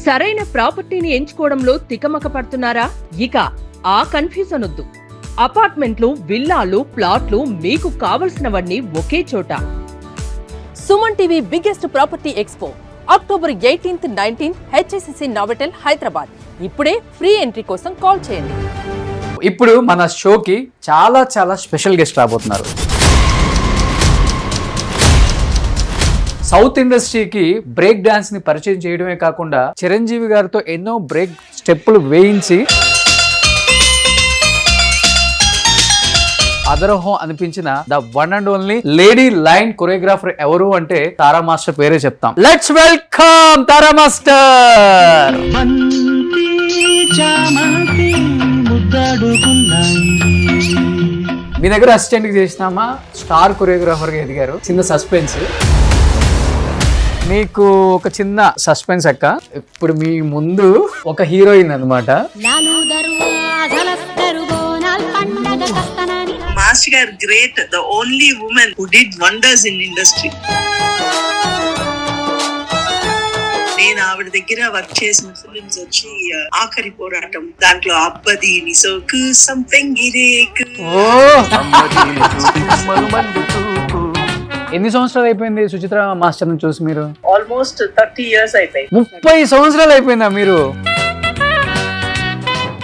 సరైన ప్రాపర్టీని ఎంచుకోవడంలో తికమక పడుతున్నారా? ఇక ఆ కన్ఫ్యూజన్ వద్దు. అపార్ట్మెంట్లు, విల్లాలు, ప్లాట్లు మీకు కావలసినవన్నీ ఒకే చోట. Suman TV biggest property expo October 18th, 19th HSCC Novotel Hyderabad. ఇప్పుడే ఫ్రీ ఎంట్రీ కోసం కాల్ చేయండి. ఇప్పుడు మన షోకి చాలా స్పెషల్ గెస్ట్ రాబోతున్నారు. సౌత్ ఇండస్ట్రీకి బ్రేక్ డాన్స్ ని పరిచయం చేయడమే కాకుండా చిరంజీవి గారితో ఎన్నో బ్రేక్ స్టెప్పులు వేయించి అదరహో అనిపించిన the one and only lady line choreographer ఎవరు అంటే తారా మాస్టర్ పేరే చెప్తాం. Let's welcome Tara master. మీ దగ్గర అసిస్టెంట్ కి చేసినామా, స్టార్ కొరియోగ్రాఫర్ గా ఎదిగారు. చిన్న సస్పెన్స్, మీకు ఒక చిన్న సస్పెన్స్ అక్క. ఇప్పుడు మీ ముందు ఒక హీరోయిన్ అన్నమాట. మాస్టర్ గారు great, the only women who did wonders in industry. నేను ఆవిడ దగ్గర వర్క్ చేసిన ఫిలిమ్స్ వచ్చి ఆఖరి పోరాటం, దాంట్లో అబ్బది నిసోకు సంథింగ్ గిరేకు. ఎన్ని సంవత్సరాలు అయిపోయింది సుచిత్ర మాస్టర్ ని చూసి మీరు? ఆల్మోస్ట్ 30 years అయిపోయింది. 30 సంవత్సరాలు అయిపోయిందా మీరు?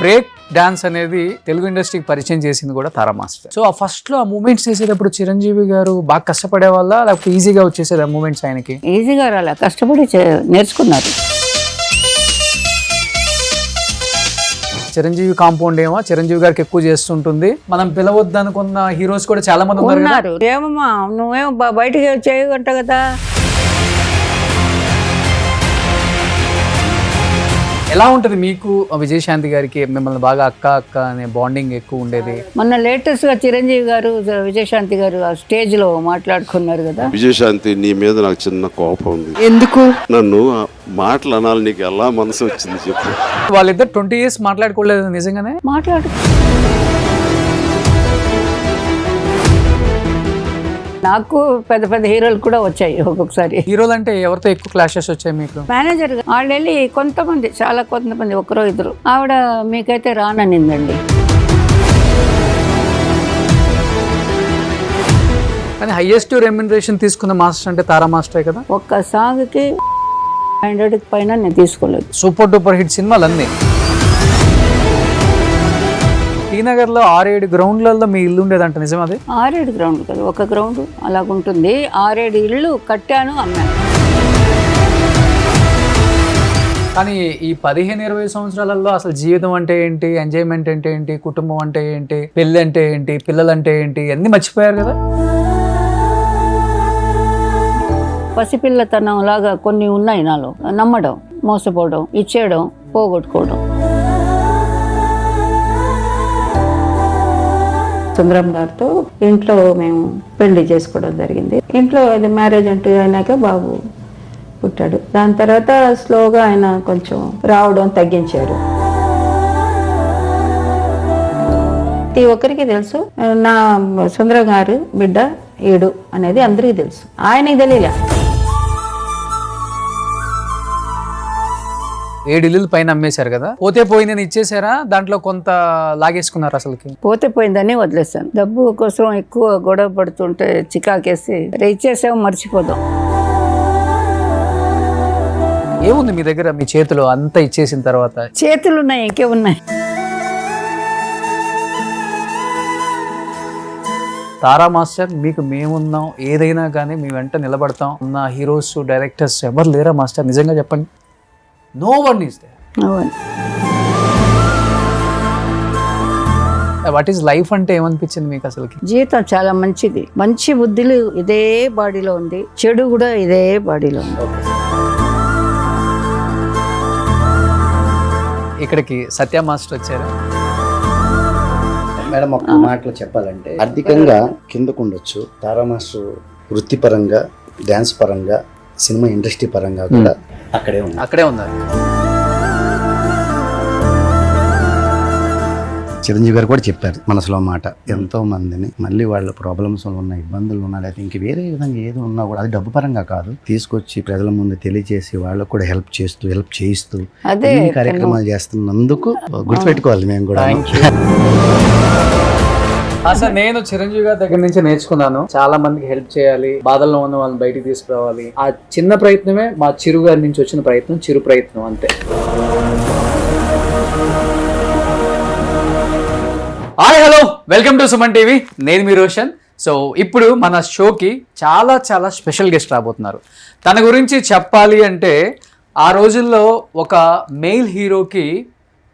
బ్రేక్ డాన్స్ అనేది తెలుగు ఇండస్ట్రీకి పరిచయం చేసింది కూడా తారా మాస్టర్. సో ఆ ఫస్ట్ లో ఆ మూమెంట్స్ చేసేటప్పుడు చిరంజీవి గారు బాగా కష్టపడే వాళ్ళ, లేకపోతే ఈజీగా వచ్చేసేది ఆ మూమెంట్స్ ఆయనకి? ఈజీగా రాలే, కష్టపడి నేర్చుకున్నారు. చిరంజీవి కాంపౌండ్ ఏమో చిరంజీవి గారికి ఎక్కువ చేస్తుంటుంది. మనం పిలవద్దు అనుకున్న హీరోస్ కూడా చాలా మంది ఉన్నారు. ఏమమ్మా నువ్వేమో బయటకి చేయగంట కదా. ఎలా ఉంటది మీకు విజయశాంతి గారికి? మిమ్మల్ని బాగా అక్క అక్క అనే బాండింగ్ ఎక్కువ ఉండేది. మొన్న లేటెస్ట్ గా చిరంజీవి గారు విజయశాంతి గారు ఆ స్టేజ్ లో మాట్లాడుకున్నారు కదా. విజయశాంతి, నీ మీద నాకు చిన్న కోపం ఉంది. ఎందుకు? నన్ను మాటలు అనాలి, నీకు ఎలా మనసు వచ్చింది చెప్పు. వాళ్ళిద్దరు 20 years మాట్లాడుకోలేదు నిజంగానే? మాట్లాడు. నాకు పెద్ద హీరోలు కూడా వచ్చాయి ఒక్కొక్కసారి. హీరోలు అంటే ఎవరితో ఎక్కువ క్లాషెస్ వచ్చాయి మీకు? మేనేజర్ గా వాళ్ళు వెళ్ళి కొంతమంది ఒకరో ఇద్దరు, ఆవిడ మీకైతే రాననిందండి. కానీ హైయెస్ట్ రెమ్యునరేషన్ తీసుకున్న మాస్టర్ అంటే తారా మాస్టరే కదా. ఒక్క సాంగ్ కి 100 పైన నేను తీసుకోలేదు. సూపర్ డూపర్ హిట్ సినిమాలు అన్నీ. టీనగర్ లో 6-7 గ్రౌండ్లలో మీ ఇల్లు ఉండేదంట, నిజం అది? 6-7 గ్రౌండ్ కదా, ఒక గ్రౌండ్ అలాగుంటుంది. 6-7 ఇళ్ళు కట్టాను, అమ్మాను. కానీ ఈ 15-20 సంవత్సరాలలో అసలు జీవితం అంటే ఏంటి, ఎంజాయ్మెంట్ అంటే ఏంటి, కుటుంబం అంటే ఏంటి, పెళ్ళి అంటే ఏంటి, పిల్లలు అంటే ఏంటి, అన్ని మర్చిపోయారు కదా. పసిపిల్లతనం లాగా కొన్ని ఉన్నాయి నాలో. నమ్మడం, మోసపోవడం, ఇచ్చేయడం, పోగొట్టుకోవడం. సుందరం గారితో ఇంట్లో మేము పెళ్లి చేసుకోవడం జరిగింది. ఇంట్లో అది మ్యారేజ్ అంటూ అయినాక బాబు పుట్టాడు. దాని తర్వాత స్లోగా ఆయన కొంచెం రావడం తగ్గించారు. ప్రతి ఒక్కరికి తెలుసు నా సుందరం గారు బిడ్డ ఏడు అనేది అందరికీ తెలుసు, ఆయనకి తెలియలే. 7 ఇల్లు పైన అమ్మేశారు కదా. పోతే పోయిందని ఇచ్చేసారా, దాంట్లో కొంత లాగేసుకున్నారు? అసలుకి పోతే పోయిందని వదిలేస్తాను. డబ్బు కోసం ఎక్కువ గొడవ పడుతుంటే చికాకేసి ఇచ్చేసాము, మర్చిపోదాం. ఏముంది మీ దగ్గర, మీ చేతిలో అంతా ఇచ్చేసిన తర్వాత? చేతులు ఉన్నాయి, ఇంకేమున్నాయి. తారా మాస్టర్, మీకు మేమున్నాం, ఏదైనా కానీ మీ వెంట నిలబడతాం. నా హీరోస్, డైరెక్టర్స్ ఎవరు లేరా మాస్టర్? నిజంగా చెప్పండి. No one is there. What is life అంటే ఏమనిపించింది మీకు అసలుకి? జీవితం చాలా మంచిది. మంచి బుద్ధులు ఇదే బాడీలో ఉంది, చెడు కూడా ఇదే బాడీలో ఉంది. ఇక్కడికి సత్య మాస్టర్ వచ్చారు. మేడం, ఒక మాటలో చెప్పాలంటే ఆర్థికంగా కిందకు ఉండొచ్చు, తారా మాస్టర్ వృత్తిపరంగా, డ్యాన్స్ పరంగా, సినిమా ఇండస్ట్రీ పరంగా కూడా అక్కడే ఉన్నారు. చిరంజీవి గారు కూడా చెప్పారు మనసులో మాట, ఎంతో మందిని మళ్ళీ వాళ్ళ ప్రాబ్లమ్స్ ఉన్న ఇబ్బందులు ఉన్నా లేకపోతే ఇంక వేరే విధంగా ఏదో ఉన్నా కూడా అది డబ్బు పరంగా కాదు, తీసుకొచ్చి ప్రజల ముందు తెలియజేసి వాళ్ళకు కూడా హెల్ప్ చేయిస్తూ అదే ఈ కార్యక్రమాలు చేస్తున్నందుకు గుర్తుపెట్టుకోవాలి మేము కూడా. అసలు నేను చిరంజీవి గారి దగ్గర నుంచి నేర్చుకున్నాను, చాలా మందికి హెల్ప్ చేయాలి, బాధల్లో ఉన్న వాళ్ళని బయటికి తీసుకురావాలి. ఆ చిన్న ప్రయత్నమే మా చిరు గారి నుంచి వచ్చిన ప్రయత్నం, చిరు ప్రయత్నం అంతే. Hi hello, welcome to Suman TV. నేను మీ రోషన్. సో ఇప్పుడు మన షోకి చాలా చాలా స్పెషల్ గెస్ట్ రాబోతున్నారు. తన గురించి చెప్పాలి అంటే ఆ రోజుల్లో ఒక మెయిల్ హీరోకి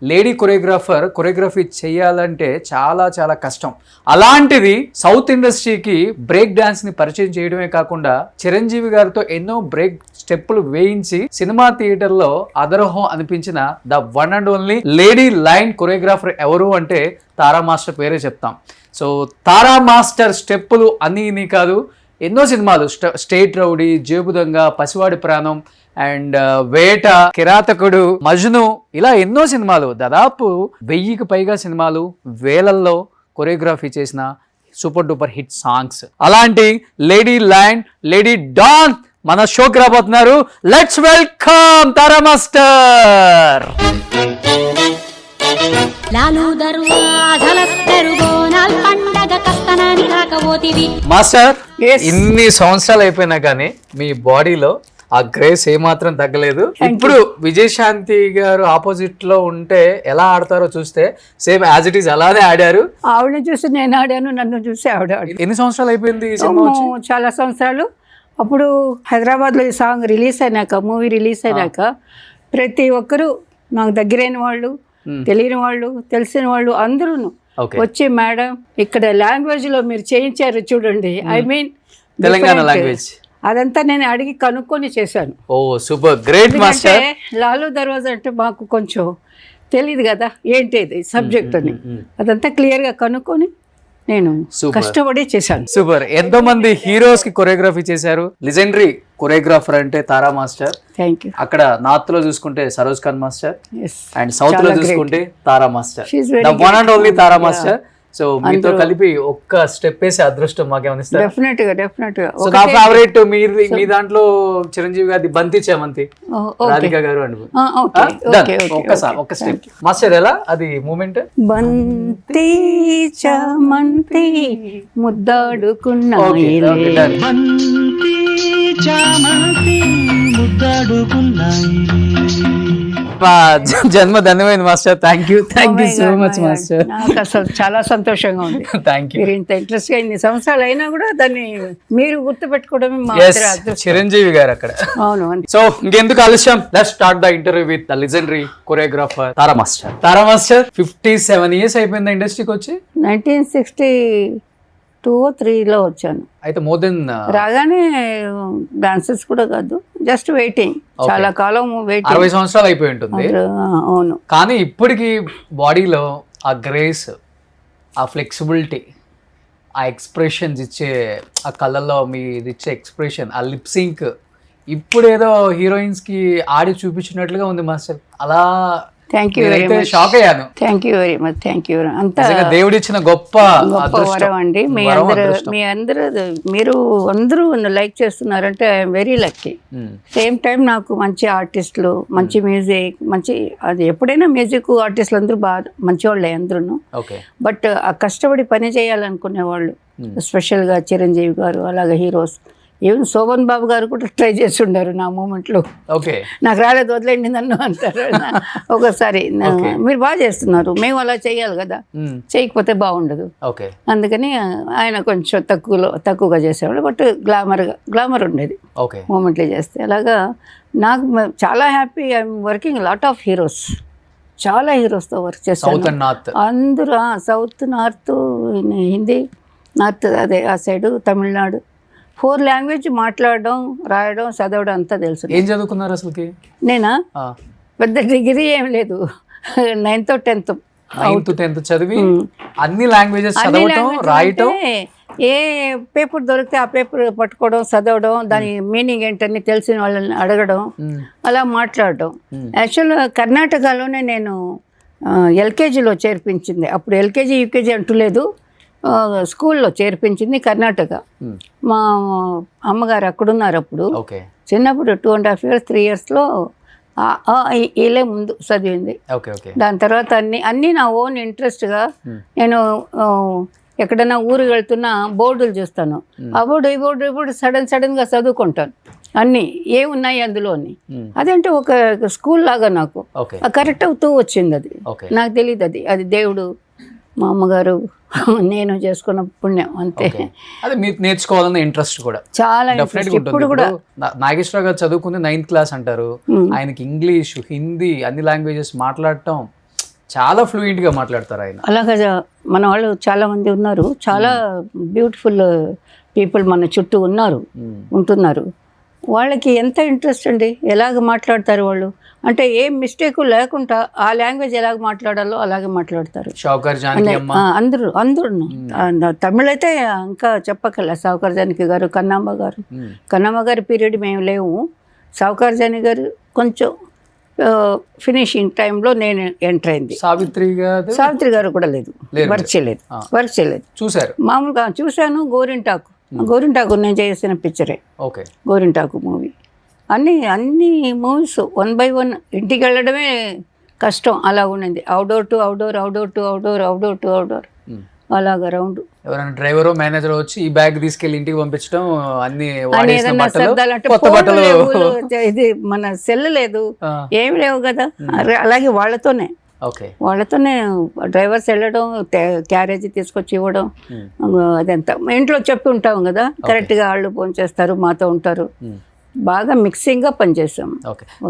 లేడీ కొరియోగ్రఫీ చేయాలంటే చాలా చాలా కష్టం. అలాంటిది సౌత్ ఇండస్ట్రీకి బ్రేక్ డాన్స్ని పరిచయం చేయడమే కాకుండా చిరంజీవి గారితో ఎన్నో బ్రేక్ స్టెప్పులు వేయించి సినిమా థియేటర్లో అదరహం అనిపించిన the one and only lady line choreographer ఎవరు అంటే తారా మాస్టర్ పేరే చెప్తాం. సో తారా మాస్టర్ స్టెప్పులు అన్నీ ఇన్ని కాదు, ఎన్నో సినిమాలు, స్టేట్ రౌడీ, జేబుదంగ, పసివాడి ప్రాణం అండ్ వేట, కిరాతకుడు, మజ్ను, ఇలా ఎన్నో సినిమాలు, దాదాపు 1000కి పైగా సినిమాలు, వేలల్లో కొరియోగ్రఫీ చేసిన సూపర్ డూపర్ హిట్ సాంగ్స్. అలాంటి లేడీ లైన్, లేడీ డాన్ మన షోకి రాబోతున్నారు. Let's welcome Tara master. Master, ఇన్ని సంవత్సరాలు అయిపోయినా కానీ మీ బాడీలో ఆ గ్రేస్ ఏమాత్రం తగ్గలేదు. ఇప్పుడు విజయశాంతి గారు ఆపోజిట్ లో ఉంటే ఎలా ఆడతారో చూస్తే సేమ్ యాజ్ ఇట్ ఈస్ అలానే ఆడారు. ఆవిడని చూసి నేను ఆడాను, నన్ను చూసి ఆవిడ ఆడాను. ఎన్ని సంవత్సరాలు అయిపోయింది ఈ సినిమా వచ్చి? చాలా సంవత్సరాలు. అప్పుడు హైదరాబాద్లో ఈ సాంగ్ రిలీజ్ అయినాక, మూవీ రిలీజ్ అయినాక ప్రతి ఒక్కరూ నాకు దగ్గరైన వాళ్ళు, తెలియని వాళ్ళు, తెలిసిన వాళ్ళు అందరూ వచ్చి మేడం ఇక్కడ లాంగ్వేజ్ లో మీరు చేయించారు చూడండి, ఐ మీన్ తెలంగాణ లాంగ్వేజ్, అదంతా నేను అడిగి కనుక్కొని చేశాను. ఓ సూపర్ గ్రేట్ మాస్టర్. లాలు దర్వాజా అంటే మాకు కొంచెం తెలియదు కదా ఏంటి సబ్జెక్ట్ అని, అదంతా క్లియర్ గా కనుక్కొని నేను కష్టపడి చేశాను. సూపర్. ఎంతో మంది హీరోస్ కి కొరియోగ్రఫీ చేశారు. లెజెండరీ కొరియోగ్రాఫర్ అంటే తారా మాస్టర్. Thank you. అక్కడ నార్త్ లో చూసుకుంటే Saroj Khan master and south లో చూసుకుంటే Tara master, the one and only Tara master. So మీతో కలిపి ఒక్క స్టెప్ వేసి అదృష్టం మాకేమనిస్తారు? డెఫినెట్ గా. సో నా ఫేవరెట్ మీ దాంట్లో చిరంజీవి గారి బంతి చేమంతి, రాధిక గారు అండి. ఒక్క స్టెప్ మాస్టర్, ఎలా అది మూమెంట్? బంతి చామంతి ముద్దాడుకున్నా జన్మ ధన్యమైంది master. Thank you so much master. నాకు అసలు చాలా సంతోషంగా ఉంది. Thank you. మీరు ఇంత ఇంట్రెస్ట్ గా ఇన్ని సంవత్సరాలు అయినా కూడా దాన్ని మీరు గుర్తుపెట్టుకోవడమే మా చిరంజీవి గారు అక్కడ. అవును. సో ఇంకెందుకు ఆలస్యం, let's start the interview with the legendary choreographer Tara master. Tara master 57 years అయిపోయింది ఇండస్ట్రీకి వచ్చి. 1962-63లో వచ్చాను. అయితే మోర్ దెన్ రాగానే డాన్సెస్ కూడా కాదు, జస్ట్ వెయిటింగ్. చాలా కాలం వెయిటింగ్. 60 సంవత్సరాలు అయిపోయి ఉంటుంది. అవును. కానీ ఇప్పటికి బాడీలో ఆ గ్రేస్, ఆ ఫ్లెక్సిబిలిటీ, ఆ ఎక్స్ప్రెషన్స్ ఇచ్చే, ఆ కళ్ళల్లో మీరు ఇచ్చే ఎక్స్ప్రెషన్, ఆ లిప్ సింక్ ఇప్పుడు ఏదో హీరోయిన్స్ కి ఆడి చూపించినట్లుగా ఉంది మాస్టర్. అలా థ్యాంక్ యూ వెరీ మచ్. షాక్ అయ్యాను. Thank you very much. Thank you. అంతా దేవుడిచ్చిన గొప్ప వరం అండి. మీరు అందరూ లైక్ చేస్తున్నారంటే I'm very lucky. Same time నాకు మంచి ఆర్టిస్టులు, మంచి మ్యూజిక్, మంచి అది ఎప్పుడైనా మ్యూజిక్ ఆర్టిస్టులు అందరూ బాగా మంచివాళ్ళే అందరూ. బట్ ఆ కష్టపడి పని చేయాలనుకునే వాళ్ళు, స్పెషల్గా చిరంజీవి గారు, అలాగే హీరోస్, ఈవెన్ శోభన్ బాబు గారు కూడా ట్రై చేసి ఉన్నారు నా మూమెంట్లో. నాకు రాలేదు, వదిలేండి నన్ను అంటారు ఒకసారి. మీరు బాగా చేస్తున్నారు, మేము అలా చేయాలి కదా, చేయకపోతే బాగుండదు. అందుకని ఆయన కొంచెం తక్కువగా చేసేవాళ్ళు. బట్ గ్లామర్ ఉండేది మూమెంట్లో చేస్తే. అలాగా నాకు చాలా happy. I'm working lot of heroes, చాలా హీరోస్తో వర్క్ చేస్తాను. అందరూ సౌత్, నార్త్, హిందీ, నార్త్ అదే ఆ సైడు, తమిళనాడు, 4 లాంగ్వేజ్ మాట్లాడడం, రాయడం, చదవడం అంతా తెలుసు. ఏం చదువుకున్నారు అసలుకి? నేనా పెద్ద డిగ్రీ ఏం లేదు, 9th, 10th చదివి అన్ని లాంగ్వేజెస్ చదవడం, రాయటం, ఏ పేపర్ దొరికితే ఆ పేపర్ పట్టుకోవడం, చదవడం, దాని మీనింగ్ ఏంటని తెలిసిన వాళ్ళని అడగడం, అలా మాట్లాడడం. యాక్చువల్గా కర్ణాటకలోనే నేను ఎల్కేజీలో చేర్పించింది. అప్పుడు ఎల్కేజీ యూకేజీ అంటూ లేదు, స్కూల్లో చేర్పించింది కర్ణాటక. మా అమ్మగారు అక్కడున్నారు అప్పుడు. ఓకే. చిన్నప్పుడు 2.5 years 3 yearsలో వీళ్ళే ముందు చదివింది. ఓకే. ఓకే. దాని తర్వాత అన్నీ నా ఓన్ ఇంట్రెస్ట్గా నేను ఎక్కడైనా ఊరికి వెళ్తున్నా బోర్డులు చూస్తాను. ఆ బోర్డు ఈ బోర్డు సడన్గా చదువుకుంటాను అన్నీ ఏమున్నాయి అందులోని. అదంటే ఒక స్కూల్ లాగా నాకు కరెక్ట్ అవుతూ వచ్చింది. అది నాకు తెలియదు, అది దేవుడు, మా అమ్మగారు, నేను చేసుకున్న పుణ్యం అంతే. అదే మీరు నేర్చుకోవాలన్న ఇంట్రెస్ట్ కూడా చాలా ఇప్పుడు కూడా. నాగేశ్వరరావు గారు చదువుకుంది 9th class అంటారు. ఆయనకి ఇంగ్లీష్, హిందీ అన్ని లాంగ్వేజెస్ మాట్లాడటం చాలా ఫ్లూయెంట్ గా మాట్లాడతారు ఆయన. అలాగా మన వాళ్ళు చాలా మంది ఉన్నారు, చాలా బ్యూటిఫుల్ పీపుల్ మన చుట్టూ ఉంటున్నారు. వాళ్ళకి ఎంత ఇంట్రెస్ట్ అండి, ఎలాగ మాట్లాడతారు వాళ్ళు, అంటే ఏం మిస్టేక్ లేకుండా ఆ లాంగ్వేజ్ ఎలాగ మాట్లాడాలో అలాగే మాట్లాడతారు. అందరూ తమిళ్ అయితే ఇంకా చెప్పకల. సావుకార్ జానకి గారు, కన్నమ్మ గారి పీరియడ్ మేము లేవు. సావుకార్ జానకి గారు కొంచెం ఫినిషింగ్ టైంలో నేను ఎంటర్ అయింది. సావిత్రి గారు కూడా లేదు, వర్క్ చేయలేదు. చూసారు? మామూలుగా చూశాను. గోరింటాకు నేను చేసిన పిక్చరే గోరింటాకు మూవీ. అన్ని మూవీస్ 1 by 1 ఇంటికి వెళ్ళడమే కష్టం, అలా ఉండింది. అవుట్డోర్ టు అవుట్డోర్ అలాగా రౌండ్. ఎవరైనా డ్రైవర్ మేనేజర్ వచ్చి ఈ బ్యాగ్ తీసుకెళ్ళి ఇంటికి పంపించడం, అన్ని ఇది మన సెల్ లేదు, ఏమి లేవు కదా. అలాగే వాళ్ళతోనే డ్రైవర్స్ వెళ్ళడం, క్యారేజ్ తీసుకొచ్చి ఇవ్వడం, అదంతా ఇంట్లో చెప్పి ఉంటాం కదా. కరెక్ట్గా వాళ్ళు ఫోన్ చేస్తారు, మాతో ఉంటారు. బాగా మిక్సింగ్గా పనిచేసాం.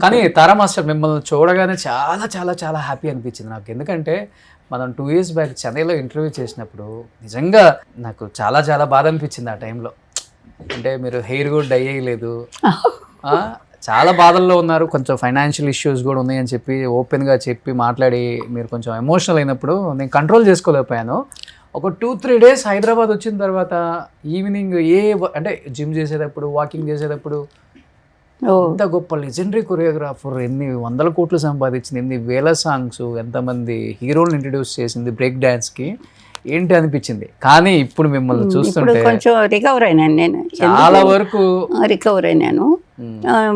కానీ తారా మాస్టర్ మిమ్మల్ని చూడగానే చాలా చాలా చాలా హ్యాపీ అనిపించింది నాకు. ఎందుకంటే మనం 2 years బ్యాక్ చెన్నైలో ఇంటర్వ్యూ చేసినప్పుడు నిజంగా నాకు చాలా చాలా బాధ అనిపించింది ఆ టైంలో. అంటే మీరు హెయిర్ కూడా డై అయ్యలేదు, చాలా బాధల్లో ఉన్నారు, కొంచెం ఫైనాన్షియల్ ఇష్యూస్ కూడా ఉన్నాయని చెప్పి ఓపెన్గా చెప్పి మాట్లాడి మీరు కొంచెం ఎమోషనల్ అయినప్పుడు నేను కంట్రోల్ చేసుకోలేకపోయాను. ఒక 2-3 days హైదరాబాద్ వచ్చిన తర్వాత ఈవినింగ్ అంటే జిమ్ చేసేటప్పుడు, వాకింగ్ చేసేటప్పుడు ఎంత గొప్ప లెజెండరీ కొరియోగ్రాఫర్, ఎన్ని 100 కోట్లు సంపాదించింది, ఎన్ని వేల సాంగ్స్, ఎంతమంది హీరోలను ఇంట్రడ్యూస్ చేసింది బ్రేక్ డాన్స్కి, ఏంటి అనిపించింది. కానీ ఇప్పుడు మిమ్మల్ని చూస్తుంటే కొంచెం రికవర్ అయినాను నేను, చాలా వరకు రికవర్ అయినాను.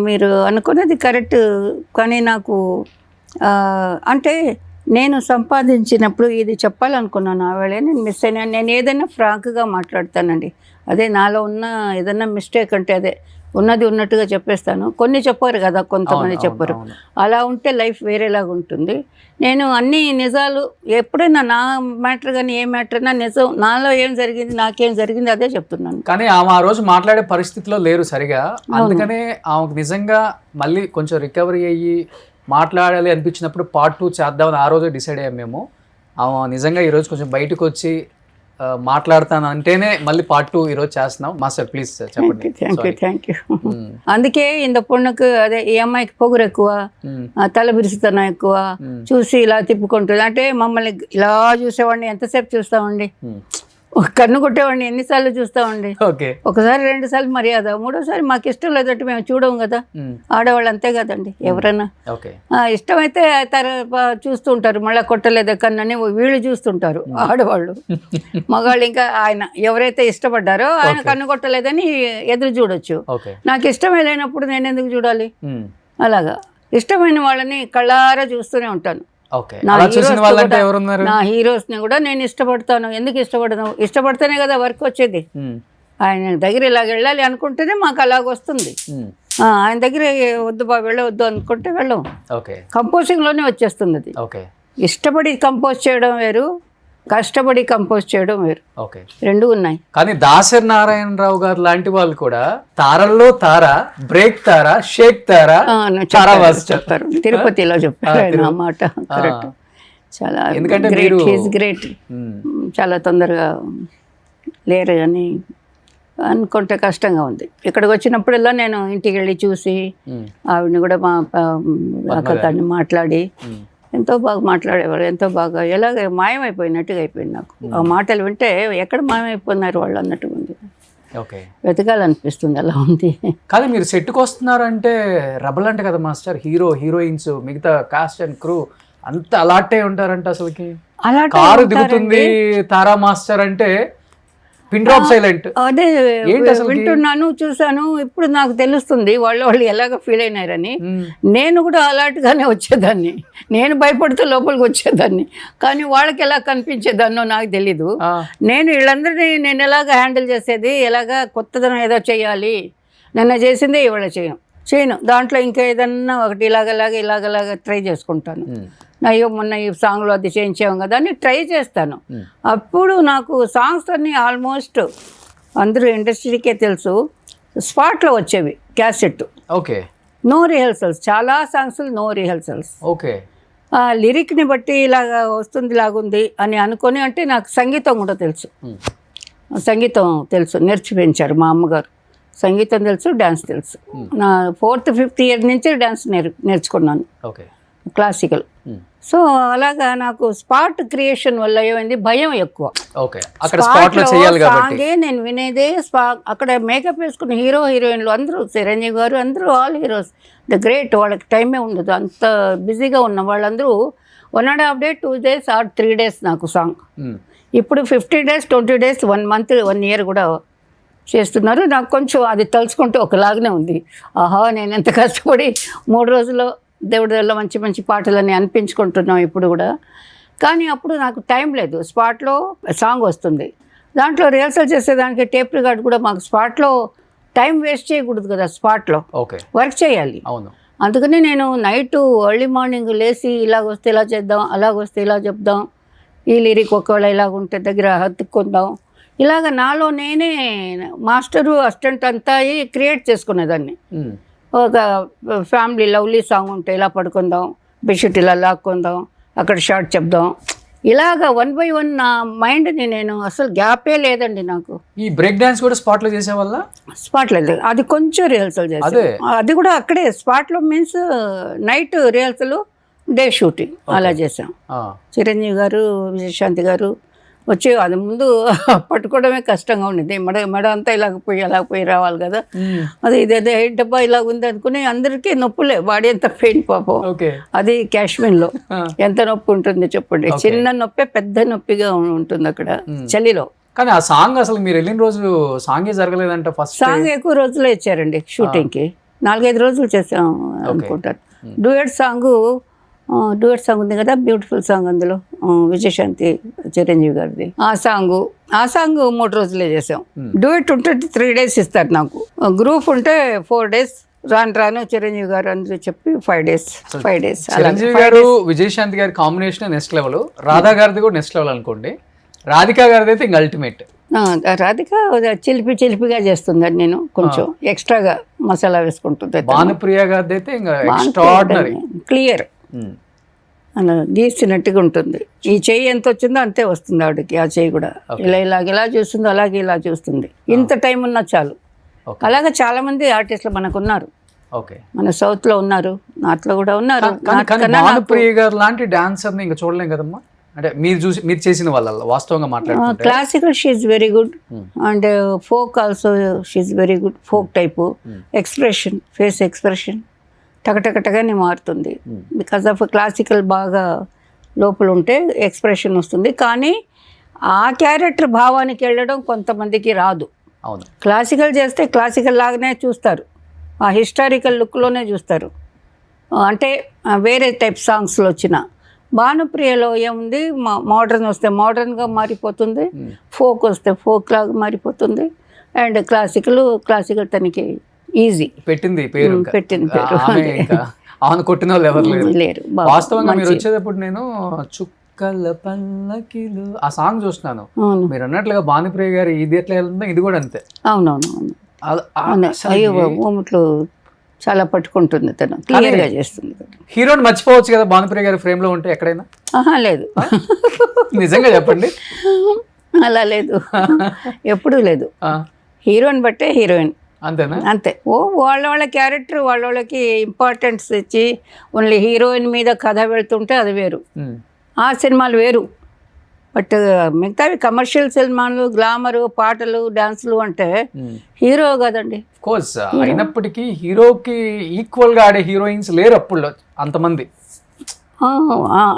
మీరు అనుకున్నది కరెక్ట్. కానీ నాకు అంటే నేను సంపాదించినప్పుడు ఇది చెప్పాలనుకున్నాను, ఆ వేళ నేను మిస్ అయినా. నేను ఏదైనా ఫ్రాంక్గా మాట్లాడతానండి. అదే నాలో ఉన్న ఏదైనా మిస్టేక్ అంటే అదే ఉన్నది ఉన్నట్టుగా చెప్పేస్తాను. కొన్ని చెప్పారు కదా, కొంతమంది చెప్పరు. అలా ఉంటే లైఫ్ వేరేలాగా ఉంటుంది. నేను అన్ని నిజాలు ఎప్పుడైనా నా మ్యాటర్ కానీ ఏ మ్యాటర్ అయినా నిజం, నాలో ఏం జరిగింది, నాకేం జరిగింది అదే చెప్తున్నాను. కానీ ఆమె ఆ రోజు మాట్లాడే పరిస్థితిలో లేరు సరిగా. అందుకనే ఆమెకు నిజంగా మళ్ళీ కొంచెం రికవరీ అయ్యి మాట్లాడాలి అనిపించినప్పుడు Part 2 చేద్దామని ఆ రోజే డిసైడ్ అయ్యాం మేము. ఆమె నిజంగా ఈరోజు కొంచెం బయటకు వచ్చి మాట్లాడతాను అంటేనే మళ్ళీ Part 2 ఈరోజు చేస్తున్నాం. మాస్టర్ ప్లీజ్ చెప్పండి. Thank you. అందుకే ఇంత పొన్నుకు అదే ఈ అమ్మాయికి పొగురు ఎక్కువ, తల బిరుసుతనం ఎక్కువ, చూసి ఇలా తిప్పుకుంటుంది. అంటే మమ్మల్ని ఇలా చూసేవాడిని ఎంతసేపు చూస్తామండి, కన్ను కొట్టేవాడిని ఎన్నిసార్లు చూస్తామండి. ఒకసారి 2 సార్లు మర్యాద, 3వసారి మాకు ఇష్టం లేదంటే మేము చూడము కదా. ఆడవాళ్ళు అంతే కదండి, ఎవరైనా ఇష్టమైతే చూస్తూ ఉంటారు, మళ్ళీ కొట్టలేదా కన్నని వీళ్ళు చూస్తుంటారు ఆడవాళ్ళు. మగాళ్ళు ఇంకా ఆయన ఎవరైతే ఇష్టపడ్డారో ఆయన కన్ను కొట్టలేదని ఎదురు చూడొచ్చు. నాకు ఇష్టమే లేనప్పుడు నేను ఎందుకు చూడాలి? అలాగా ఇష్టమైన వాళ్ళని కళ్ళారా చూస్తూనే ఉంటాను. నా హీరోస్ ని కూడా నేను ఇష్టపడతాను. ఎందుకు ఇష్టపడతాను? ఇష్టపడితేనే కదా వర్క్ వచ్చేది. ఆయన దగ్గర ఇలాగ వెళ్ళాలి అనుకుంటేనే మాకు అలాగ వస్తుంది. ఆయన దగ్గర వద్దు బాబు వెళ్ళవద్దు అనుకుంటే వెళ్ళం. కంపోజింగ్ లోనే వచ్చేస్తుంది అది. ఇష్టపడి కంపోజ్ చేయడం వేరు, కష్టపడి కంపోజ్ చేయడం వేరు, రెండు ఉన్నాయి. కానీ దాసరి నారాయణరావు గారు లాంటి వాళ్ళు కూడా తారల్లో తార, బ్రేక్ తార, షేక్ తార చెప్తారు. తిరుపతిలో చెప్పారు ఆ మాట. కరెక్ట్. చాలా ఎందుకంటే గ్రేట్. చాలా తొందరగా లేరు అని అనుకుంటే కష్టంగా ఉంది. ఇక్కడికి వచ్చినప్పుడల్లా నేను ఇంటికి వెళ్ళి చూసి ఆవిడని కూడా మా అక్కని మాట్లాడి ఎంతో బాగా మాట్లాడేవారు. ఎంతో బాగా ఎలాగ మాయమైపోయినట్టుగా అయిపోయింది నాకు. ఆ మాటలు వింటే ఎక్కడ మాయమైపోయినారు వాళ్ళు అన్నట్టుగా ఉంది. వెతకాలనిపిస్తుంది, అలా ఉంది. కానీ మీరు సెట్కి వస్తున్నారంటే రెబల్ అంటే కదా మాస్టర్, హీరో హీరోయిన్స్ మిగతా కాస్ట్ అండ్ క్రూ అంత అలాంటి ఉంటారంట అసలుకి. అలాంటి కారు ఉంటారండి. దిగుతుంది తారా మాస్టర్ అంటే పిన్ డ్రాప్ సైలెంట్. అదే ఏంటి అసలుకి? వింటున్నాను, చూసాను. ఇప్పుడు నాకు తెలుస్తుంది వాళ్ళు ఎలాగ ఫీల్ అయినారని. నేను కూడా అలాంటిగానే వచ్చేదాన్ని. నేను భయపడుతూ లోపలికి వచ్చేదాన్ని, కానీ వాళ్ళకి ఎలా కనిపించేదాన్నో నాకు తెలీదు. నేను వీళ్ళందరినీ నేను ఎలాగ హ్యాండిల్ చేసేది, ఎలాగ కొత్తదనం ఏదో చేయాలి, నిన్న చేసిందే ఇవాళ చేయను. దాంట్లో ఇంకా ఏదన్నా ఒకటి ఇలాగలాగా ట్రై చేసుకుంటాను. అయ్యో మొన్న ఈ సాంగ్లో అది చేయించాము కదా అని ట్రై చేస్తాను. అప్పుడు నాకు సాంగ్స్ అన్నీ ఆల్మోస్ట్ అందరూ ఇండస్ట్రీకే తెలుసు, స్పాట్లో వచ్చేవి క్యాసెట్. ఓకే. నో రిహర్సల్స్, చాలా సాంగ్స్ నో రిహర్సల్స్. ఓకే. లిరిక్ని బట్టి ఇలాగా వస్తుంది, ఇలాగుంది అని అనుకొని. అంటే నాకు సంగీతం కూడా తెలుసు, నేర్చిపించారు మా అమ్మగారు. సంగీతం తెలుసు, డ్యాన్స్ తెలుసు. నా 4th 5th ఇయర్ నుంచి డ్యాన్స్ నేర్చుకున్నాను, ఓకే, క్లాసికల్. సో అలాగా నాకు స్పాట్ క్రియేషన్ వల్ల ఏమైంది, భయం ఎక్కువ. ఓకే, అక్కడ స్పాట్ లో చేయాలి కాబట్టి సాంగే నేను వినేదే. అక్కడ మేకప్ వేసుకున్న హీరోయిన్లు అందరూ, చిరంజీవి గారు, అందరూ ఆల్ హీరోస్ ద గ్రేట్. వాళ్ళకి టైమే ఉండదు, అంత బిజీగా ఉన్న వాళ్ళందరూ 1.5 day 2 days or 3 days నాకు సాంగ్. ఇప్పుడు 50 days 20 days 1 month 1 year కూడా చేస్తున్నారు. నాకు కొంచెం అది తలుచుకుంటే ఒకలాగానే ఉంది. ఆహా, నేను ఎంత కష్టపడి 3 రోజుల్లో దేవుడి వల్ల మంచి మంచి పాటలని అనిపించుకుంటున్నాం ఇప్పుడు కూడా. కానీ అప్పుడు నాకు టైం లేదు. స్పాట్లో సాంగ్ వస్తుంది, దాంట్లో రిహర్సల్ చేసేదానికి టేప్ రికార్డ్ కూడా మాకు స్పాట్లో టైం వేస్ట్ చేయకూడదు కదా, స్పాట్లో వర్క్ చేయాలి. అవును. అందుకని నేను నైట్ ఎర్లీ మార్నింగ్ లేచి ఇలాగొస్తే ఇలా చేద్దాం, అలాగొస్తే ఇలా చెప్దాం, ఈ లిరిక్ ఒకవేళ ఇలాగుంటే దగ్గర హత్తుకుందాం, ఇలాగ నాలో నేనే మాస్టరు అసిస్టెంట్ అంతా క్రియేట్ చేసుకునేదాన్ని. ఒక ఫ్యామిలీ లవ్లీ సాంగ్ ఉంటే ఇలా పడుకుందాం, బెడ్షీట్ ఇలా లాక్కుందాం, అక్కడ షార్ట్ చెప్దాం, ఇలాగ 1 by 1 నా మైండ్ని నేను అసలు గ్యాపే లేదండి నాకు. ఈ బ్రేక్ డాన్స్ కూడా స్పాట్లో చేసే వల్ల? స్పాట్లో లేదు, అది కొంచెం రిహర్సల్ చేసాం. అది కూడా అక్కడే స్పాట్లో means night rehearsal, day shooting అలా చేసాం. చిరంజీవి గారు, విజయశాంతి గారు వచ్చి అది ముందు పట్టుకోవడమే కష్టంగా ఉండేది. మెడ అంతా ఇలాగ పోయి రావాలి కదా. అది ఇదేదో డబ్బా ఇలాగ ఉంది అనుకుని అందరికీ నొప్పులే, బాడీ అంతా పెయిన్ పాపం. అది కాశ్మీర్లో ఎంత నొప్పి ఉంటుంది చెప్పండి. చిన్న నొప్పే పెద్ద నొప్పిగా ఉంటుంది అక్కడ చలిలో. కానీ ఆ సాంగ్ అసలు మీరు వెళ్ళిన రోజు సాంగే జరగలేదంట. ఫస్ట్ సాంగ్ ఎక్కువ రోజులే ఇచ్చారండి షూటింగ్కి, 4-5 రోజులు చేసాం అనుకుంటాను. డూయట్ సాంగ్ ఉంది కదా, బ్యూటిఫుల్ సాంగ్, అందులో విజయశాంతి చిరంజీవి గారిది. ఆ సాంగ్ 3 రోజులే చేసాం. డూయట్ ఉంటే 3 days ఇస్తారు నాకు, గ్రూప్ ఉంటే 4 days. రాను చిరంజీవి గారు అందరూ చెప్పి 5 days. చిరంజీవి గారు విజయశాంతి గారి కాంబినేషన్ నెక్స్ట్ లెవెల్, రాధా గారిది కూడా నెక్స్ట్ లెవెల్ అనుకోండి. రాధికా గారిది అయితే ఇంకా అల్టిమేట్. రాధిక చిలిపిగా చేస్తుంది, అది నేను కొంచెం ఎక్స్ట్రాగా మసాలా వేసుకుంటుంది. భానుప్రియ గారిది అయితే ఇంకా ఎక్స్ట్రాఆర్డినరీ, క్లియర్, అలా గీసినట్టుగా ఉంటుంది. ఈ చెయ్యి ఎంత వచ్చిందో అంతే వస్తుంది ఆవిడకి. ఆ చెయ్యి కూడా ఇలా చూస్తుందో అలాగే ఇలా చూస్తుంది. ఇంత టైం ఉన్నా చాలు. అలాగే చాలా మంది ఆర్టిస్టులు మనకు ఉన్నారు, మన సౌత్ లో ఉన్నారు, నార్త్ లో కూడా ఉన్నారు. భానుప్రియ గారు లాంటి డాన్సర్ ఇంకా చూడలేం కదమ్మా. అంటే మీరు చేసిన వాళ్ళ వాస్తవంగా మాట్లాడుతుంటే classical she's very good and folk also she's very good. Folk type expression, face expression టకటకటగానే మారుతుంది. బికాజ్ ఆఫ్ క్లాసికల్ బాగా లోపల ఉంటే ఎక్స్ప్రెషన్ వస్తుంది. కానీ ఆ క్యారెక్టర్ భావానికి వెళ్ళడం కొంతమందికి రాదు. అవును, క్లాసికల్ చేస్తే క్లాసికల్ లాగానే చూస్తారు, ఆ హిస్టారికల్ లుక్లోనే చూస్తారు. అంటే వేరే టైప్ సాంగ్స్లో వచ్చిన భానుప్రియలో ఏముంది, మోడర్న్ వస్తే మోడర్న్గా మారిపోతుంది, ఫోక్ వస్తే ఫోక్ లాగా మారిపోతుంది. అండ్ క్లాసికల్ తనకి ఈజీ పెట్టింది పేరు. ఆమెను కొట్టిన వాళ్ళు ఎవరు లేరు. వాస్తవంగా మీరు వచ్చేటప్పుడు నేను చుక్కల పల్లకిలు ఆ సాంగ్ చూస్తున్నాను. మీరు అన్నట్లుగా భానుప్రియ గారు ఇది ఎట్లా వెళ్తుందో ఇది కూడా అంతే. అవునవును. అయ్యో ఊముట్లు చాలా పట్టుకుంటుంది, తను క్లియర్గా చేస్తుంది. హీరోని మర్చిపోవచ్చు కదా భానుప్రియ గారి ఫ్రేమ్ లో ఉంటే ఎక్కడైనా? లేదు, నిజంగా చెప్పండి. అలా లేదు, ఎప్పుడూ లేదు. హీరోయిన్ బట్టే హీరోయిన్, అంతేనా? అంతే. వాళ్ళ క్యారెక్టర్ వాళ్ళకి ఇంపార్టెన్స్ ఇచ్చి ఓన్లీ హీరోయిన్ మీద కథ వెళ్తుంటే అది వేరు, ఆ సినిమాలు వేరు. బట్ మిగతావి కమర్షియల్ సినిమాలు, గ్లామరు, పాటలు, డాన్సులు అంటే హీరో కదండి. అయినప్పటికీ హీరోకి ఈక్వల్ గా ఆడే హీరోయిన్స్ లేరు అప్పుడు అంతమంది.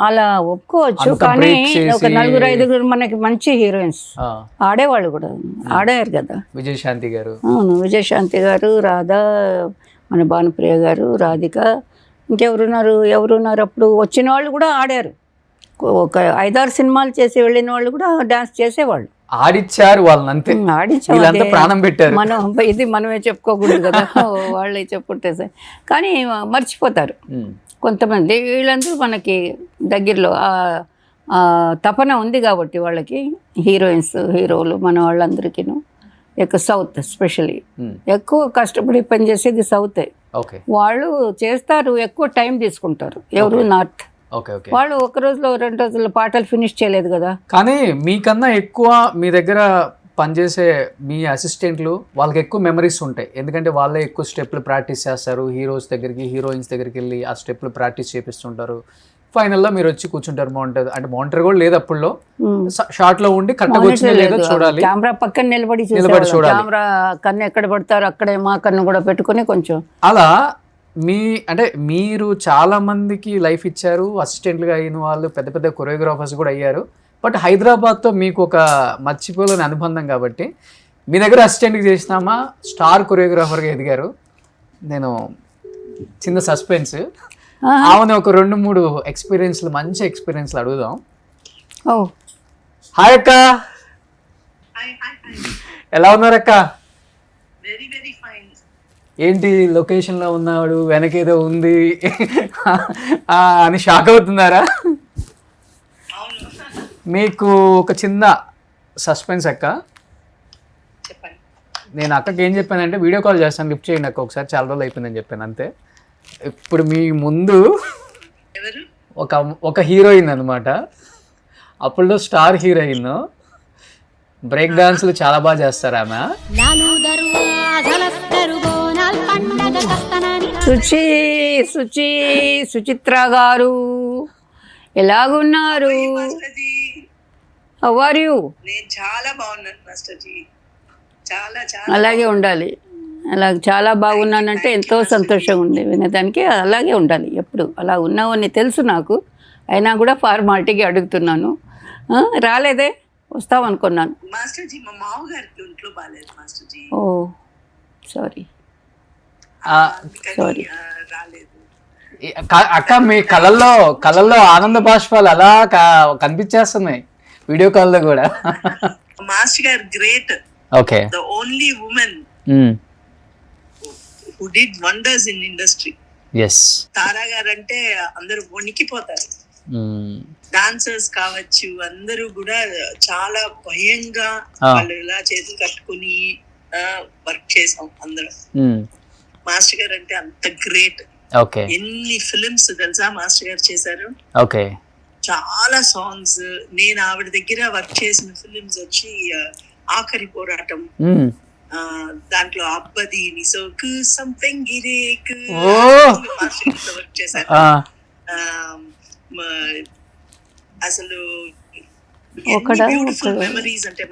అలా ఒప్పుకోవచ్చు, అంత కానీ break చేసి- ఒక 4-5 మనకి మంచి హీరోయిన్స్ ఆడేవాళ్ళు కూడా ఆడారు కదా. విజయశాంతి గారు, అవును, విజయశాంతి గారు, రాధా, మన భానుప్రియ గారు, రాధిక, ఎవరున్నారు అప్పుడు వచ్చిన వాళ్ళు కూడా ఆడారు. ఒక 5-6 సినిమాలు చేసి వెళ్ళిన వాళ్ళు కూడా డాన్స్ చేసేవాళ్ళు. ఆడిచ్చారు వాళ్ళని అంతే. ఆడించాం, వీళ్ళంతా అదే. ప్రాణం పెట్టారు. ఇది మనమే చెప్పుకోకూడదు కదా, వాళ్ళే చెప్పుకుంటే సరే. కానీ మర్చిపోతారు కొంతమంది. వీళ్ళందరూ మనకి దగ్గరలో ఆ తపన ఉంది కాబట్టి వాళ్ళకి, హీరోయిన్స్ హీరోలు మన వాళ్ళందరికీను. సౌత్ స్పెషల్లీ ఎక్కువ కష్టపడి పనిచేసేది సౌతే. ఓకే, వాళ్ళు చేస్తారు, ఎక్కువ టైం తీసుకుంటారు. ఎవరు నార్త్ ఓకే, ఓకే. వాళ్ళు ఒక రోజులో 2 రోజుల్లో పాటలు ఫినిష్ చేయలేదు కదా. కానీ మీకన్నా ఎక్కువ మీ దగ్గర పనిచేసే మీ అసిస్టెంట్లు వాళ్ళకి ఎక్కువ మెమరీస్ ఉంటాయి. ఎందుకంటే వాళ్ళే ఎక్కువ స్టెప్లు ప్రాక్టీస్ చేస్తారు. హీరోస్ దగ్గరికి, హీరోయిన్స్ దగ్గరికి వెళ్ళి ఆ స్టెప్లు ప్రాక్టీస్ చేపిస్తుంటారు. ఫైనల్లో మీరు వచ్చి కూర్చుంటారు. బాగుంటుంది అంటే మానిటర్ కూడా లేదు అప్పుల్లో, షార్ట్ లో ఉండి కరెక్ట్గా వచ్చినా లేదో చూడాలి. కెమెరా పక్కన నిలబడి చూడాలి. కెమెరా కన్ను ఎక్కడ పడతారు అక్కడే మా కన్ను కూడా పెట్టుకుని కొంచెం అలా అంటే మీరు చాలా మందికి లైఫ్ ఇచ్చారు. అసిస్టెంట్లుగా అయిన వాళ్ళు పెద్ద పెద్ద కొరియోగ్రాఫర్స్ కూడా అయ్యారు. బట్ హైదరాబాద్తో మీకు ఒక మర్చిపోలేని అనుబంధం కాబట్టి మీ దగ్గర అసిస్టెంట్కి చేసినామా, స్టార్ కొరియోగ్రాఫర్గా ఎదిగారు. నేను చిన్న సస్పెన్స్, ఆమెను ఒక 2-3 ఎక్స్పీరియన్స్లు, మంచి ఎక్స్పీరియన్స్లు అడుగుదాం. హాయ్ అక్క, ఎలా ఉన్నారు అక్క? Very very fine. ఏంటి లొకేషన్లో ఉన్నాడు, వెనకేదో ఉంది అని షాక్ అవుతున్నారా? మీకు ఒక చిన్న సస్పెన్స్ అక్క. చెప్పండి. నేను అక్కకి ఏం చెప్పానంటే వీడియో కాల్ చేస్తాను, లిఫ్ట్ చేయండి అక్క ఒకసారి, చాలా రోజులు అయిపోయిందని చెప్పాను అంతే. ఇప్పుడు మీ ముందు ఎవరు? ఒక హీరోయిన్ అనమాట, అప్పుడు స్టార్ హీరోయిన్, బ్రేక్ డాన్స్లు చాలా బాగా చేస్తారు ఆమె. సుచిత్ర గారు ఎలాగున్నారు? మాస్టర్జీ, హౌ ఆర్ యూ? నేను చాలా బాగున్నాను మాస్టర్జీ, చాలా చాలా. అలాగే ఉండాలి. చాలా బాగున్నానంటే ఎంతో సంతోషంగా ఉంది వినేదానికి. అలాగే ఉండాలి ఎప్పుడు. అలా ఉన్నావని తెలుసు నాకు, అయినా కూడా ఫార్మాలిటీకి అడుగుతున్నాను. రాలేదే, వస్తావనుకున్నాను. మాస్టర్జీ, మా మామగారికి ఒంట్లో బాగాలేదు మాస్టర్జీ. ఓ సారీ. అందుకని రాలేదు. అక్క మీ కళ్ళల్లో ఆనంద బాష్పాలు అలా కనిపించేస్తున్నాయి వీడియో కాల్లో కూడా. మాస్టర్ గారు great. Okay, the only women who did wonders in industry. yes. తారా గారు అంటే అందరూ వణికిపోతారు. డాన్సర్స్ కావచ్చు, అందరూ కూడా చాలా భయంగా వాళ్ళు ఇలా చేతులు కట్టుకుని వర్క్ చేసాం అందరం. మాస్టర్ గారు అంటే అంత గ్రేట్. ఓకే, ఎన్ని ఫిల్మ్స్ తెలుసా మాస్టర్ గారు చేశారు? ఓకే, చాలా సాంగ్స్. నేను ఆవిడ దగ్గర వర్క్ చేసిన ఫిల్మ్స్ వచ్చి ఆఖరి పోరాటం, దాంట్లో అబ్బది నిసోకు సంపెంగిరేకు వర్క్ చేశారు. అసలు మెమరీస్ అంటే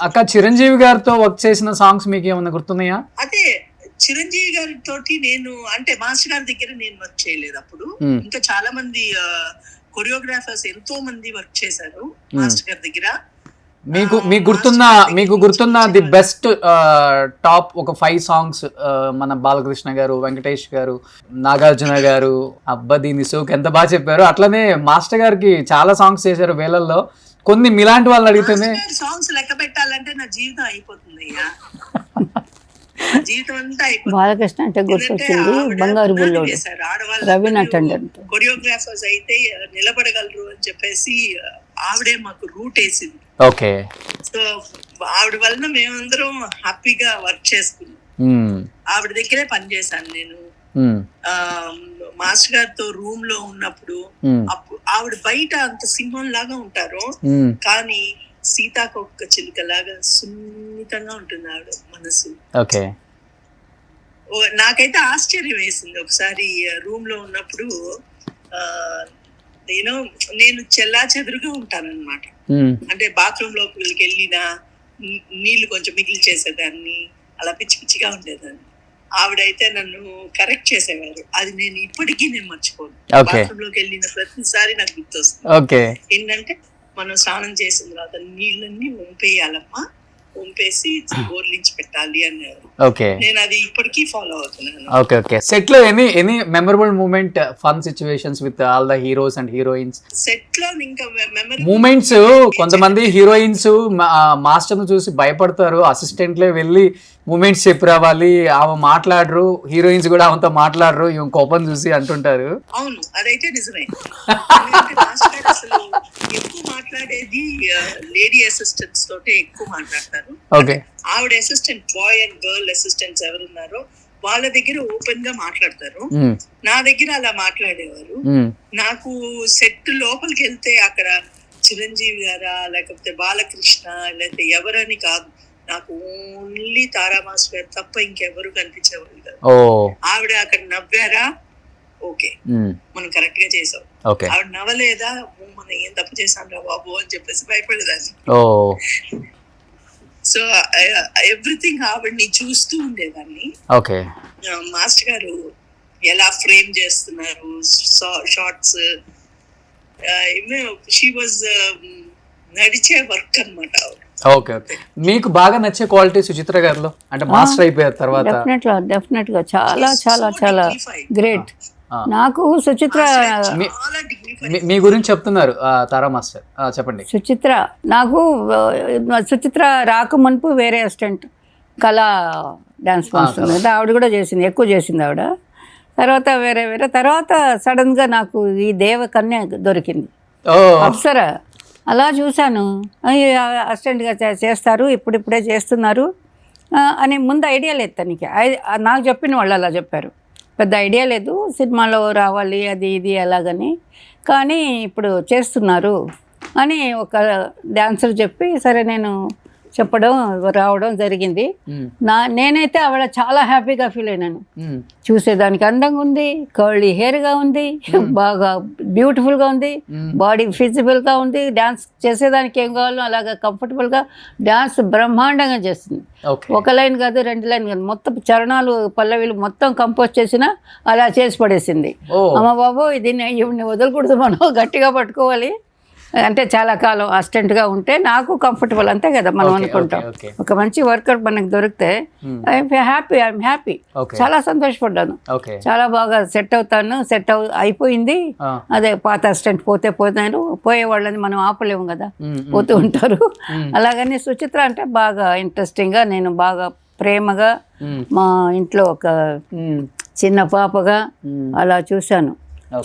అక్క చిరంజీవి గారితో వర్క్ చేసిన సాంగ్స్ మీకు ఏమన్నా గుర్తున్నాయా? అదే చిరంజీవి గారి తోటి నేను అంటే మాస్టర్ గారి దగ్గర నేను వర్క్ చేయలేదు అప్పుడు. ఇంకా చాలా మంది కొరియోగ్రాఫర్స్ ఎంతో మంది వర్క్ చేశారు మాస్టర్ గారి దగ్గర. మీకు గుర్తున్న ది బెస్ట్ టాప్ ఒక 5 సాంగ్స్ మన బాలకృష్ణ గారు, వెంకటేష్ గారు, నాగార్జున గారు, అబ్బది నిసోక్ ఎంత బాగా చెప్పారు. అట్లనే మాస్టర్ గారికి చాలా సాంగ్స్ చేశారు వేలల్లో. కొన్ని మీలాంటి వాళ్ళని అడిగితేనే సాంగ్స్ లెక్క పెట్టాలంటే నా జీవితం అయిపోతుంది. జీవితం అంతా బాలకృష్ణ అంటే గుర్తొచ్చింది బంగారు బుల్లోడు, రవీనా టండన్. కొరియోగ్రాఫర్స్ అయితే నిలబడగలరు అని చెప్పేసి ఆవిడే మాకు రూట్ వేసింది. ఓకే, సో ఆవిడ వలన మేమందరం హ్యాపీగా వర్క్ చేసుకున్నాం. ఆవిడ దగ్గరే పనిచేశాను నేను. మాస్టర్ గారితో రూమ్ లో ఉన్నప్పుడు ఆవిడ బయట అంత సింహం లాగా ఉంటారు, కానీ సీతాకొక్క చిలుక లాగా సున్నితంగా ఉంటుంది ఆవిడ మనసు. ఓకే, నాకైతే ఆశ్చర్యం వేసింది ఒకసారి రూమ్ లో ఉన్నప్పుడు. నేను చెల్లా చెదురుగా ఉంటానన్నమాట. అంటే బాత్రూమ్ లోకి వెళ్ళినా నీళ్లు కొంచెం మిగిలి చేసేదాన్ని, అలా పిచ్చి పిచ్చిగా ఉండేదాన్ని. ఆవిడైతే నన్ను కరెక్ట్ చేసేవారు. అది నేను ఇప్పటికీ మర్చిపోను. Okay. బాత్రూమ్ లోకి వెళ్ళిన ప్రతిసారి నాకు గుర్తొస్తుంది. ఓకే. ఏంటంటే మనం స్నానం చేసిన తర్వాత నీళ్ళన్నీ వంపేయాలమ్మా, వంపేసి బోర్లించి పెట్టాలి అన్నారు. ఓకే. నేను అది ఇప్పటికీ ఫాలో అవుతున్నాను. ఓకే. ఓకే. సెట్ లో any memorable moment, fun situations with all the heroes and heroines? Set లో ఇంకా మెమరీ మూమెంట్స్, కొంతమంది హీరోయిన్స్ మాస్టర్ ను చూసి భయపడతారు, అసిస్టెంట్లే వెళ్ళి మూమెంట్స్ చెప్పి రావాలి, ఆమె మాట్లాడరు, హీరోయిన్స్ కూడా ఆమెతో మాట్లాడరు, ఈమె కోపం చూసి అంటుంటారు. అవును, అదైతే నిజమే. ఎందుకంటే మాస్టర్ గారు అసలు ఎక్కువ మాట్లాడేది లేడీ అసిస్టెంట్స్ తోటే ఎక్కువ మాట్లాడతారు. ఓకే. ఆవిడ assistant, boy and girl assistants ఎవరున్నారో వాళ్ళ దగ్గర ఓపెన్ గా మాట్లాడతారు. నా దగ్గర అలా మాట్లాడేవారు. నాకు సెట్ లోపలికి వెళ్తే అక్కడ చిరంజీవి గారా, లేకపోతే బాలకృష్ణ, లేకపోతే ఎవరని కాదు, నాకు ఓన్లీ తారా మాస్టర్ గారు తప్ప ఇంకెవరు కనిపించేవాళ్ళు కాదు. ఆవిడ అక్కడ నవ్వారా, ఓకే మనం కరెక్ట్ గా చేసాం. ఆవిడ నవ్వలేదా, మనం ఏం తప్పు చేసాం రా బాబు అని చెప్పేసి భయపడేదాన్ని. సో ఎవ్రీథింగ్ ఆవిడ్ని చూస్తూ ఉండేదాన్ని. ఓకే. మాస్టర్ గారు ఎలా ఫ్రేమ్ చేస్తున్నారు షార్ట్స్, షీ వాజ్ నడిచే వర్క్ అన్నమాట. ఓకే. ఓకే. మీకు బాగా నచ్చే క్వాలిటీ సుచిత్ర గారిలో, అంటే మాస్టర్ అయిపోయారు తర్వాత? డెఫినెట్ గా చాలా చాలా చాలా గ్రేట్. నాకు సుచిత్ర, మీ గురించి చెప్తున్నారు తారా మాస్టర్, చెప్పండి. సుచిత్ర నాకు సుచిత్ర రాక మునుపు వేరే అసిస్టెంట్ కళా డాన్స్ మాస్టర్, ఆవిడ కూడా చేసింది, ఎక్కువ చేసింది ఆవిడ. తర్వాత వేరే తర్వాత సడన్గా నాకు ఈ దేవకన్య దొరికింది, అప్సరా. అలా చూశాను, అసిస్టెంట్గా చేస్తారు, ఇప్పుడిప్పుడే చేస్తున్నారు అని ముందు ఐడియా లేదు తనకి. నాకు చెప్పిన వాళ్ళు అలా చెప్పారు, పెద్ద ఐడియా లేదు, సినిమాలో రావాలి అది ఇది అలాగని, కానీ ఇప్పుడు చేస్తున్నారు అని ఒక డాన్సర్ చెప్పి, సరే నేను చెప్పడం రావడం జరిగింది. నేనైతే ఆవిడ చాలా హ్యాపీగా ఫీల్ అయినాను. చూసేదానికి అందంగా ఉంది, కర్లీ హెయిర్గా ఉంది, బాగా బ్యూటిఫుల్గా ఉంది, బాడీ ఫిజిబుల్గా ఉంది, డాన్స్ చేసేదానికి ఏం కావాలో అలాగా కంఫర్టబుల్గా డాన్స్ బ్రహ్మాండంగా చేస్తుంది. ఒక లైన్ కాదు, 2 లైన్ కాదు, మొత్తం చరణాలు పల్లవిలు మొత్తం కంపోజ్ చేసిన అలా చేసి పడేసింది. అమ్మ బాబు దీన్ని ఇవన్నీ వదలకూడదు, మనం గట్టిగా పట్టుకోవాలి. అంటే చాలా కాలం అసిస్టెంట్గా ఉంటే నాకు కంఫర్టబుల్, అంతే కదా మనం అనుకుంటాం. ఒక మంచి వర్కర్ మనకు దొరికితే ఐఎమ్ హ్యాపీ. చాలా సంతోషపడ్డాను, చాలా బాగా సెట్ అవుతాను. అయిపోయింది. అదే పాత అసిస్టెంట్ పోతాను, పోయే వాళ్ళని మనం ఆపలేము కదా, పోతూ ఉంటారు. అలాగని సుచిత్ర అంటే బాగా ఇంట్రెస్టింగ్గా, నేను బాగా ప్రేమగా, మా ఇంట్లో ఒక చిన్న పాపగా అలా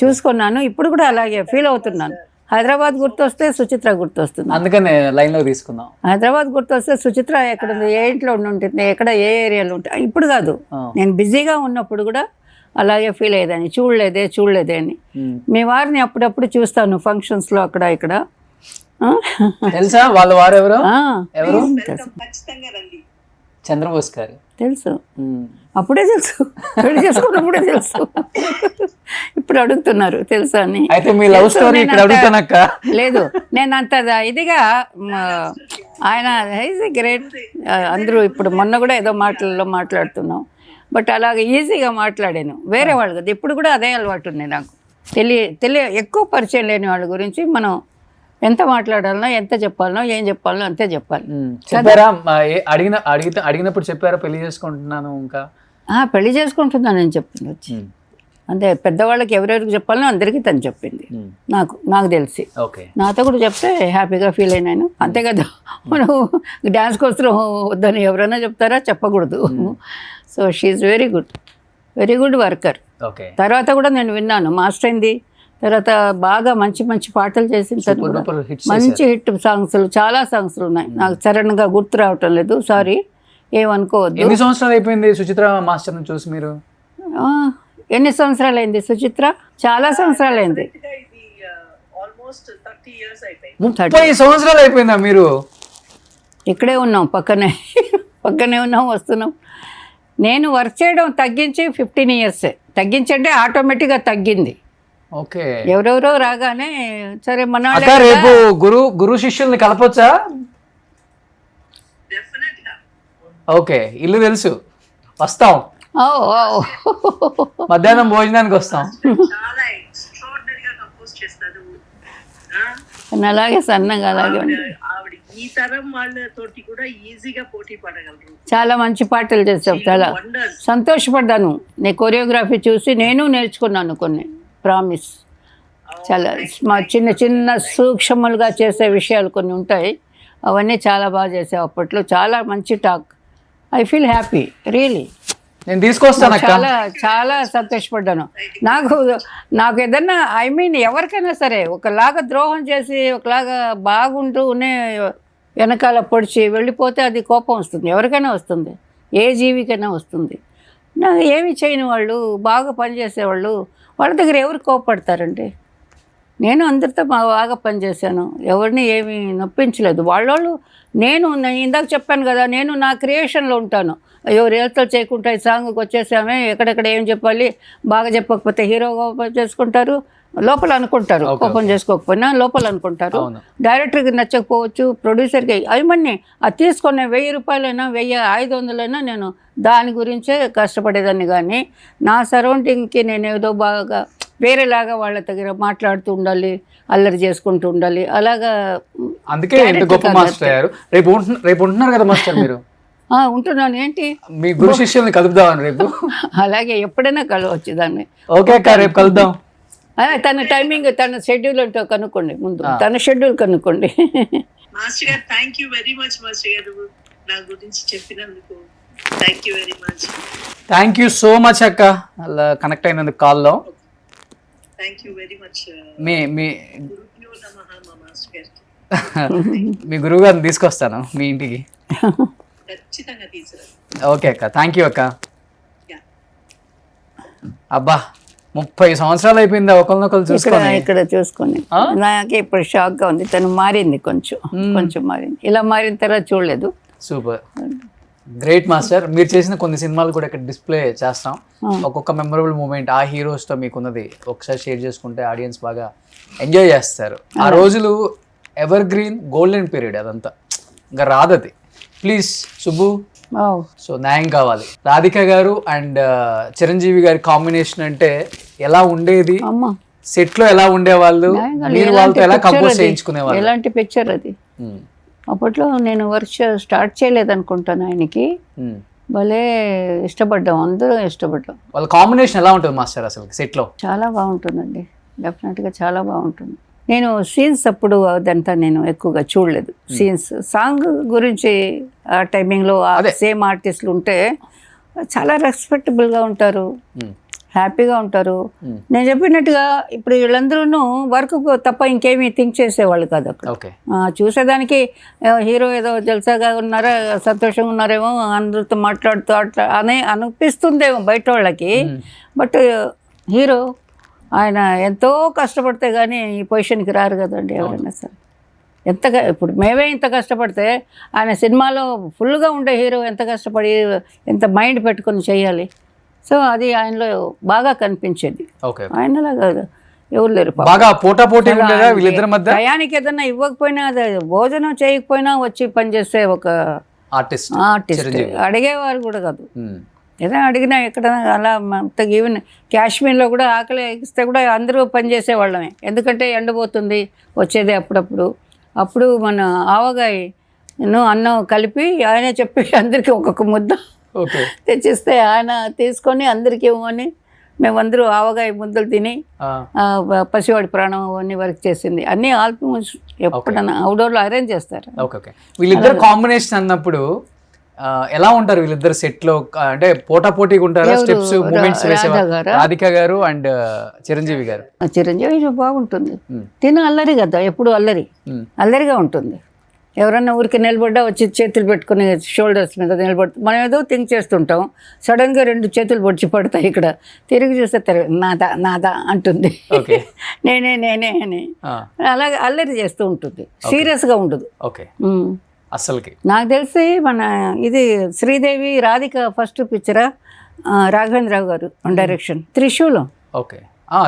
చూసుకున్నాను. ఇప్పుడు కూడా అలాగే ఫీల్ అవుతున్నాను. హైదరాబాద్ గుర్తొస్తే సుచిత్ర గుర్తొస్తుంది, అందుకనే లైన్లో తీసుకుందాం. హైదరాబాద్ గుర్తొస్తే సుచిత్ర ఎక్కడ ఉంది, ఏ ఇంట్లో ఉంటుంది, ఎక్కడ ఏ ఏరియాలో ఉంటుంది. ఇప్పుడు కాదు, నేను బిజీగా ఉన్నప్పుడు కూడా అలాగే ఫీల్ అయ్యేదాన్ని, చూడలేదే అని. మీ వారిని అప్పుడప్పుడు చూస్తాను ఫంక్షన్స్లో అక్కడ ఇక్కడ. తెలుసా వాళ్ళ వారు ఎవరు? ఖచ్చితంగా రండి. చంద్రబోస్ గారు. తెలుసు, అప్పుడే తెలుసు, పెళ్లి చేసుకున్నప్పుడే తెలుసు. ఇప్పుడు అడుగుతున్నారు తెలుసా అని. అయితే మీ లవ్ స్టోరీ ఇక్కడ అడుగుతానక్క. లేదు, నేను అంత ఇదిగా, ఆయన ఈజ్ గ్రేట్. అందరూ ఇప్పుడు మొన్న కూడా ఏదో మాట్లాడుతున్నాం, బట్ అలాగే ఈజీగా మాట్లాడాను. వేరే వాళ్ళు కదా, ఇప్పుడు కూడా అదే అలవాటు ఉంది నాకు. ఎక్కువ పరిచయం లేని వాళ్ళ గురించి మనం ఎంత మాట్లాడాలనో, ఎంత చెప్పాలనో, ఏం చెప్పాలనో అంతే చెప్పాలి. చెప్పారా? అడిగినప్పుడు చెప్పారా పెళ్లి చేసుకుంటున్నాను? ఇంకా పెళ్లి చేసుకుంటున్నాను అని చెప్పింది వచ్చి. అంతే, పెద్దవాళ్ళకి ఎవరెవరికి చెప్పాలనో అందరికీ తను చెప్పింది. నాకు తెలిసి నాతో కూడా చెప్తే హ్యాపీగా ఫీల్ అయినాను. అంతే కదా, మనం డ్యాన్స్ కోసం వద్దని ఎవరైనా చెప్తారా? చెప్పకూడదు. So she very good worker. తర్వాత కూడా నేను విన్నాను, మాస్టర్ అయింది తర్వాత బాగా మంచి పాటలు చేసిన తర్వాత మంచి హిట్ సాంగ్స్, చాలా సాంగ్స్ ఉన్నాయి. నాకు సడన్గా గుర్తు రావటం లేదు, సారీ, ఏమనుకోవద్దు. ఎన్ని సంవత్సరాలు అయిపోయింది సుచిత్ర మాస్టర్ని చూసి మీరు? ఎన్ని సంవత్సరాలు అయింది సుచిత్ర? చాలా సంవత్సరాలు అయింది. 30 సంవత్సరాలు అయిపోయిందా మీరు? ఇక్కడే ఉన్నాం, పక్కనే ఉన్నాం, వస్తున్నాం. నేను వర్క్ చేయడం తగ్గించి 15 years. తగ్గించంటే ఆటోమేటిక్గా తగ్గింది. ఓకే. ఎవరెవరో రాగానే సరే మన రేపు గురు శిష్యుల్ని కలపొచ్చా? ఓకే, ఇల్లు తెలుసు, వస్తాం. ఓ ఓ. మధ్యాహ్నం భోజనానికి వస్తాం. చాలా ఎక్స్ట్రాడినరీగా కంపోజ్ చేస్తారు. ఆ, అలాగే సన్నగా అలాగే ఉంది. ఆవిడ ఈ తరం వాళ్ళతోటి కూడా ఈజీగా పోటీ పడగలరు. చాలా మంచి పాటలు చేసావు. చాలా వండర్స్. సంతోషపడ్డాను నీ కొరియోగ్రఫీ చూసి. నేను నేర్చుకున్నాను కొన్ని, ప్రామిస్. చాలా చిన్న చిన్న సూక్ష్మలుగా చేసే విషయాలు కొన్ని ఉంటాయి, అవన్నీ చాలా బాగా చేసావు అప్పట్లో. చాలా మంచి talk. I feel happy really. నేను తీసుకొస్తాను అక్క. చాలా చాలా సంతోషపడ్డాను. నాకు ఏదన్నా ఐ మీన్ ఎవరికైనా సరే ఒకలాగా ద్రోహం చేసి ఒకలాగా బాగుంటూనే వెనకాల పొడిచి వెళ్ళిపోతే అది కోపం వస్తుంది, ఎవరికైనా వస్తుంది, ఏ జీవికైనా వస్తుంది. నాకు ఏమి చేయని వాళ్ళు, బాగా పనిచేసేవాళ్ళు, వాళ్ళ దగ్గర ఎవరు కోపడతారండి? నేను అందరితో బాగా పనిచేశాను, ఎవరిని ఏమీ నొప్పించలేదు. వాళ్ళు నేను ఇందాక చెప్పాను కదా, నేను నా క్రియేషన్లో ఉంటాను. అయ్యో రియల్తో చేయకుండా ఈ సాంగ్కి వచ్చేసామే, ఎక్కడెక్కడ ఏం చెప్పాలి, బాగా చెప్పకపోతే హీరో కోపం చేసుకుంటారు, లోపల అనుకుంటారు, కోపం చేసుకోకపోయినా లోపల అనుకుంటారు. డైరెక్టర్కి నచ్చకపోవచ్చు, ప్రొడ్యూసర్కి. అవన్నీ అది తీసుకునే 1000 రూపాయలైనా 1500 నేను దాని గురించే కష్టపడేదాన్ని. కానీ నా సరౌండింగ్కి నేను ఏదో బాగా వేరేలాగా వాళ్ళ దగ్గర మాట్లాడుతూ ఉండాలి, అల్లరి చేసుకుంటూ ఉండాలి, అలాగా. అందుకే ఇంత గొప్ప మాస్టర్ అయ్యారు. రేపు ఉంటున్నారు కదా మాస్టర్ మీరు? ఉంటున్నాను. ఏంటి మీ గురు శిష్యుల్ని కలుపుదామని రేపు? అలాగే ఎప్పుడైనా కలవచ్చు దాన్ని. ఓకే అక్క, రేపు కలుద్దాం. తన టైమింగ్, తన షెడ్యూల్ అంటూ కనుక్కోండి ముందు, తన షెడ్యూల్ కనుక్కోండి. మాస్టర్ గారు thank you very much. Master గారు నా గురించి చెప్పినందుకు thank you very much. Thank you so much అక్క, అలా కనెక్ట్ అయినందుకు కాల్లో. Thank you very much. మీ మీ గురుభ్యో నమః మా మాస్టర్ గారికి. మీ గురువు గారిని తీసుకొస్తాను మీ ఇంటికి. ఖచ్చితంగా తీసుకురా. ఓకే అక్క, థ్యాంక్ యూ అక్క. యా. అబ్బా 30 సంవత్సరాలు అయిపోయింది ఒకరినొకరు చూసుకొని. ఇక్కడ చూసుకొని నాకే ఇప్పుడు షాక్గా ఉంది. తను మారింది, కొంచెం మారింది. ఇలా మారిన తర్వాత చూడలేదు. Super, great master. మీరు చేసిన కొన్ని సినిమాలు కూడా ఇక్కడ డిస్ప్లే చేస్తాం. ఒక్కొక్క మెమరబుల్ మూమెంట్ ఆ హీరోస్తో మీకున్నది ఒకసారి షేర్ చేసుకుంటే ఆడియన్స్ బాగా ఎంజాయ్ చేస్తారు. ఆ రోజులు ఎవర్ గ్రీన్ గోల్డెన్ పీరియడ్, అదంతా ఇంకా రాదది. ప్లీజ్ సుబ్బు, సో న్యాయం కావాలి. రాధిక గారు అండ్ చిరంజీవి గారి కాంబినేషన్ అంటే ఎలా ఉండేది, సెట్ లో ఎలా ఉండేవాళ్ళు, మీరు వాళ్ళతో ఎలా కంపోజ్ చేయించుకునేవాళ్ళు? ఎలాంటి పిక్చర్ అది. అప్పట్లో నేను వర్క్ స్టార్ట్ చేయలేదు అనుకుంటాను. ఆయనకి భలే ఇష్టపడ్డాం, అందరూ ఇష్టపడ్డాం. వాళ్ళ కాంబినేషన్ ఎలా ఉంటుంది మాస్టర్ అసలు సెట్ లో? చాలా బాగుంటుందండి, డెఫినెట్గా చాలా బాగుంటుంది. నేను సీన్స్ అప్పుడు అదంతా నేను ఎక్కువగా చూడలేదు. సీన్స్ సాంగ్ గురించి ఆ టైమింగ్లో సేమ్ ఆర్టిస్టులు ఉంటే చాలా రెస్పెక్టబుల్గా ఉంటారు, హ్యాపీగా ఉంటారు. నేను చెప్పినట్టుగా ఇప్పుడు వీళ్ళందరూ వర్క్ తప్ప ఇంకేమీ థింక్ చేసేవాళ్ళు కాదు అక్కడ. చూసేదానికి హీరో ఏదో జల్సాగా ఉన్నారా, సంతోషంగా ఉన్నారేమో, అందరితో మాట్లాడుతూ అట్లా అనిపిస్తుందేమో బయట వాళ్ళకి. బట్ హీరో ఆయన ఎంతో కష్టపడితే కానీ ఈ పొజిషన్కి రారు కదండి ఎవరైనా సరే. ఎంతగా ఇప్పుడు మేమే ఇంత కష్టపడితే ఆయన సినిమాలో ఫుల్గా ఉండే హీరో ఎంత కష్టపడి ఎంత మైండ్ పెట్టుకొని చేయాలి. సో అది ఆయనలో బాగా కనిపించేది. ఆయనలా కాదు ఎవరు లేరు. బాగా పోటాపోటీ ఉండేదా వీళ్ళిద్దరి మధ్య? టయానికి ఏదన్నా ఇవ్వకపోయినా, అది భోజనం చేయకపోయినా వచ్చి పనిచేసే ఒక ఆర్టిస్ట్. అడిగేవారు కూడా కాదు. ఏదైనా అడిగినా ఎక్కడ అలా ఈవెన్ కాశ్మీర్లో కూడా ఆకలి ఇస్తే కూడా అందరూ పనిచేసేవాళ్ళమే. ఎందుకంటే ఎండబోతుంది వచ్చేది అప్పుడప్పుడు. అప్పుడు మన ఆవగాయ అన్నం కలిపి ఆయనే చెప్పి అందరికీ ఒక్కొక్క ముద్ద తెచ్చిస్తే ఆయన తీసుకొని అందరికీ ఇవ్వని మేమందరూ ఆవగాయ ముద్దలు తిని పసివాడి ప్రాణం అవన్నీ వర్క్ చేసింది. అన్నీ ఆల్మోస్ట్ ఎప్పుడన్నా అవుట్డోర్లో అరేంజ్ చేస్తారు. వీళ్ళిద్దరు కాంబినేషన్ అన్నప్పుడు ఎలా ఉంటారు వీళ్ళిద్దరు సెట్ లో? అంటే పోటాపోటీగా ఉంటారా? స్టెప్స్ మూమెంట్స్ వేసేవారు రాధిక గారు అండ్ చిరంజీవి గారు. చిరంజీవి బాగుంటుంది, తిన అల్లరి కదా, ఎప్పుడు అల్లరిగా ఉంటుంది. ఎవరన్నా ఊరికి నిలబడ్డా వచ్చి చేతులు పెట్టుకుని షోల్డర్స్ మీద నిలబడుతుంది. మనం ఏదో థింక్ చేస్తుంటాం, సడన్గా 2 చేతులు పొడిచి పడతాయి. ఇక్కడ తిరిగి చూస్తే నాదా అంటుంది, నేనే అని. అలాగే అల్లరి చేస్తూ ఉంటుంది, సీరియస్గా ఉండదు. అసలుకి నాకు తెలిసి మన ఇది శ్రీదేవి రాధిక ఫస్ట్ పిక్చరా, రాఘవేంద్రరావు గారు డైరెక్షన్, త్రిశూలం.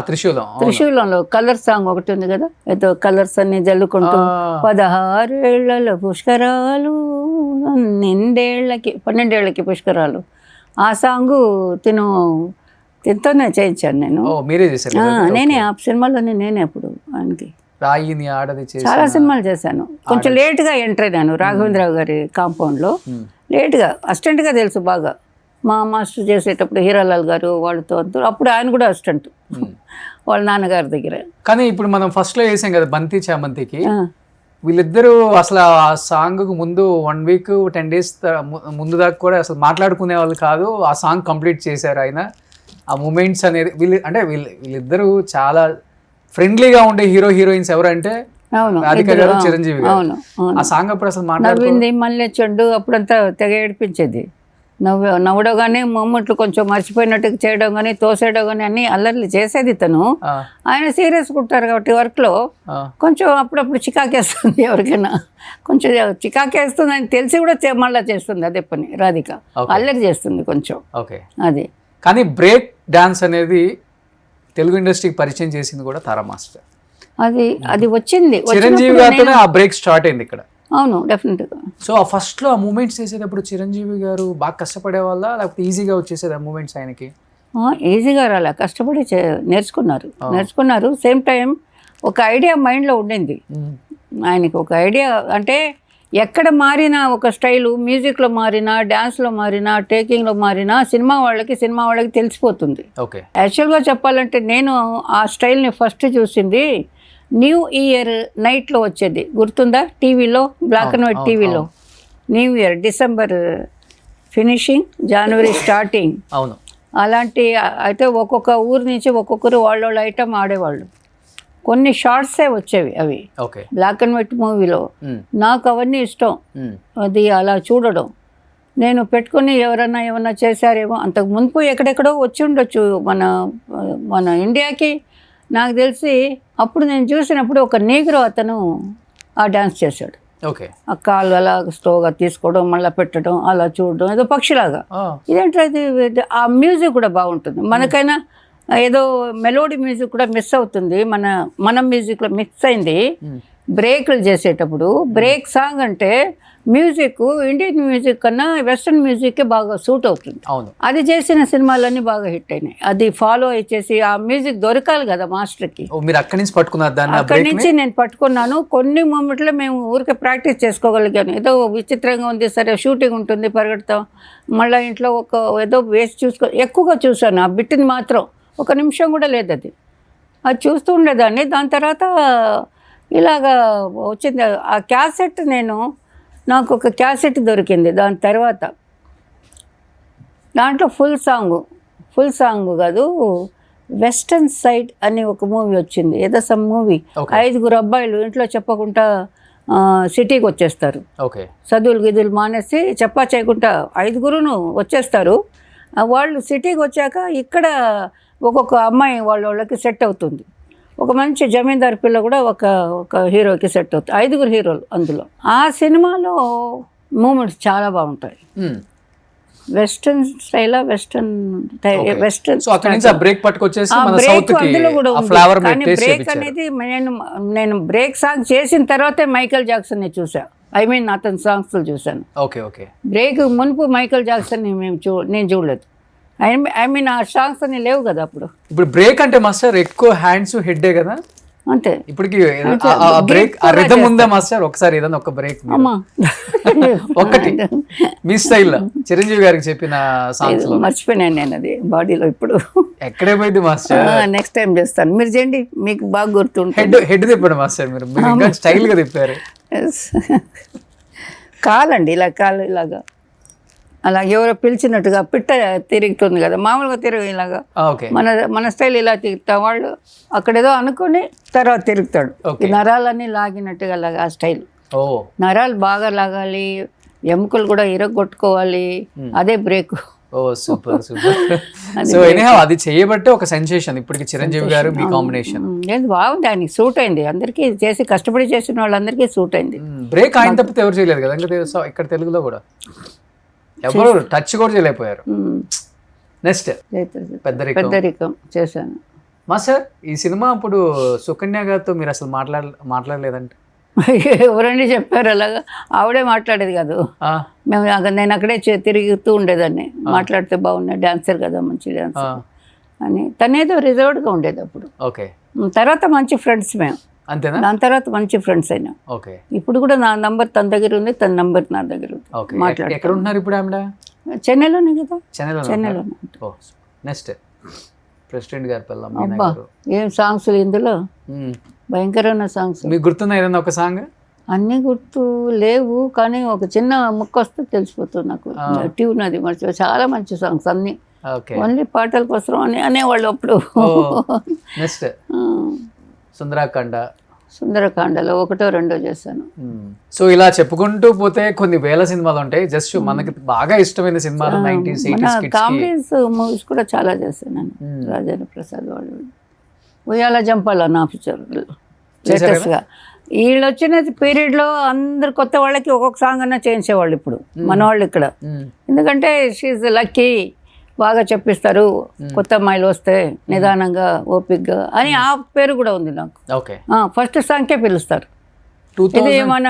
త్రిశూలంలో కలర్ సాంగ్ ఒకటి ఉంది కదా, ఏదో కలర్స్ అన్ని జల్లుకుంటూ 16 ఏళ్లలో పుష్కరాలు, 12 ఏళ్లకి పుష్కరాలు, ఆ సాంగ్ తినతోనే చేయించాను నేను. ఓ మీరే చేశారు కదా? నేనే ఆ సినిమాలోనే నేనే అప్పుడు ఆయనకి రాయిని ఆడది చేసి చాలా సినిమాలు చేశాను. కొంచెం లేట్గా ఎంటర్ అయినాను రాఘవేంద్రరావు గారి కాంపౌండ్లో. లేట్గా అసిస్టెంట్గా తెలుసు బాగా. మా మాస్టర్ చేసేటప్పుడు హీరాలాల్ గారు వాళ్ళతో అంతా అప్పుడు ఆయన కూడా అసిస్టెంట్ వాళ్ళ నాన్నగారి దగ్గర. కానీ ఇప్పుడు మనం ఫస్ట్లో వేసాం కదా బంతి చామంతికి, వీళ్ళిద్దరూ అసలు ఆ సాంగ్ ముందు 1 వీక్ 10 డేస్ ముందు దాకా కూడా అసలు మాట్లాడుకునే వాళ్ళు కాదు. ఆ సాంగ్ కంప్లీట్ చేశారు ఆయన. ఆ మూమెంట్స్ అనేది వీళ్ళిద్దరూ చాలా ఫ్రెండ్లీగా ఉండే హీరోయిన్స్ ఎవరంటే రాధిక గారు, చిరంజీవి గారు. ఆ సాంగ్ అప్పుడు అసలు నవ్వింది మళ్ళీ చెడ్డు అప్పుడంతా తెగ ఏడిపించేది. నవ్వడం కానీ మొమ్మట్లు కొంచెం మర్చిపోయినట్టు చేయడం కానీ తోసేయడం కానీ అన్ని అల్లర్లు చేసేది తను. ఆయన సీరియస్ ఉంటారు కాబట్టి వర్క్లో కొంచెం అప్పుడప్పుడు చికాకేస్తుంది ఎవరికైనా. కొంచెం చికాకేస్తుంది అని తెలిసి కూడా మళ్ళీ చేస్తుంది అదే పని రాధిక. అల్లరి చేస్తుంది కొంచెం. అది కానీ బ్రేక్ డాన్స్ అనేది తెలుగు ఇండస్ట్రీకి పరిచయం చేసింది కూడా తారా మాస్టర్. అది వచ్చింది చిరంజీవి గారితోనే ఆ బ్రేక్ స్టార్ట్ అయింది ఇక్కడ. అవును, డెఫినెట్గా. సో ఆ ఫస్ట్లో ఆ మూమెంట్స్ చేసేటప్పుడు చిరంజీవి గారు బాగా కష్టపడే వాళ్ళ లేకపోతే ఈజీగా వచ్చేసేది ఆ మూమెంట్స్ ఆయనకి? ఈజీగా రాలే, కష్టపడి నేర్చుకున్నారు. సేమ్ టైం ఒక ఐడియా మైండ్లో ఉండింది ఆయనకి. ఒక ఐడియా అంటే ఎక్కడ మారినా ఒక స్టైలు, మ్యూజిక్లో మారినా, డ్యాన్స్లో మారినా, టేకింగ్లో మారినా సినిమా వాళ్ళకి తెలిసిపోతుంది. యాక్చువల్గా చెప్పాలంటే నేను ఆ స్టైల్ని ఫస్ట్ చూసింది న్యూ ఇయర్ నైట్లో వచ్చేది గుర్తుందా? టీవీలో, బ్లాక్ అండ్ వైట్ టీవీలో. న్యూ ఇయర్ డిసెంబర్ ఫినిషింగ్, జనవరి స్టార్టింగ్. అవును. అలాంటి అయితే ఒక్కొక్క ఊరు నుంచి ఒక్కొక్కరు వాళ్ళ ఐటమ్ ఆడేవాళ్ళు. కొన్ని షార్ట్సే వచ్చేవి అవి బ్లాక్ అండ్ వైట్ మూవీలో. నాకు అవన్నీ ఇష్టం, అది అలా చూడడం. నేను పెట్టుకుని ఏమన్నా చేశారేమో. అంతకు మునుపు ఎక్కడెక్కడో వచ్చి ఉండొచ్చు మన ఇండియాకి నాకు తెలిసి. అప్పుడు నేను చూసినప్పుడు ఒక నీగ్రో అతను ఆ డ్యాన్స్ చేశాడు. ఆ కాళ్ళు అలా స్లోగా తీసుకోవడం, మళ్ళీ పెట్టడం, అలా చూడడం, ఏదో పక్షిలాగా. ఇదేంటది, ఆ మ్యూజిక్ కూడా బాగుంటుంది. మనకైనా ఏదో మెలోడీ మ్యూజిక్ కూడా మిస్ అవుతుంది. మన మ్యూజిక్లో మిక్స్ అయింది. బ్రేక్లు చేసేటప్పుడు బ్రేక్ సాంగ్ అంటే మ్యూజిక్ ఇండియన్ మ్యూజిక్ కన్నా వెస్ట్రన్ మ్యూజిక్కే బాగా సూట్ అవుతుంది. అది చేసిన సినిమాలన్నీ బాగా హిట్ అయినాయి. అది ఫాలో అయ్యేసి ఆ మ్యూజిక్ దొరకాలి కదా మాస్టర్కి. అక్కడి నుంచి నేను పట్టుకున్నాను. కొన్ని మూమెంట్లో మేము ఊరికే ప్రాక్టీస్ చేసుకోగలిగాను. ఏదో విచిత్రంగా ఉంది, సరే షూటింగ్ ఉంటుంది, పరిగెడతాం, మళ్ళీ ఇంట్లో ఏదో వేసి ఎక్కువగా చూశాను. ఆ బిట్ని మాత్రం 1 నిమిషం కూడా లేదు. అది చూస్తూ ఉండేదాన్ని. దాని తర్వాత ఇలాగా వచ్చింది ఆ క్యాసెట్. నాకు ఒక క్యాసెట్ దొరికింది. దాని తర్వాత దాంట్లో ఫుల్ సాంగ్ కాదు, వెస్టర్న్ సైడ్ అని ఒక మూవీ వచ్చింది. ఏదో సమ్ మూవీ. 5 అబ్బాయిలు ఇంట్లో చెప్పకుండా సిటీకి వచ్చేస్తారు. చదువులు మానేసి చెప్పా చేయకుండా 5 వచ్చేస్తారు. వాళ్ళు సిటీకి వచ్చాక ఇక్కడ ఒక్కొక్క అమ్మాయి వాళ్ళకి సెట్ అవుతుంది. ఒక మంచి జమీందారు పిల్ల కూడా ఒక హీరోకి సెట్ అవుతుంది. 5 హీరోలు అందులో. ఆ సినిమాలో మూమెంట్స్ చాలా బాగుంటాయి. వెస్టర్న్ స్టైల్, వెస్టర్న్ బ్రేక్ అందులో కూడా ఉంది. కానీ బ్రేక్ అనేది నేను బ్రేక్ సాంగ్ చేసిన తర్వాతే మైకేల్ జాక్సన్ని చూసా. అతని సాంగ్స్ చూశాను. బ్రేక్ మునుపు మైకేల్ జాక్సన్ నేను చూడలేదు. ఆ సాంగ్స్ అన్ని లేవు కదా అప్పుడు. ఇప్పుడు బ్రేక్ అంటే మాస్టర్ ఎక్కువ హ్యాండ్స్ హెడ్డే కదా అంతే. ఇప్పటికి బ్రేక్ రిథమ్ ఉందా మాస్టర్? ఒకసారి ఏదైనా ఒక బ్రేక్ ఒకటి మీ స్టైల్ చిరంజీవి గారికి చెప్పిన సాంగ్స్ మర్చిపోయాను నేను. అది బాడీలో ఇప్పుడు ఎక్కడే పోయింది మాస్టర్. నెక్స్ట్ టైం చేస్తాను, మీరు చేయండి, మీకు బాగా గుర్తుంటుంది. హెడ్ తిప్పాడు మాస్టర్ మీరు స్టైల్ గా తిప్పారు. కాలండి కాలు ఇలాగా అలా ఎవరో పిలిచినట్టుగా పిట్ట తిరుగుతుంది కదా మామూలుగా ఇలాగా. మన స్టైల్ ఇలా తిరుగుతా, వాళ్ళు అక్కడేదో అనుకుని తర్వాత తిరుగుతాడు. ఈ నరాలన్నీ లాగినట్టుగా అలాగా ఆ స్టైల్. నరాలు బాగా లాగాలి, ఎముకలు కూడా ఇరగొట్టుకోవాలి. అదే బ్రేక్. సూపర్. సో అది చేయబట్టే ఒక సెన్సేషన్ ఇప్పటికి చిరంజీవి గారు మీ కాంబినేషన్. బాగుంది, ఆయనకి సూట్ అయింది. అందరికీ కష్టపడి చేసిన వాళ్ళందరికీ సూట్ అయింది. బ్రేక్ ఆయన తప్పితే ఎవరు చేయలేదు కదా ఇక్కడ తెలుగులో కూడా. ఎవరు టచ్ కూడా చేయలేకపోయారు. నెక్స్ట్ పెద్దరికం చేశాను. మాస్టర్ ఈ సినిమా అప్పుడు సుకన్య గారితో మీరు అసలు మాట్లాడలేదంటే? ఎవరండి చెప్పారు అలాగా? ఆవిడే మాట్లాడేది కాదు. ఆ, నేను అక్కడే తిరుగుతూ ఉండేదాన్ని. మాట్లాడితే బాగున్నాయి, డాన్సర్ కదా, మంచి డాన్సర్ అని. తనేదో రిజర్వ్డ్గా ఉండేది అప్పుడు. ఓకే. తర్వాత మంచి ఫ్రెండ్స్ మేము. అంతేనా? దాని తర్వాత మంచి ఫ్రెండ్స్ అయినా. ఓకే. ఇప్పుడు కూడా నా నంబర్ తన దగ్గర ఉంది, తన నంబర్ నా దగ్గర ఉంది. ఓకే. మాట్లాడు. ఎక్కడ ఉంటున్నారు ఇప్పుడు ఆవిడ? చెన్నైలోనే కదా. చెన్నైలో. ఓ, నెక్స్ట్ ప్రెసిడెంట్ గారి పిల్ల మీనా అబ్బా, గారు. ఏం సాంగ్స్ ఇందులో, భయంకరమైన సాంగ్స్. మీకు గుర్తుందా ఏదైనా ఒక సాంగ్? అన్నీ గుర్తు లేవు, కానీ ఒక చిన్న ముక్క వస్తే తెలిసిపోతుంది నాకు. ట్యూన్ అది మర్చిపో. చాలా మంచి సాంగ్స్ అన్నీ. ఓకే. ఓన్లీ పాటల కోసం అని అనేవాళ్ళు అప్పుడు. నెక్స్ట్ సుందరాకాండ. సుందరకాండలో 1, 2 చేశాను. సో ఇలా చెప్పుకుంటూ పోతే కొన్ని వేల సినిమాలు ఉంటాయి. జస్ట్ మనకి బాగా ఇష్టమైన సినిమాలు 90s 80s kids కి. కామెడీస్ మూవీస్ కూడా చాలా చేశాను నేను. రాజేంద్ర ప్రసాద్ వాళ్ళు ఉయ్యాల జంపాల నా పిక్చర్ లేటెస్ట్గా. వీళ్ళు వచ్చిన పీరియడ్లో అందరు కొత్త వాళ్ళకి ఒక్కొక్క సాంగ్ అన్నా చేయించేవాళ్ళు ఇప్పుడు మన వాళ్ళు ఇక్కడ. ఎందుకంటే షీఈ్ లక్కీ, బాగా చెప్పిస్తారు, కొత్త అమ్మాయిలు వస్తే నిదానంగా ఓపిక్గా అని ఆ పేరు కూడా ఉంది నాకు. ఓకే. ఫస్ట్ సాంగ్కే పిలుస్తారు. ఇది మన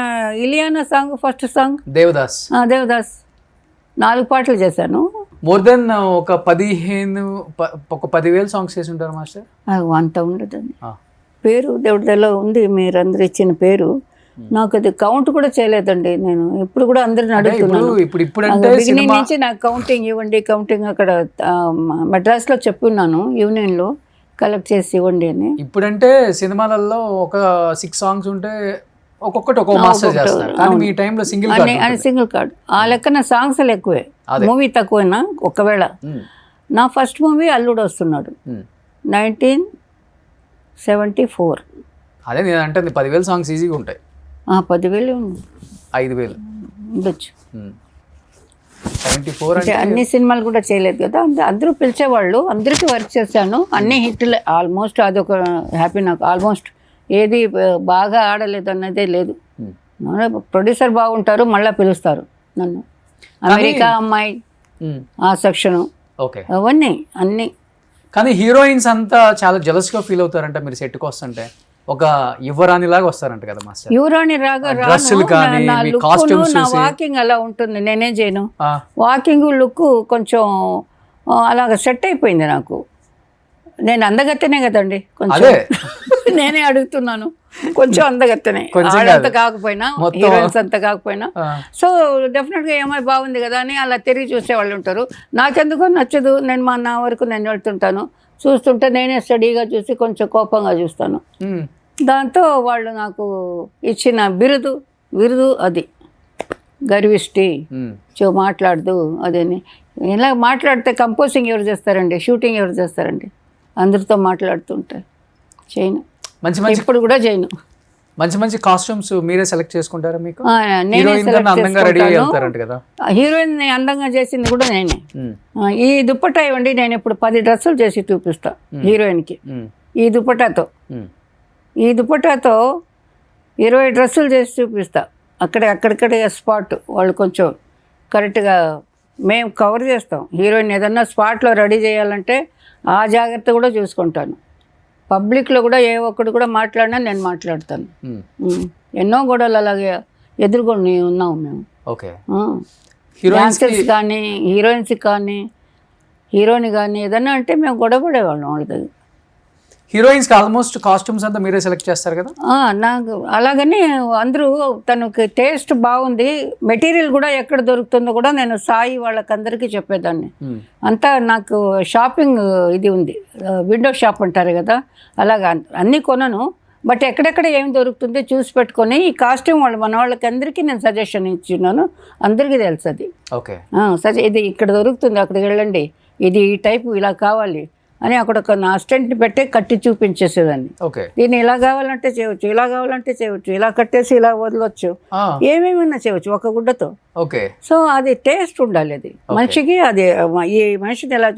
Ileana song, first song Devdas. Devdas 4 పాటలు చేశాను. మోర్ దెన్ ఒక 10,000 సాంగ్స్ చేసి ఉంటారు మాస్టర్. అంత ఉండదండి. పేరు దేవుడిలో ఉంది, మీరందరూ ఇచ్చిన పేరు. నాకు అది కౌంట్ కూడా చేయలేదండి. నేను ఇప్పుడు కూడా అందరిని అడుగుతున్నాను. బిగినింగ్ నుంచి నాకు కౌంటింగ్ ఇవ్వండి, కౌంటింగ్ అక్కడ మెడ్రాస్లో చెప్పున్నాను, యూనియన్లో కలెక్ట్ చేసి ఇవ్వండి అని. ఇప్పుడంటే సినిమాలలో ఒక 6 సాంగ్స్ ఉంటే ఒక్కొక్కటి ఒక్కొక్క మాస్టర్ చేస్తారు. కానీ మీ టైంలో సింగిల్ కార్డ్. ఆ లెక్కన సాంగ్స్ ఎక్కువే, మూవీ తక్కువైనా. ఒకవేళ నా ఫస్ట్ మూవీ అల్లుడు వస్తున్నాడు 1974. అదే నేను అంటే 10,000 సాంగ్స్ ఈజీగా ఉంటాయి. 10,000 5,000 ఉండొచ్చు. 74 అంటే అన్ని సినిమాలు కూడా చేయలేదు కదా, అందరూ పిలిచేవాళ్ళు, అందరికీ వర్క్ చేశాను. అన్ని హిట్లు ఆల్మోస్ట్. అదొక హ్యాపీ నాకు. ఆల్మోస్ట్ ఏది బాగా ఆడలేదు అన్నదే లేదు. ప్రొడ్యూసర్ బాగుంటారు, మళ్ళీ పిలుస్తారు నన్ను. అమెరికా అమ్మాయి ఆ సెక్షను, ఓకే, అవన్నీ అన్నీ. కానీ హీరోయిన్స్ అంతా చాలా జెలస్గా ఫీల్ అవుతారంట మీరు సెట్కి వస్తుంటే. ఒక యువరాణి లాగా వస్తారంట కదా మాస్టర్. యువరాణి రాగా నా వాకింగ్ అలా ఉంటుంది. నేనేం చేయను, వాకింగ్ లుక్ కొంచెం అలాగ సెట్ అయిపోయింది నాకు. నేను అందగత్తెనే కదండి కొంచెం. నేనే అడుగుతున్నాను, కొంచెం అందగత్తెనే, అంత కాకపోయినా, హీరోయిన్స్ అంత కాకపోయినా. సో డెఫినెట్గా ఏమై బాగుంది కదా అని అలా తిరిగి చూసే వాళ్ళు ఉంటారు. నాకెందుకో నచ్చదు. నేను నా వరకు నేను వెళ్తుంటాను, చూస్తుంటే నేనే స్టడీగా చూసి కొంచెం కోపంగా చూస్తాను. దాంతో వాళ్ళు నాకు ఇచ్చిన బిరుదు అది గర్విష్టి. మాట్లాడదు అదేని. ఇలా మాట్లాడితే కంపోజింగ్ ఎవరు చేస్తారండి, షూటింగ్ ఎవరు చేస్తారండి? అందరితో మాట్లాడుతుంటే చేయను. ఇప్పుడు కూడా చేయను. మంచి కాస్ట్యూమ్స్ మీరే సెలెక్ట్ చేసుకుంటారా? మీకు హీరోయిన్ అందంగా చేసింది కూడా నేనే. ఈ దుప్పటా ఇవ్వండి, నేను ఇప్పుడు 10 డ్రెస్సులు చేసి చూపిస్తా హీరోయిన్కి. ఈ దుప్పటాతో 20 డ్రెస్సులు చేసి చూపిస్తా. అక్కడికక్కడే స్పాట్ వాళ్ళు కొంచెం కరెక్ట్గా మేము కవర్ చేస్తాం. హీరోయిన్ ఏదన్నా స్పాట్లో రెడీ చేయాలంటే ఆ జాగ్రత్త కూడా చూసుకుంటాను. పబ్లిక్లో కూడా ఏ ఒక్కడు కూడా మాట్లాడినా నేను మాట్లాడతాను. ఎన్నో గొడవలు అలాగే ఎదుర్కొని ఉన్నాము మేము. ఓకే. డాన్సర్స్ కానీ, హీరోయిన్స్ కానీ, హీరోయిన్ కానీ ఏదన్నా అంటే మేము గొడవ పడేవాళ్ళం వాళ్ళ దగ్గర. హీరోయిన్స్కి ఆల్మోస్ట్ కాస్ట్యూమ్స్ అంతా మీరే సెలెక్ట్ చేస్తారు కదా? నాకు అలాగని అందరూ తనకి టేస్ట్ బాగుంది, మెటీరియల్ కూడా ఎక్కడ దొరుకుతుందో కూడా నేను సాయి వాళ్ళకందరికీ చెప్పేదాన్ని. అంతా నాకు షాపింగ్ ఇది ఉంది, విండో షాప్ అంటారు కదా, అలాగా అన్నీ కొనను. బట్ ఎక్కడెక్కడ ఏం దొరుకుతుందో చూసి పెట్టుకొని ఈ కాస్ట్యూమ్ మన వాళ్ళకి అందరికీ నేను సజెషన్ ఇచ్చిన్నాను. అందరికీ తెలుసు అది. ఓకే. ఇది ఇక్కడ దొరుకుతుంది, అక్కడికి వెళ్ళండి, ఇది ఈ టైపు ఇలా కావాలి అని అక్కడ ఒక అసిస్టెంట్ని పెట్టి కట్టి చూపించేసేదాన్ని. దీన్ని ఇలా కావాలంటే చేయవచ్చు, ఇలా కావాలంటే చేయవచ్చు, ఇలా కట్టేసి ఇలా వదలవచ్చు, ఏమేమైనా చేయవచ్చు ఒక గుడ్డతో. సో అది టేస్ట్ ఉండాలి, అది మనిషికి. అది ఈ మనిషిని ఎలా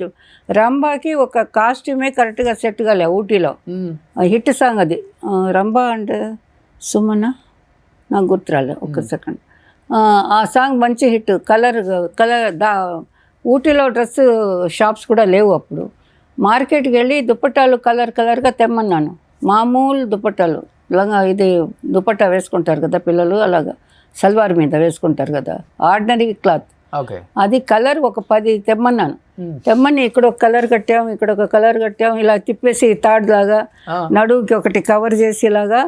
రంభాకి ఒక కాస్ట్యూమే కరెక్ట్గా సెట్ కాలే. ఊటీలో హిట్ సాంగ్ అది, రంభా అంటే సుమన, నాకు గుర్తురాలే, ఒక్క సెకండ్. ఆ సాంగ్ మంచి హిట్. కలర్ ఊటీలో డ్రెస్ షాప్స్ కూడా లేవు అప్పుడు. మార్కెట్కి వెళ్ళి దుప్పటాలు కలర్గా తెమ్మన్నాను. మామూలు దుప్పటాలు లంగా ఇది దుపట్టా వేసుకుంటారు కదా పిల్లలు, అలాగా సల్వార్ మీద వేసుకుంటారు కదా, ఆర్డినరీ క్లాత్. ఓకే. అది కలర్ ఒక 10 తెమ్మన్నాను. తెమ్మని ఇక్కడ ఒక కలర్ కట్టాం, ఇక్కడ ఒక కలర్ కట్టాం, ఇలా తిప్పేసి తాడు లాగా నడువుకి ఒకటి కవర్ చేసి ఇలాగా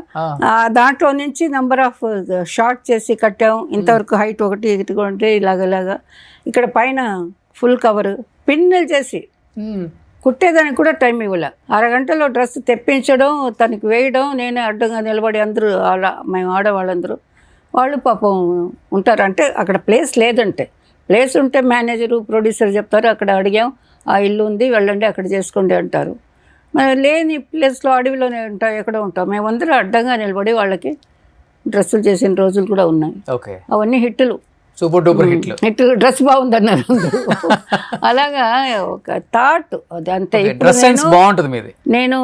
దాంట్లో నుంచి నెంబర్ ఆఫ్ షార్ట్ చేసి కట్టాం. ఇంతవరకు హైట్ ఒకటి ఇటుకుంటే ఇలాగా ఇక్కడ పైన ఫుల్ కవర్ పిన్నెలు చేసి కుట్టేదానికి కూడా టైం ఇవ్వలే. అరగంటలో డ్రెస్ తెప్పించడం, తనకి వేయడం, నేనే అడ్డంగా నిలబడి అందరూ అలా మేము ఆడవాళ్ళందరూ వాళ్ళు పాపం ఉంటారు. అంటే అక్కడ ప్లేస్ లేదంటే, ప్లేస్ ఉంటే మేనేజరు ప్రొడ్యూసర్ చెప్తారు అక్కడ అడిగాం ఆ ఇల్లు ఉంది వెళ్ళండి అక్కడ చేసుకోండి అంటారు. మరి లేని ప్లేస్లో అడవిలోనే ఉంటాం, ఎక్కడ ఉంటాం. మేమందరం అడ్డంగా నిలబడి వాళ్ళకి డ్రెస్సులు చేసిన రోజులు కూడా ఉన్నాయి. ఓకే. అవన్నీ హిట్టులు, సూపర్ డూపర్ హిట్లు. డ్రెస్ బాగుందన్నారు అందరూ. అలాగా ఒక థాట్ అది అంతే. డ్రెస్ సెన్స్ బాగుంటుంది మీది. నేను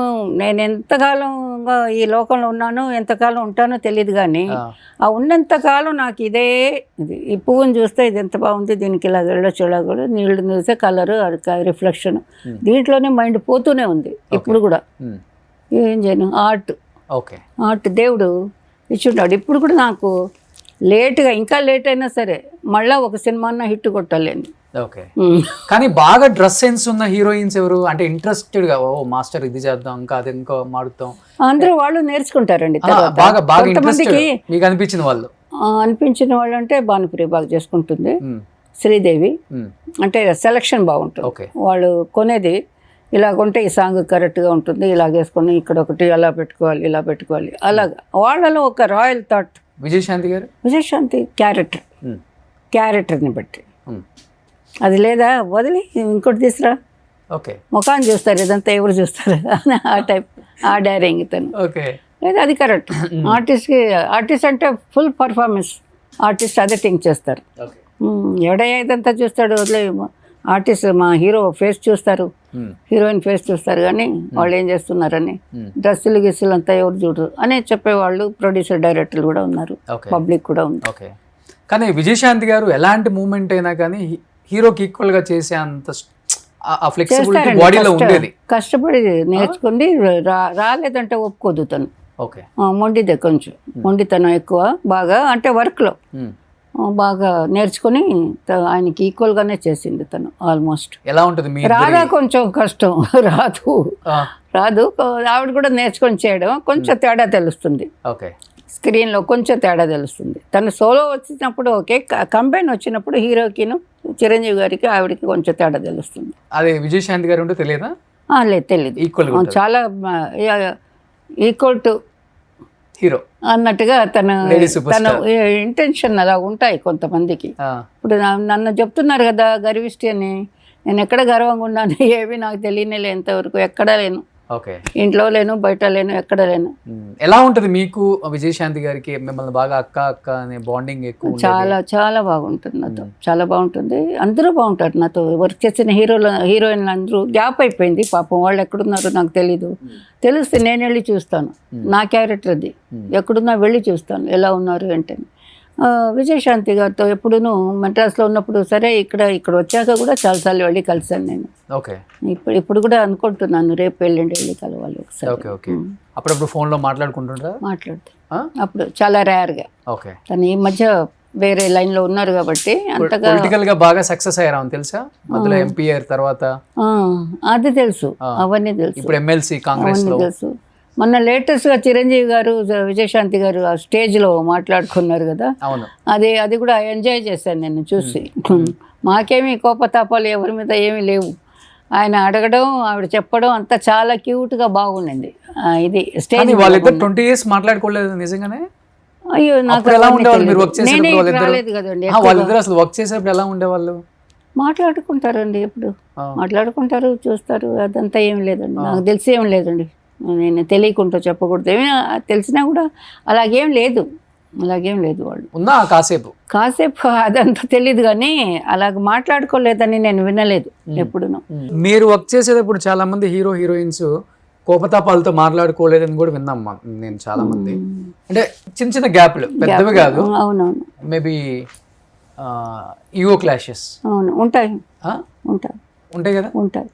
ఎంతకాలంగా ఈ లోకంలో ఉన్నానో ఎంతకాలం ఉంటానో తెలియదు, కానీ ఆ ఉన్నంతకాలం నాకు ఇదే ఇది. ఈ పువ్వుని చూస్తే ఇది ఎంత బాగుంది, దీనికి ఇలా వెళ్ళొచ్చు, ఇలా కూడా నీళ్ళు చూస్తే కలరు రిఫ్లెక్షన్, దీంట్లోనే మైండ్ పోతూనే ఉంది ఇప్పుడు కూడా. ఏం చేయను, ఆర్ట్ దేవుడు ఇచ్చుంటాడు. ఇప్పుడు కూడా నాకు లేట్గా, ఇంకా లేట్ అయినా సరే మళ్ళీ ఒక సినిమా హిట్ కొట్టాలని. ఓకే. కానీ బాగా డ్రెస్ సెన్స్ ఉన్న హీరోయిన్స్ ఎవరు అంటే ఇంట్రెస్టెడ్ గా, ఓ మాస్టర్ ఇది చేద్దాం, ఇంకా అది ఇంకో మారుతాం, అందరూ వాళ్ళు నేర్చుకుంటారండి. బాగా బాగా కొంతమందికి మీకు అనిపించిన వాళ్ళు అంటే భానుప్రియ బాగా చేసుకుంటుంది, శ్రీదేవి అంటే సెలక్షన్ బాగుంటుంది. వాళ్ళు కొనేది ఇలా కొంటే ఈ సాంగ్ కరెక్ట్గా ఉంటుంది, ఇలాగేసుకొని ఇక్కడ ఒకటి అలా పెట్టుకోవాలి, ఇలా పెట్టుకోవాలి, అలాగా వాళ్ళలో ఒక రాయల్ థాట్. విజయశాంతి క్యారెక్టర్ని బట్టి అది లేదా వదిలి ఇంకోటి తీసురా, ముఖాన్ని చూస్తారు, ఇదంతా ఎవరు చూస్తారు ఆ టైప్, ఆ డైరింగ్ తను. లేదా అది కరెక్ట్. ఆర్టిస్ట్ అంటే ఫుల్ పర్ఫార్మెన్స్ ఆర్టిస్ట్ అదే థింక్ చేస్తారు. ఎవడయ్యా ఇదంతా చూస్తాడు, వదిలే ఆర్టిస్ట్ మా హీరో ఫేస్ చూస్తారు, హీరోయిన్ ఫేస్ చూస్తారు, కానీ వాళ్ళు ఏం చేస్తున్నారని డ్రెస్సులు గిస్సులు అంతా ఎవరు చూడరు అని చెప్పేవాళ్ళు ప్రొడ్యూసర్ డైరెక్టర్లు కూడా ఉన్నారు, పబ్లిక్ కూడా ఉంది. కానీ విజయశాంతి గారు ఎలాంటి మూమెంట్ అయినా కానీ హీరోకి ఈక్వల్ గా చేసే అంత ఫ్లెక్సిబిలిటీ బాడీలో ఉండేది. కష్టపడి నేర్చుకుంది, రాలేదంటే ఒప్పుకోదు తను. మొండిదే, కొంచెం మొండితనం ఎక్కువ బాగా, అంటే వర్క్లో బాగా నేర్చుకుని ఆయనకి ఈక్వల్ గానే చేసింది తను ఆల్మోస్ట్. ఎలా ఉంటుంది రాదా కొంచెం కష్టం, రాదు ఆవిడ కూడా నేర్చుకొని చేయడం కొంచెం తేడా తెలుస్తుంది, స్క్రీన్లో కొంచెం తేడా తెలుస్తుంది. తను సోలో వచ్చినప్పుడు ఓకే, కంబైన్ వచ్చినప్పుడు హీరోకిను చిరంజీవి గారికి ఆవిడకి కొంచెం తేడా తెలుస్తుంది. అదే విజయశాంతి గారు ఉంటే తెలియదా? లేదు, తెలియదు. చాలా ఈక్వల్ టు హీరో అన్నట్టుగా తన ఇంటెన్షన్ అలా ఉంటాయి కొంతమందికి. ఇప్పుడు నన్ను చెప్తున్నారు కదా గర్విష్టి అని, నేను ఎక్కడ గర్వంగా ఉన్నాను ఏవి నాకు తెలియనిలే ఇంతవరకు, ఎక్కడా లేను, ఇంట్లో లేను, బయట లేను, ఎక్కడ లేను. ఎలా ఉంటుంది మీకు విజయశాంతి గారికి మిమ్మల్ని బాగా అక్క అనే బాండింగ్ ఎక్కువ? చాలా చాలా బాగుంటుంది నాతో, చాలా బాగుంటుంది. అందరూ బాగుంటారు నాతో. వర్క్ చేసిన హీరోయిన్లు అందరూ గ్యాప్ అయిపోయింది పాపం, వాళ్ళు ఎక్కడున్నారో నాకు తెలీదు. తెలిస్తే నేను వెళ్ళి చూస్తాను, నా క్యారెక్టర్ అది, ఎక్కడున్నా వెళ్ళి చూస్తాను ఎలా ఉన్నారు అంటే. విజయశాంతి గారితో ఎప్పుడూ మెడ్రాస్లో ఉన్నప్పుడు సరే, ఇక్కడ వచ్చాక కూడా చాలాసార్లు వెళ్ళి కలిసాను నేను. ఇప్పుడు కూడా అనుకుంటున్నాను రేపు వెళ్ళండి వెళ్ళి కలవాలి ఒకసారి. అప్పుడప్పుడు ఫోన్లో మాట్లాడుతుంటా అప్పుడు చాలా రేర్గా. తను ఈ మధ్య వేరే లైన్లో ఉన్నారు కాబట్టి అంతగా పొలిటికల్ గా బాగా సక్సెస్ అయ్యారు తెలుసా, మధ్యలో ఎంపీ అయ్యారు, తర్వాత అది తెలుసు, అవన్నీ తెలుసు. ఇప్పుడు ఎమ్మెల్సీ కాంగ్రెస్ లో తెలుసు. మొన్న లేటెస్ట్గా చిరంజీవి గారు విజయశాంతి గారు ఆ స్టేజ్లో మాట్లాడుకున్నారు కదా, అది కూడా ఎంజాయ్ చేశాను నేను చూసి. మాకేమీ కోపతాపాలు ఎవరి మీద ఏమీ లేవు. ఆయన అడగడం, ఆవిడ చెప్పడం అంతా చాలా క్యూట్గా బాగుండింది. ఇది స్టేజ్. వాళ్ళిద్దరు 20 years మాట్లాడుకోలేదు నిజంగానే? అయ్యో నాకు రాలేదు కదండి. వాళ్ళిద్దరు అసలు వర్క్ చేసేప్పుడు ఎలా ఉండేవాళ్ళు? మాట్లాడుకుంటారండి, ఎప్పుడు మాట్లాడుకుంటారు, చూస్తారు, అదంతా ఏం లేదండి. నాకు తెలిసి ఏం లేదండి, నేను తెలియకుండా చెప్పకూడదు. ఏమి తెలిసినా కూడా అలాగేం లేదు వాళ్ళు. ఉన్నా కాసేపు అదంతా తెలియదు, కానీ అలాగ మాట్లాడుకోలేదని నేను వినలేదు ఎప్పుడు. మీరు వర్క్ చేసేటప్పుడు చాలా మంది హీరోయిన్స్ కోపతాపాలతో మాట్లాడుకోలేదని కూడా విన్నామ్మా నేను చాలా మంది. అంటే చిన్న చిన్న గ్యాప్లు, పెద్దవి కాదు. అవునవును. మేబీ ఈగో క్లాషెస్ ఉంటాయి. ఉంటాయి కదా. ఉంటాయి.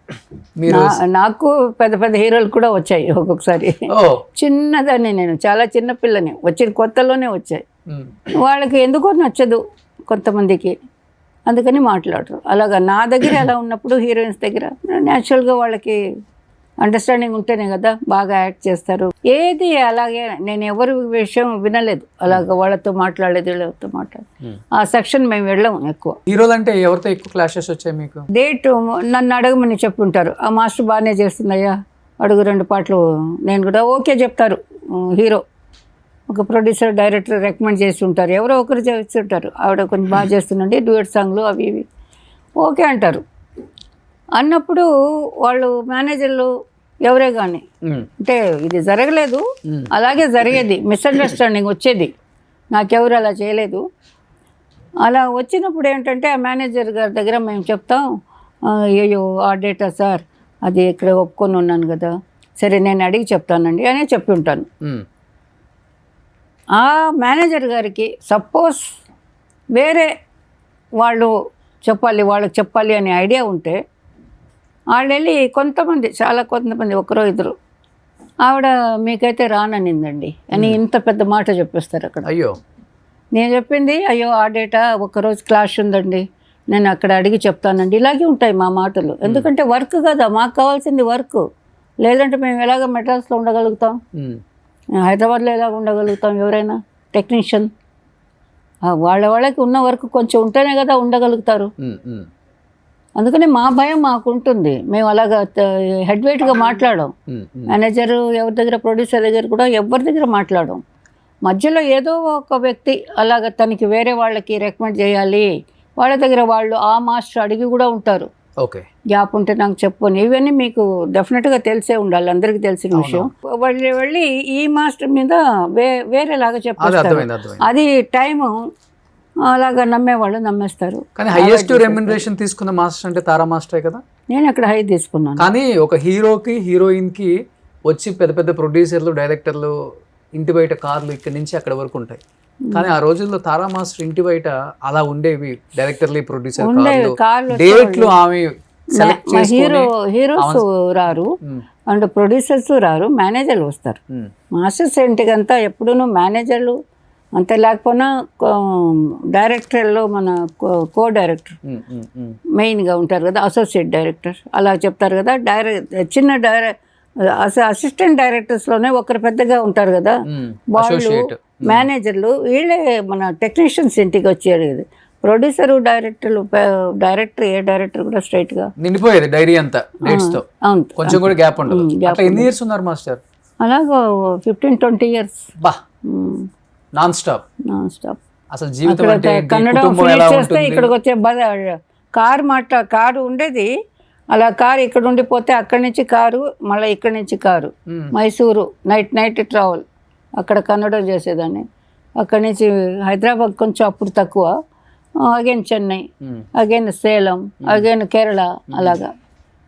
మీరు నాకు పెద్ద పెద్ద హీరోలు కూడా వచ్చాయి ఒక్కొక్కసారి. ఓ చిన్నదాన్ని, నేను చాలా చిన్న పిల్లని, వచ్చిన కొత్తలోనే వచ్చాయి. వాళ్ళకి ఎందుకో నచ్చదు కొంతమందికి, అందుకని మాట్లాడరు. అలాగా నా దగ్గర అలా ఉన్నప్పుడు హీరోయిన్స్ దగ్గర న్యాచురల్గా వాళ్ళకి అండర్స్టాండింగ్ ఉంటేనే కదా బాగా యాక్ట్ చేస్తారు. ఏది అలాగే నేను ఎవరి విషయం వినలేదు, అలాగ వాళ్ళతో మాట్లాడలేదు, వీళ్ళతో మాట్లాడలేదు. ఆ సెక్షన్ మేము వెళ్ళాము ఎక్కువ. హీరోలు అంటే ఎవరితో ఎక్కువ క్లాషెస్ వచ్చాయి మీకు? డేట్ నన్ను అడగమని చెప్పుంటారు, ఆ మాస్టర్ బాగానే చేస్తుందయ్యా అడుగు 2 పాటలు, నేను కూడా ఓకే చెప్తారు. హీరో ఒక ప్రొడ్యూసర్ డైరెక్టర్ రికమెండ్ చేసి ఉంటారు, ఎవరో ఒకరు చేస్తుంటారు, ఆవిడ కొంచెం బాగా చేస్తుందండి డ్యూయట్ సాంగ్లు అవి ఇవి, ఓకే అంటారు. అన్నప్పుడు వాళ్ళు మేనేజర్లు ఎవరే కానీ, అంటే ఇది జరగలేదు, అలాగే జరిగేది, మిస్అండర్స్టాండింగ్ వచ్చేది, నాకెవరు అలా చేయలేదు. అలా వచ్చినప్పుడు ఏంటంటే ఆ మేనేజర్ గారి దగ్గర మేము చెప్తాం, అయ్యో ఆ డేటా సార్ అది ఇక్కడ ఒప్పుకొని ఉన్నాను కదా, సరే నేను అడిగి చెప్తానండి అనే చెప్పి ఉంటాను. ఆ మేనేజర్ గారికి సపోజ్ వేరే వాళ్ళు వాళ్ళకి చెప్పాలి అనే ఐడియా ఉంటే వాళ్ళు వెళ్ళి కొంతమంది ఒకరో ఇద్దరు ఆవిడ మీకైతే రాననిందండి అని ఇంత పెద్ద మాట చెప్పేస్తారు అక్కడ. అయ్యో, నేను చెప్పింది అయ్యో ఆ డేటా ఒకరోజు క్లాష్ ఉందండి, నేను అక్కడ అడిగి చెప్తానండి. ఇలాగే ఉంటాయి మా మాటలు, ఎందుకంటే వర్క్ కదా, మాకు కావాల్సింది వర్క్. లేదంటే మేము ఎలాగ మెడ్రాస్లో ఉండగలుగుతాం, హైదరాబాద్లో ఎలాగ ఉండగలుగుతాం? ఎవరైనా టెక్నీషియన్ వాళ్ళకి ఉన్న వర్క్ కొంచెం ఉంటేనే కదా ఉండగలుగుతారు. అందుకని మా భయం మాకు ఉంటుంది, మేము అలాగా హెడ్ వెయిట్గా మాట్లాడాం. మేనేజర్ ఎవరి దగ్గర, ప్రొడ్యూసర్ దగ్గర కూడా ఎవరి దగ్గర మాట్లాడాం. మధ్యలో ఏదో ఒక వ్యక్తి అలాగ తనకి వేరే వాళ్ళకి రికమెండ్ చేయాలి, వాళ్ళ దగ్గర వాళ్ళు ఆ మాస్టర్ అడిగి కూడా ఉంటారు. ఓకే, గ్యాప్ ఉంటే నాకు చెప్పని, ఇవన్నీ మీకు డెఫినెట్గా తెలిసే ఉండాలి, అందరికీ తెలిసిన విషయం. వాళ్ళు వెళ్ళి ఈ మాస్టర్ మీద వేరేలాగా చెప్పేస్తారు. అది టైము అలాగా నమ్మేస్తారు. కానీ హైయెస్ట్ రెమ్యునరేషన్ తీసుకున్న మాస్టర్ అంటే తారా మాస్టరే కదా. నేను అక్కడ హై తీసుకున్నాను. కానీ ఒక హీరోకి హీరోయిన్కి వచ్చి పెద్ద పెద్ద ప్రొడ్యూసర్లు డైరెక్టర్లు ఇంటి బయట కార్లు ఇక్కడి నుంచి అక్కడ వరకు ఉంటాయి. కానీ ఆ రోజుల్లో తారా మాస్టర్ ఇంటి బయట అలా ఉండేవి, డైరెక్టర్లు ప్రొడ్యూసర్ డేట్లు ఆమె హీరోస్ రారు అండ్ ప్రొడ్యూసర్స్ రారు, మేనేజర్లు వస్తారు. మాస్టర్స్ ఇంటికంతా ఎప్పుడూ మేనేజర్లు అంతే, లేకపోయినా డైరెక్టర్లో మన కో డైరెక్టర్ మెయిన్గా ఉంటారు కదా, అసోసియేట్ డైరెక్టర్ అలా చెప్తారు కదా. చిన్న అసిస్టెంట్ డైరెక్టర్స్లోనే ఒకరు పెద్దగా ఉంటారు కదా, వాళ్ళు మేనేజర్లు, వీళ్ళే మన టెక్నీషియన్స్ ఇంటికి వచ్చేది. ప్రొడ్యూసర్ డైరెక్టర్ ఏ డైరెక్టర్ కూడా స్ట్రైట్ గా నిండిపోయేది డైరీ అంతా డేట్స్ తో, కొంచెం కూడా గ్యాప్ ఉండదు. ఎన్ని ఇయర్స్ ఉన్నారు మాస్టర్? అలాగా 15-20 years నాన్ స్టాప్. అసలు జీవితం అంటే కన్నడ చేస్తే ఇక్కడికి వచ్చే కారు ఉండేది, అలా కారు ఇక్కడ ఉండిపోతే అక్కడి నుంచి కారు, మళ్ళీ ఇక్కడి నుంచి కారు మైసూరు నైట్ ట్రావెల్, అక్కడ కన్నడ చేసేదాన్ని. అక్కడి నుంచి హైదరాబాద్ కొంచెం అప్పుడు తక్కువ, again Chennai, again Salem, again Kerala, అలాగా.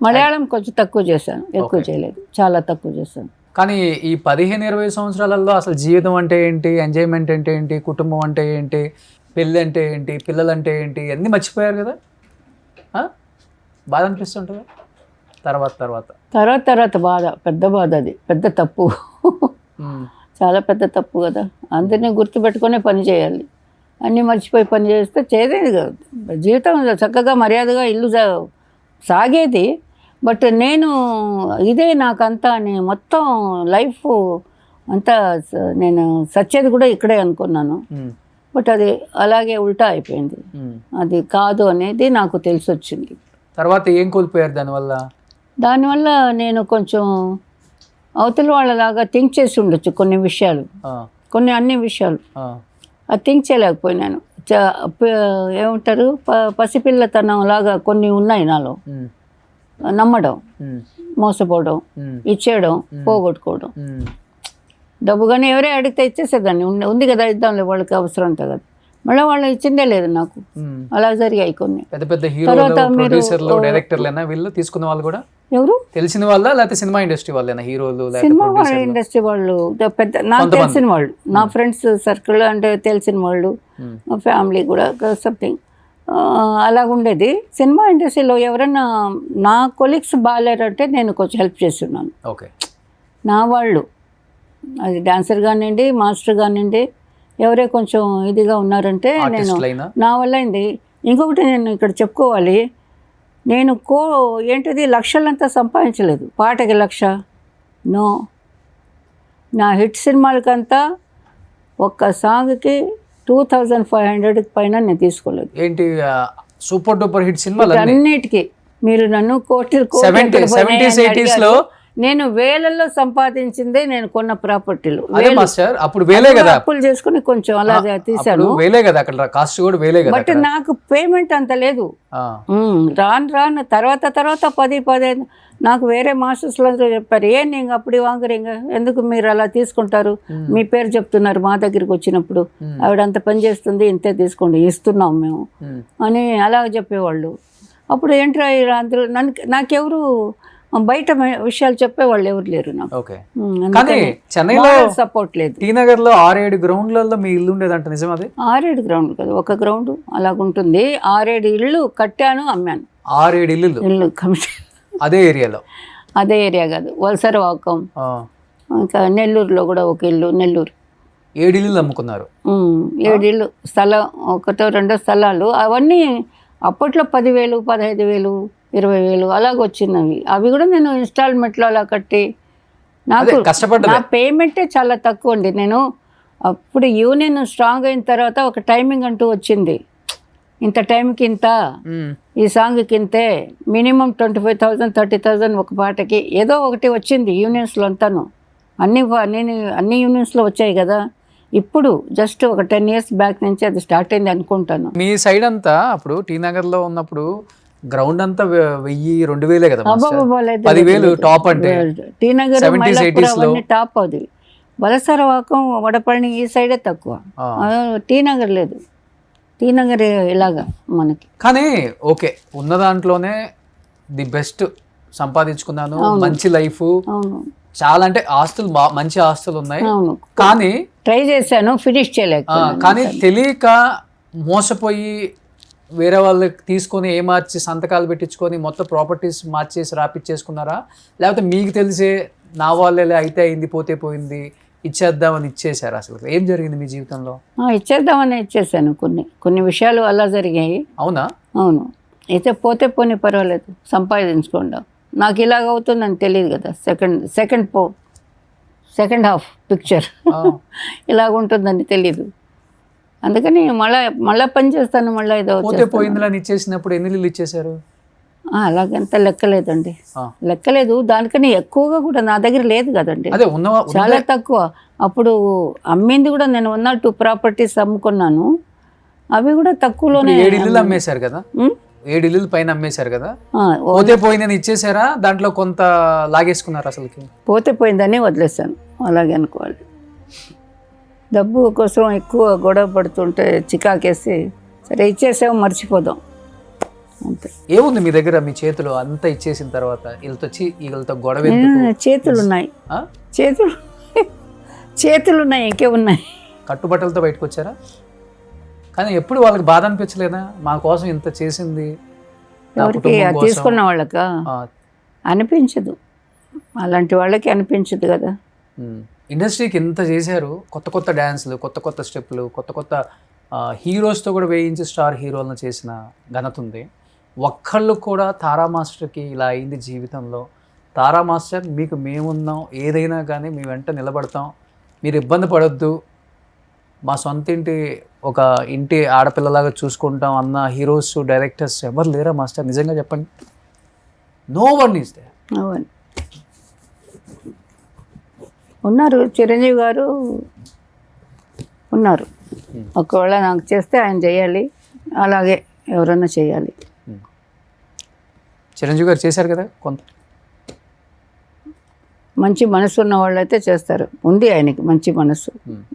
మలయాళం కొంచెం తక్కువ చేశాను, ఎక్కువ చేయలేదు, చాలా తక్కువ చేశాను. కానీ ఈ 15-20 సంవత్సరాలలో అసలు జీవితం అంటే ఏంటి, ఎంజాయ్మెంట్ అంటే ఏంటి, కుటుంబం అంటే ఏంటి, పెళ్ళి అంటే ఏంటి, పిల్లలు అంటే ఏంటి, అన్నీ మర్చిపోయారు కదా. బాధ అనిపిస్తుంటుంది తర్వాత బాధ, పెద్ద బాధ, అది పెద్ద తప్పు, చాలా పెద్ద తప్పు కదా. అందరినీ గుర్తుపెట్టుకునే పని చేయాలి, అన్నీ మర్చిపోయి పని చేస్తే చేసేది కాదు. జీవితం చక్కగా మర్యాదగా ఇల్లు సాగేది. బట్ నేను ఇదే నాకంతా అని మొత్తం లైఫ్ అంతా నేను సచ్చేది కూడా ఇక్కడే అనుకున్నాను. బట్ అది అలాగే ఉల్టా అయిపోయింది, అది కాదు అనేది నాకు తెలిసి వచ్చింది. తర్వాత ఏం కోల్పోయారు దానివల్ల? నేను కొంచెం అవతల వాళ్ళలాగా థింక్ చేసి ఉండొచ్చు కొన్ని విషయాలు, అన్ని విషయాలు అది థింక్ చేయలేకపోయినాను. ఏమంటారు, పసిపిల్లతనం లాగా కొన్ని ఉన్నాయి నాలో. నమ్మడం, మోసపోవడం, ఇచ్చేయడం, పోగొట్టుకోవడం. డబ్బు కానీ ఎవరే అడిగితే ఇచ్చేసేదాన్ని, ఉంది కదా ఇద్దాంలే వాళ్ళకి అవసరం ఉంటుంది కదా, మళ్ళీ వాళ్ళు ఇచ్చిందే లేదు నాకు. అలా జరిగాయి కొన్ని. తర్వాత వీళ్ళు తీసుకున్న వాళ్ళు కూడా ఎవరు తెలిసిన వాళ్ళ, లేకపోతే సినిమా ఇండస్ట్రీ వాళ్ళేనా హీరోలు? సినిమా ఇండస్ట్రీ వాళ్ళు పెద్ద నాకు తెలిసిన వాళ్ళు, నా ఫ్రెండ్స్ సర్కిల్ అంటే తెలిసిన వాళ్ళు, ఫ్యామిలీ కూడా సంథింగ్ అలాగుండేది. సినిమా ఇండస్ట్రీలో ఎవరైనా నా కొలీగ్స్ బాగాలేరంటే నేను కొంచెం హెల్ప్ చేస్తున్నాను. ఓకే, నా వాళ్ళు అది డాన్సర్ కానివ్వండి, మాస్టర్ కానివ్వండి, ఎవరే కొంచెం ఇదిగా ఉన్నారంటే నేను ఆర్టిస్టులైనా నా వల్ల అయింది. ఇంకొకటి నేను ఇక్కడ చెప్పుకోవాలి, నేను ఏంటిది లక్షలంతా సంపాదించలేదు. పాటకి 1,00,000 నో. నా హిట్ సినిమాలకంతా ఒక్క సాంగ్కి 2,500 పైన నేను తీసుకోలేదు. ఏంటి సూపర్ డూపర్ హిట్ సినిమాలు అన్నిటికీ మీరు నన్ను కోట్లు 70s 80s లో నేను వేలల్లో సంపాదించిందే నేను కొన్న ప్రాపర్టీలు. అదే మాస్టర్ అప్పుడు వేలే కదా, అప్పులు చేసుకుని కొంచెం అలాగే తీసాను. వేలే కదా, అక్కడ కాస్ట్ కూడా వేలే కదా. బట్ నాకు పేమెంట్ అంత లేదు. రాను తర్వాత 10-15 నాకు వేరే మాస్టర్స్లో చెప్పారు, నీకు అప్పుడు వాంగరింగ ఎందుకు మీరు అలా తీసుకుంటారు, మీ పేరు చెప్తున్నారు మా దగ్గరికి వచ్చినప్పుడు, ఆవిడ అంత పని చేస్తుంది, ఇంతే తీసుకోండి, ఇస్తున్నాం మేము అని అలా చెప్పేవాళ్ళు. అప్పుడు ఏంట్రా అందరూ నాకెవరు బయట విషయాలు చెప్పేవాళ్ళు ఎవరు లేరు నాకు. ఓకే, కానీ చెన్నైలో సపోర్ట్ లేదు. టీ నగర్ లో 6-7 గ్రౌండ్లలో మీ ఇల్లు ఉండేదంట, నిజం అది? 6-7 గ్రౌండ్ కదా, ఒక గ్రౌండ్ అలాగుంటుంది. 6-7 ఇళ్ళు కట్టాను, అమ్మాను. 6-7 ఇల్లు కమిటీ అదే ఏరియాలో? అదే ఏరియా కాదు, వలసరవాకం, ఇంకా నెల్లూరులో కూడా ఒక ఇల్లు. నెల్లూరు 7 ఇల్లు అమ్ముకున్నారు. 7 ఇళ్ళు స్థలం, 1-2 స్థలాలు. అవన్నీ అప్పట్లో 10,000, 15,000, 20,000 అలాగ వచ్చినవి. అవి కూడా నేను ఇన్స్టాల్మెంట్లో అలా కట్టి, నాకు నా పేమెంటే చాలా తక్కువ అండి. నేను అప్పుడు యూనియన్ స్ట్రాంగ్ అయిన తర్వాత ఒక టైమింగ్ అంటూ వచ్చింది, ఇంత టైంకి ఇంత, ఈ సాంగ్కి ఇంతే, మినిమం 25,000 30,000 ఒక పాటకి ఏదో ఒకటి వచ్చింది యూనియన్స్లో అంతాను. అన్ని యూనియన్స్లో వచ్చాయి కదా. ఇప్పుడు జస్ట్ ఒక 10 years బ్యాక్ నుంచి అది స్టార్ట్ అయింది అనుకుంటాను. మీ సైడ్ అంతా అప్పుడు టీ నగర్లో ఉన్నప్పుడు గ్రౌండ్ అంతా 1,000-2,000 కదా, 10,000 టాప్ అంటే. టీ నగర్ అవన్నీ టాప్. అది వలసరవాకం, వడపల్లి ఈ సైడే తక్కువ, టీ నగర్ లేదు. టీ నగర్ ఇలాగా మనకి. కానీ ఓకే, ఉన్న దాంట్లోనే ది బెస్ట్ సంపాదించుకున్నాను, మంచి లైఫ్, చాలా అంటే ఆస్తులు, మంచి ఆస్తులు ఉన్నాయి. కానీ ట్రై చేశాను, ఫినిష్ చేయలేక. కానీ తెలియక మోసపోయి వేరే వాళ్ళకి తీసుకొని మార్చి సంతకాలు పెట్టించుకొని మొత్తం ప్రాపర్టీస్ మార్చేసి రాపిచ్చేసుకున్నారా, లేకపోతే మీకు తెలిసే నా వాళ్ళే అయితే అయింది, పోతే పోయింది, ఇచ్చేద్దామని ఇచ్చేసారు? అసలు ఏం జరిగింది మీ జీవితంలో? ఇచ్చేద్దామని ఇచ్చేసాను. కొన్ని విషయాలు అలా జరిగాయి. అవునా? అవును. అయితే పోతే పోనీ పర్వాలేదు, సంపాదించుకోండి. నాకు ఇలాగ అవుతుందని తెలియదు కదా. సెకండ్ హాఫ్ పిక్చర్ ఇలాగ ఉంటుందని తెలీదు. అందుకని మళ్ళా పని చేస్తాను, మళ్ళీ ఏదో పోతే పోయిందని ఇచ్చేసినప్పుడు ఎన్ని ఇల్లు ఇచ్చేసారు? అలాగంత లెక్కలేదండి, లెక్కలేదు. దానికని ఎక్కువగా కూడా నా దగ్గర లేదు కదండి, చాలా తక్కువ. అప్పుడు అమ్మింది కూడా నేను 1-2 ప్రాపర్టీస్ అమ్ముకున్నాను, అవి కూడా తక్కువలోనే. 7 ఇల్లు అమ్మేశారు కదా, 7 ఇల్లు పైన అమ్మేశారు కదా. పోతే పోయిందని ఇచ్చేసారా, దాంట్లో కొంత లాగేసుకున్నారు? అసలుకి పోతే పోయిందని వదిలేసాను, అలాగే అనుకోవాలి. డబ్బు కోసం ఎక్కువ గొడవ పడుతుంటే చికాకేసి సరే ఇచ్చేసాము, మర్చిపోదాం అంతే. ఏముంది మీ దగ్గర, మీ చేతులు అంతా ఇచ్చేసిన తర్వాత వీళ్ళతో గొడవ? చేతులు ఉన్నాయి, చేతులు ఉన్నాయి, ఇంకే ఉన్నాయి. కట్టుబట్టలతో బయటకు వచ్చారా? కానీ ఎప్పుడు వాళ్ళకి బాధ అనిపించలేదా, మా కోసం ఇంత చేసింది? ఎవరికి తీసుకున్న వాళ్ళక అనిపించదు, అలాంటి వాళ్ళకి అనిపించదు కదా. ఇండస్ట్రీకి ఇంత చేశారు, కొత్త కొత్త డ్యాన్సులు, కొత్త కొత్త స్టెప్పులు, కొత్త కొత్త హీరోస్తో కూడా వేయించి స్టార్ హీరోలను చేసిన ఘనత ఉంది. ఒక్కళ్ళు కూడా తారా మాస్టర్కి ఇలా అయింది జీవితంలో, తారా మాస్టర్ మీకు మేమున్నాం, ఏదైనా కానీ మీ వెంట నిలబడతాం, మీరు ఇబ్బంది పడొద్దు, మా సొంత ఇంటి ఆడపిల్లలాగా చూసుకుంటాం అన్న హీరోస్, డైరెక్టర్స్ ఎవరు లేరా మాస్టర్? నిజంగా చెప్పండి. No one is there. ఉన్నారు, చిరంజీవి గారు ఉన్నారు. ఒకవేళ నాకు చేస్తే ఆయన చేయాలి, అలాగే ఎవరన్నా చేయాలి. చిరంజీవి గారు చేశారు కదా, కొంత మంచి మనసు ఉన్న వాళ్ళు అయితే చేస్తారు. ఉంది ఆయనకి మంచి మనసు,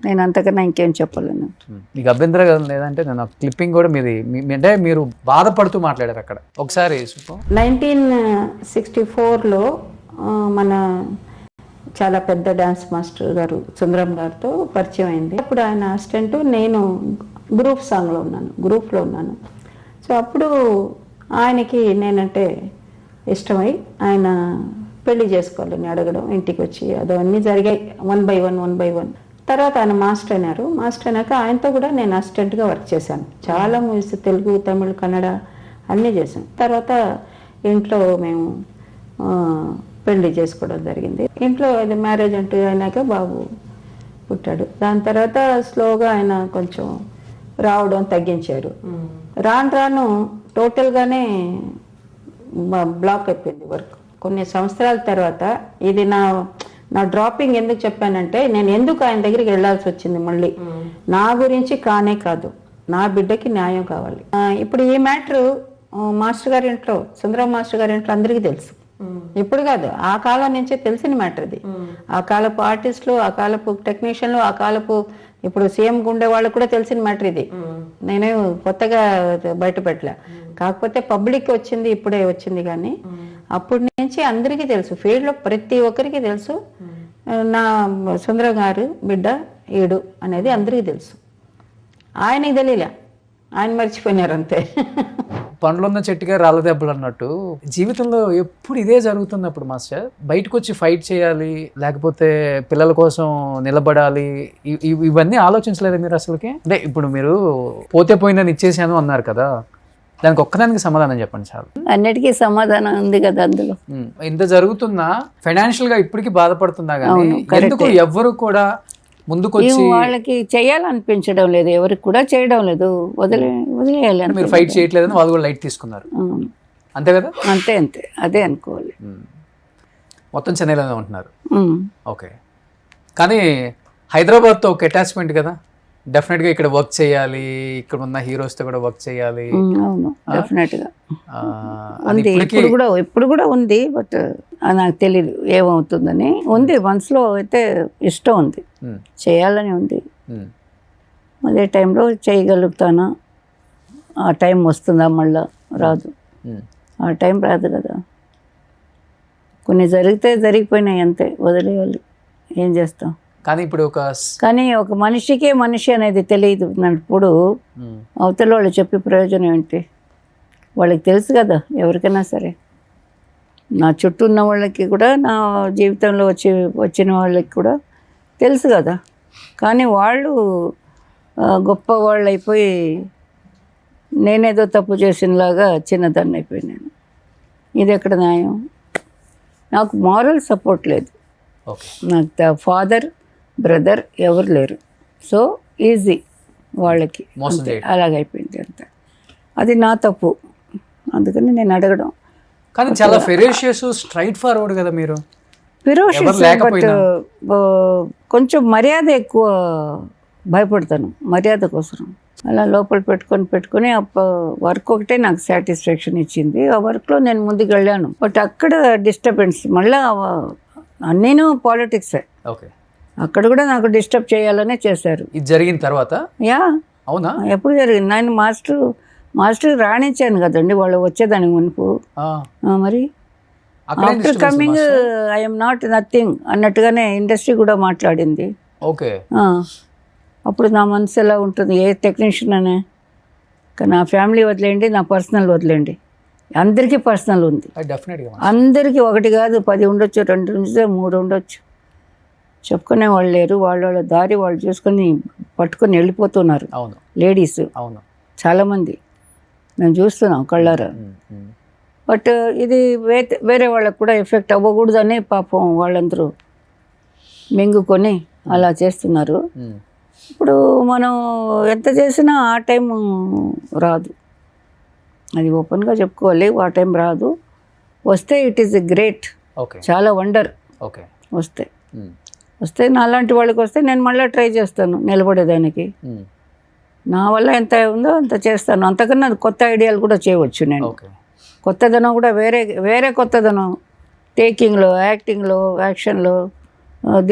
నేను అంతకన్నా ఇంకేం చెప్పలేను. మీకు అభ్యంతరం లేదంటే నేను క్లిప్పింగ్ కూడా మీది, అంటే మీరు బాధపడుతూ మాట్లాడారు అక్కడ ఒకసారి. 1964లో మన చాలా పెద్ద డాన్స్ మాస్టర్ గారు సుందరం గారితో పరిచయం అయింది. అప్పుడు ఆయన అసిస్టెంట్, నేను గ్రూప్లో ఉన్నాను. సో అప్పుడు ఆయనకి నేనంటే ఇష్టమై ఆయన పెళ్లి చేసుకోవాలని అడగడం, ఇంటికి వచ్చి అదన్నీ జరిగాయి 1 by 1. తర్వాత ఆయన మాస్టర్ అయినారు. మాస్టర్ అయినాక ఆయనతో కూడా నేను అసిస్టెంట్గా వర్క్ చేశాను. చాలా మూవీస్ తెలుగు, తమిళ్, కన్నడ అన్నీ చేశాను. తర్వాత ఇంట్లో మేము పెళ్లి చేసుకోవడం జరిగింది. ఇంట్లో అది మ్యారేజ్ అంటూ అయినాక బాబు పుట్టాడు. దాని తర్వాత స్లోగా ఆయన కొంచెం రావడం తగ్గించారు. రాను టోటల్గానే బ్లాక్ అయిపోయింది వర్క్. కొన్ని సంవత్సరాల తర్వాత ఇది నా డ్రాపింగ్ ఎందుకు చెప్పానంటే, నేను ఎందుకు ఆయన దగ్గరికి వెళ్ళాల్సి వచ్చింది మళ్ళీ నా గురించి కానే కాదు, నా బిడ్డకి న్యాయం కావాలి. ఇప్పుడు ఈ మ్యాటర్ మాస్టర్ గారి ఇంట్లో, సుందరం మాస్టర్ గారి ఇంట్లో అందరికీ తెలుసు. ఇప్పుడు కాదు, ఆ కాలం నుంచే తెలిసిన మ్యాటర్ ఇది. ఆ కాలపు ఆర్టిస్టులు, ఆ కాలపు టెక్నీషియన్లు, ఆ కాలపు ఇప్పుడు సీఎం గుండె వాళ్ళకు కూడా తెలిసిన మ్యాటర్ ఇది. నేనే కొత్తగా బయట పెట్టలే. కాకపోతే పబ్లిక్ వచ్చింది, ఇప్పుడే వచ్చింది. కానీ అప్పటి నుంచి అందరికీ తెలుసు, ఫీల్డ్లో ప్రతి ఒక్కరికి తెలుసు నా సుందరం గారు బిడ్డ ఈడు అనేది అందరికీ తెలుసు. ఆయనకి తెలియలే, ఆయన మర్చిపోయినారు అంతే. పండ్లున్న చెట్టుగా రాళ్ళ దెబ్బలు అన్నట్టు జీవితంలో ఎప్పుడు ఇదే జరుగుతున్నప్పుడు మాస్టర్ బయటకు వచ్చి ఫైట్ చేయాలి, లేకపోతే పిల్లల కోసం నిలబడాలి, ఇవన్నీ ఆలోచించలేదు మీరు అసలుకి? అంటే ఇప్పుడు మీరు పోతే పోయిందని ఇచ్చేసాను అన్నారు కదా, దానికి ఒక్కదానికి సమాధానం చెప్పండి చాలు. అన్నిటికీ సమాధానం ఉంది కదా అందులో. ఇంత జరుగుతున్నా ఫైనాన్షియల్ గా ఇప్పటికీ బాధపడుతున్నా కానీ ఎందుకు ఎవ్వరు కూడా ముందుకు వచ్చి వాళ్ళకి చేయాలనిపించడం లేదు, ఎవరికి కూడా చేయడం లేదు, వదిలేయాలి. మీరు ఫైట్ చేయట్లేదని వాళ్ళు కూడా లైట్ తీసుకున్నారు, అంతే కదా? అంతే అదే అనుకోవాలి. మొత్తం చెన్నైలోనే ఉంటున్నారు. ఓకే, కానీ హైదరాబాద్తో ఒక అటాచ్మెంట్ కదా, డెఫినెట్గా ఇక్కడ వర్క్ చేయాలి, ఇక్కడ ఉన్న హీరోస్తో కూడా వర్క్ చేయాలి. అవును, డెఫినెట్గా ఉంది. ఇప్పుడు కూడా ఉంది, బట్ నాకు తెలీదు ఏమవుతుందని. ఉంది మనసులో అయితే ఇష్టం ఉంది, చేయాలని ఉంది. అదే టైంలో చేయగలుగుతానా, ఆ టైం వస్తుందా మళ్ళా? రాదు, ఆ టైం రాదు కదా. కొన్ని జరిగిపోయినాయి అంతే, వదిలేయాలి, ఏం చేస్తాం. కానీ ఒక మనిషికే మనిషి అనేది తెలియదు అన్నప్పుడు అవతల వాళ్ళు చెప్పే ప్రయోజనం ఏంటి? వాళ్ళకి తెలుసు కదా, ఎవరికైనా సరే. నా చుట్టూ ఉన్న వాళ్ళకి కూడా, నా జీవితంలో వచ్చిన వాళ్ళకి కూడా తెలుసు కదా. కానీ వాళ్ళు గొప్ప వాళ్ళు అయిపోయి నేనేదో తప్పు చేసినలాగా చిన్నదాన్ని అయిపోయినాను. ఇది ఎక్కడ న్యాయం? నాకు మారల్ సపోర్ట్ లేదు, నాకు ఫాదర్ బ్రదర్ ఎవరు లేరు. సో ఈజీ వాళ్ళకి, అలాగైపోయింది అంత. అది నా తప్పు, అందుకని నేను అడగడం. కానీ చాలా ఫెరోషియస్, స్ట్రైట్ ఫార్వర్డ్ కదా మీరు. ఫెరోషియస్, బట్ కొంచెం మర్యాద ఎక్కువ, భయపడతాను మర్యాద కోసం. అలా లోపల పెట్టుకొని వర్క్ ఒకటే నాకు సాటిస్ఫాక్షన్ ఇచ్చింది. ఆ వర్క్లో నేను ముందుకు వెళ్ళాను. బట్ అక్కడ డిస్టర్బెన్స్, మళ్ళీ నేను పాలిటిక్సే. ఓకే, అక్కడ కూడా నాకు డిస్టర్బ్ చేయాలనే చేశారు. ఇది జరిగిన తర్వాత? యా, అవునా? ఎప్పుడు జరిగింది? నేను మాస్టర్ రాణించాను కదండి వాళ్ళు వచ్చేదానికి మునుపు. మరి after coming I'm not nothing అన్నట్టుగానే ఇండస్ట్రీ కూడా మాట్లాడింది. ఓకే, అప్పుడు నా మనసు ఎలా ఉంటుంది? ఏ టెక్నీషియన్ అనే, నా ఫ్యామిలీ వదిలేండి, నా పర్సనల్ వదిలేండి. అందరికీ పర్సనల్ ఉంది, అందరికీ. ఒకటి కాదు, 10 ఉండొచ్చు, 2 ఉండొచ్చు, 3 ఉండొచ్చు. చెప్పుకునే వాళ్ళు లేరు. వాళ్ళ దారి వాళ్ళు చూసుకొని పట్టుకొని వెళ్ళిపోతున్నారు లేడీస్ చాలామంది, మేము చూస్తున్నాం కళ్ళారా. బట్ ఇది వేరే వాళ్ళకు కూడా ఎఫెక్ట్ అవ్వకూడదని పాపం వాళ్ళందరూ మింగుకొని అలా చేస్తున్నారు. ఇప్పుడు మనం ఎంత చేసినా ఆ టైం రాదు, అది ఓపెన్గా చెప్పుకోవాలి. ఆ టైం రాదు, వస్తే ఇట్ ఈస్ గ్రేట్, చాలా వండర్. వస్తే నా లాంటి వాళ్ళకి వస్తే నేను మళ్ళీ ట్రై చేస్తాను నిలబడేదానికి. నా వల్ల ఎంత ఉందో అంత చేస్తాను, అంతకన్నా కొత్త ఐడియాలు కూడా చేయవచ్చు నేను. కొత్తదనం కూడా వేరే కొత్తదనం, టేకింగ్లో, యాక్టింగ్లో, యాక్షన్లో,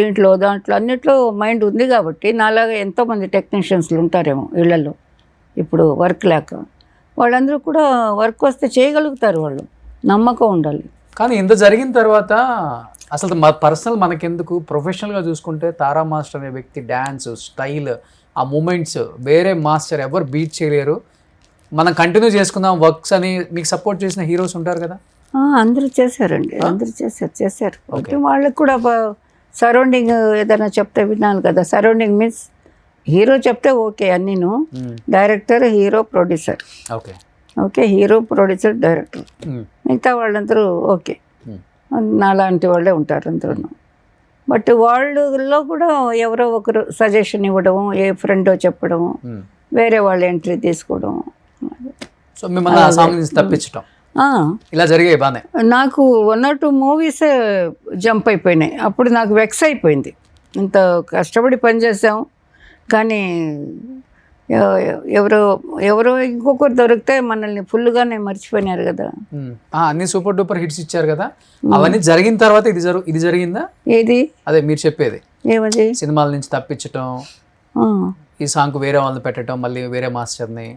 దాంట్లో అన్నిట్లో మైండ్ ఉంది. కాబట్టి నాలాగా ఎంతోమంది టెక్నీషియన్స్లు ఉంటారేమో ఇళ్లలో ఇప్పుడు వర్క్ లేక, వాళ్ళందరూ కూడా వర్క్ వస్తే చేయగలుగుతారు, వాళ్ళు నమ్మకం ఉండాలి. కానీ ఇంత జరిగిన తర్వాత అసలు పర్సనల్ మనకెందుకు, ప్రొఫెషనల్గా చూసుకుంటే తారా మాస్టర్ అనే వ్యక్తి డ్యాన్స్ స్టైల్, ఆ మూమెంట్స్ వేరే మాస్టర్ ఎవరు బీట్ చేయలేరు. మనం కంటిన్యూ చేసుకుందాం వర్క్స్ అని మీకు సపోర్ట్ చేసిన హీరోస్ ఉంటారు కదా? అందరూ చేశారండి, అందరూ చేశారు. అంటే వాళ్ళకి కూడా సరౌండింగ్ ఏదైనా చెప్తే వినాలి కదా. సరౌండింగ్ మీన్స్ హీరో చెప్తే ఓకే అన్నీను, director, hero, producer. Okay, hero, producer, director, మిగతా వాళ్ళందరూ ఓకే, నాలాంటి వాళ్ళే ఉంటారు అందరూ. బట్ వాళ్ళలో కూడా ఎవరో ఒకరు సజెషన్ ఇవ్వడం, ఏ ఫ్రెండో చెప్పడం, వేరే వాళ్ళు ఎంట్రీ తీసుకోవడం. సో మిమ్మల్ని ఆ సాంగ్ నుంచి తప్పించడం ఇలా జరిగాయి బానే. నాకు 1 or 2 మూవీస్ జంప్ అయిపోయినాయి. అప్పుడు నాకు వెక్స్ అయిపోయింది. ఇంత కష్టపడి పనిచేసాం కానీ ఎవరో ఇంకొకరు దొరికితే మనల్ని ఫుల్గానే మర్చిపోయినారు కదా. అన్ని సూపర్ డూపర్ హిట్స్ ఇచ్చారు కదా, అవన్నీ జరిగిన తర్వాత ఇది జరిగిందా? ఏది? అదే మీరు చెప్పేది. ఏమది? సినిమాల నుంచి తప్పించటం, ఈ సాంగ్ వేరే వాళ్ళని పెట్టడం, మళ్ళీ వేరే మాస్టర్ని.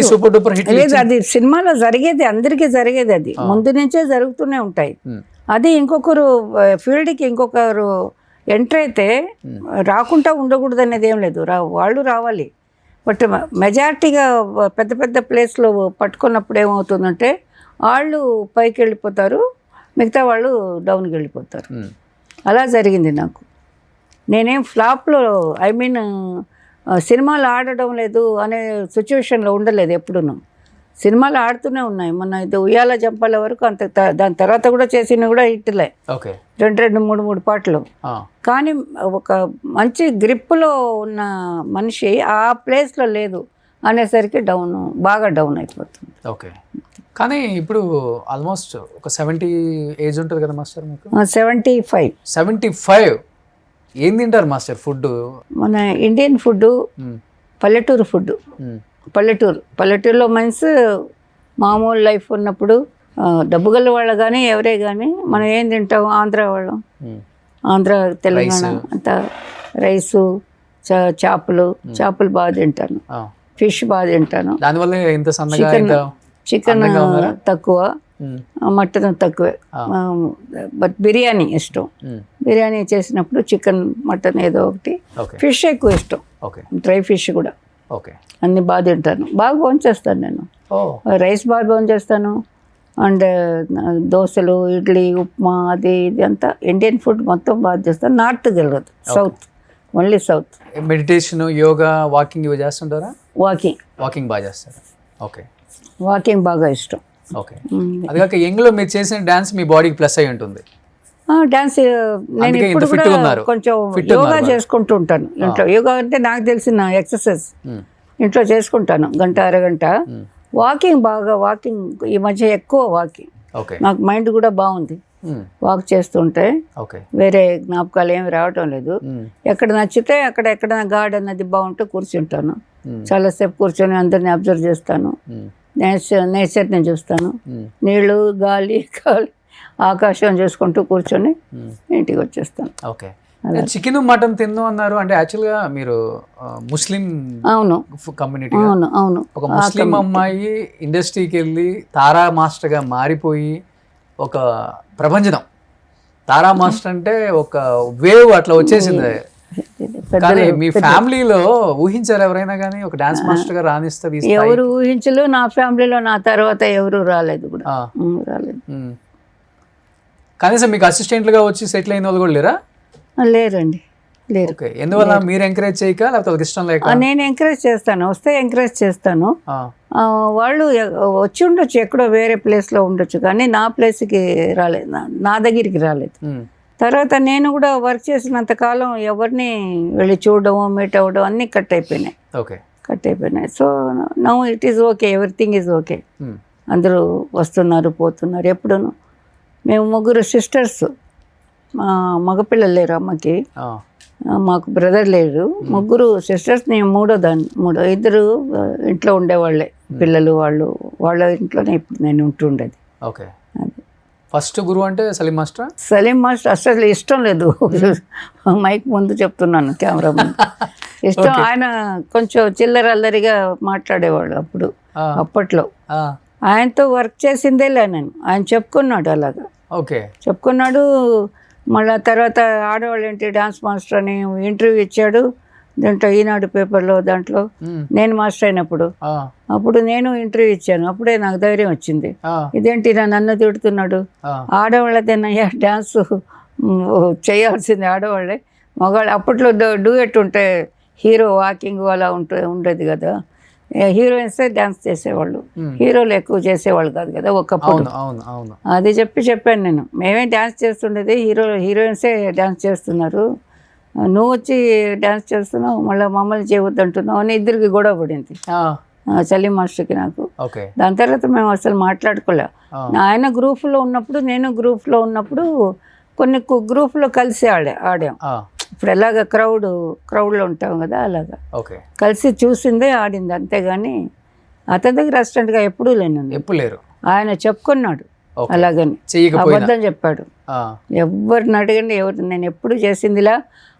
సూపర్ డూపర్ హిట్ లేదు, అది సినిమాలో జరిగేది, అందరికీ జరిగేది. అది ముందు నుంచే జరుగుతూనే ఉంటాయి. అది ఇంకొకరు ఫీల్డ్కి ఇంకొకరు ఎంటర్ అయితే రాకుండా ఉండకూడదు అనేది ఏం లేదు, వాళ్ళు రావాలి. బట్ మెజారిటీగా పెద్ద పెద్ద ప్లేస్లో పట్టుకున్నప్పుడు ఏమవుతుందంటే వాళ్ళు పైకి వెళ్ళిపోతారు, మిగతా వాళ్ళు డౌన్కి వెళ్ళిపోతారు. అలా జరిగింది నాకు. నేనేం ఫ్లాప్లో సినిమాలు ఆడడం లేదు అనే సిచ్యువేషన్లో ఉండలేదు ఎప్పుడూ. సినిమాలు ఆడుతూనే ఉన్నాయి. మొన్న ఇది ఉయ్యాల జంపాల వరకు అంత, దాని తర్వాత కూడా చేసినవి కూడా హిట్లే, 2 3 పాటలు. కానీ ఒక మంచి గ్రిప్లో ఉన్న మనిషి ఆ ప్లేస్లో లేదు అనేసరికి బాగా డౌన్ అయిపోతుంది. ఓకే, కానీ ఇప్పుడు ఆల్మోస్ట్ ఒక 70 ఏజ్ ఉంటుంది కదా మాస్టర్ మీకు? 75. ఏం తింటారు మాస్టర్ ఫుడ్? మన ఇండియన్ ఫుడ్, పల్లెటూరు ఫుడ్. పల్లెటూరులో మీన్స్ మామూలు లైఫ్ ఉన్నప్పుడు డబ్బు గల వాళ్ళు కానీ ఎవరే కానీ మనం ఏం తింటాం, ఆంధ్ర వాళ్ళం, ఆంధ్ర తెలంగాణ అంతా రైసు, చేపలు బాగా తింటాను, ఫిష్ బాగా తింటాను. దానివల్ల ఇంత సన్నగా చికెన్ తక్కువ, మటన్ తక్కువే. బట్ బిర్యానీ ఇష్టం. బిర్యానీ చేసినప్పుడు చికెన్, మటన్ ఏదో ఒకటి. ఫిష్ ఎక్కువ ఇష్టం, డ్రై ఫిష్ కూడా. అన్ని బాగా తింటాను, బాగా భోంచేస్తాను నేను. రైస్ బాగా భోంచేస్తాను, అండ్ దోశలు, ఇడ్లీ, ఉప్మా, అది ఇది అంతా ఇండియన్ ఫుడ్ మొత్తం బాగా చేస్తాను. నార్త్కి వెళ్ళదు, south, only south. Meditation, yoga, walking ఇవి చేస్తుంటారా? వాకింగ్ బాగా చేస్తారు. వాకింగ్ బాగా ఇష్టం. అది కాక యంగ్లో మీరు చేసిన డాన్స్ మీ బాడీకి ప్లస్ అయి ఉంటుంది. డాన్స్ నేను ఇప్పుడు కూడా కొంచెం యోగా చేసుకుంటూ ఉంటాను ఇంట్లో. యోగా అంటే నాకు తెలిసిన ఎక్సర్సైజ్ ఇంట్లో చేసుకుంటాను, గంట అరగంట. వాకింగ్ ఈ మధ్య ఎక్కువ వాకింగ్. నాకు మైండ్ కూడా బాగుంది వాక్ చేస్తుంటే. వేరే జ్ఞాపకాలు ఏమి రావటం లేదు. ఎక్కడ నచ్చితే అక్కడ, ఎక్కడైనా గార్డెన్ అది బాగుంటే కూర్చుంటాను. చాలాసేపు కూర్చొని అందరిని అబ్జర్వ్ చేస్తాను, నేచర్ని చూస్తాను, నీళ్ళు, గాలి, ఆకాశం చూసుకుంటూ కూర్చొని ఇంటికి వచ్చేస్తాను. చికెన్, మటన్ తిందాం అన్నారు అంటే యాక్చువల్గా మీరు ముస్లిం కమ్యూనిటీ. అవును. ఒక ముస్లిం అమ్మాయి ఇండస్ట్రీకి వెళ్ళి తారా మాస్టర్గా మారిపోయి ఒక ప్రపంచం, తారా మాస్టర్ అంటే ఒక వేవ్ అట్లా వచ్చేసింది. కానీ మీ ఫ్యామిలీలో ఊహించారు ఎవరైనా కానీ ఒక డాన్స్ మాస్టర్ గా రాణిస్తుంది? ఎవరు ఊహించలు. నా ఫ్యామిలీలో నా తర్వాత ఎవరు రాలేదు కూడా, రాలేదు. కనీసం మీకు అసిస్టెంట్లుగా వచ్చి సెటిల్ అయిన వాళ్ళు కూడా లేరా? లేరండి, లేరు. ఎందువల్ల? మీరు ఎంకరేజ్ చేయక లేకపోతే ఇష్టం లేక? నేను ఎంకరేజ్ చేస్తాను, వస్తే ఎంకరేజ్ చేస్తాను. వాళ్ళు వచ్చి ఉండొచ్చు, ఎక్కడో వేరే ప్లేస్లో ఉండొచ్చు, కానీ నా ప్లేస్కి రాలేదు, నా దగ్గరికి రాలేదు. తర్వాత నేను కూడా వర్క్ చేసినంత కాలం ఎవరిని వెళ్ళి చూడడం, మీట్ అవ్వడం అన్నీ కట్ అయిపోయినాయి. So now it is okay, everything is okay. అందరూ వస్తున్నారు, పోతున్నారు. ఎప్పుడూను మేము 3 సిస్టర్స్, మగపిల్లలు లేరు అమ్మకి, మాకు బ్రదర్ లేరు. 3 సిస్టర్స్, నేను 2 ఇంట్లో ఉండేవాళ్ళే. పిల్లలు వాళ్ళ ఇంట్లోనే ఇప్పుడు నేను ఉంటుండేది. ఫస్ట్ గురువు అంటే సలీం మాస్టర్. అసలు ఇష్టం లేదు, మైక్ ముందు చెప్తున్నాను, కెమెరా ముందు. ఇష్టం. ఆయన కొంచెం చిల్లర అల్లరిగా మాట్లాడేవాడు అప్పట్లో. ఆయనతో వర్క్ చేసిందేలే నేను. ఆయన చెప్పుకున్నాడు అలాగా, చెప్పుకున్నాడు. మళ్ళీ తర్వాత ఆడవాళ్ళు ఏంటి డాన్స్ మాస్టర్ అని ఇంటర్వ్యూ ఇచ్చాడు. దాంట్లో ఈనాడు పేపర్లో దాంట్లో నేను మాస్టర్ అయినప్పుడు అప్పుడు నేను ఇంటర్వ్యూ ఇచ్చాను. అప్పుడే నాకు ధైర్యం వచ్చింది. ఇదేంటి నన్ను తిడుతున్నాడు, ఆడవాళ్ళదేనయ్యా డ్యాన్స్ చేయాల్సింది ఆడవాళ్ళే, మగవాళ్ళు అప్పట్లో డూయట్ ఉంటే హీరో వాకింగ్ అలా ఉండేది కదా, హీరోయిన్సే డ్యాన్స్ చేసేవాళ్ళు, హీరోలు ఎక్కువ చేసేవాళ్ళు కాదు కదా ఒకప్పుడు. అది చెప్పాను నేను. మేమే డ్యాన్స్ చేస్తుండేది, హీరోయిన్సే డ్యాన్స్ చేస్తున్నారు, నువ్వు వచ్చి డ్యాన్స్ చేస్తున్నావు, మళ్ళీ మమ్మల్ని చేయవద్దంటున్నావు అని ఇద్దరికి గొడవ పడింది సలీం మాస్టర్కి నాకు. దాని తర్వాత మేము అసలు మాట్లాడుకోలే. ఆయన గ్రూప్లో ఉన్నప్పుడు నేను గ్రూప్లో ఉన్నప్పుడు కొన్ని గ్రూప్లో కలిసి ఆడాం. ఇప్పుడు ఎలాగ క్రౌడ్లో ఉంటాం కదా అలాగా కలిసి చూసిందే ఆడింది, అంతేగాని అతని దగ్గర అసిస్టెంట్గా ఎప్పుడూ లేరు. ఆయన చెప్పుకున్నాడు అలాగని, అబద్ధం చెప్పాడు. ఎవరిని అడగండి, నేను ఎప్పుడు చేసిందిలా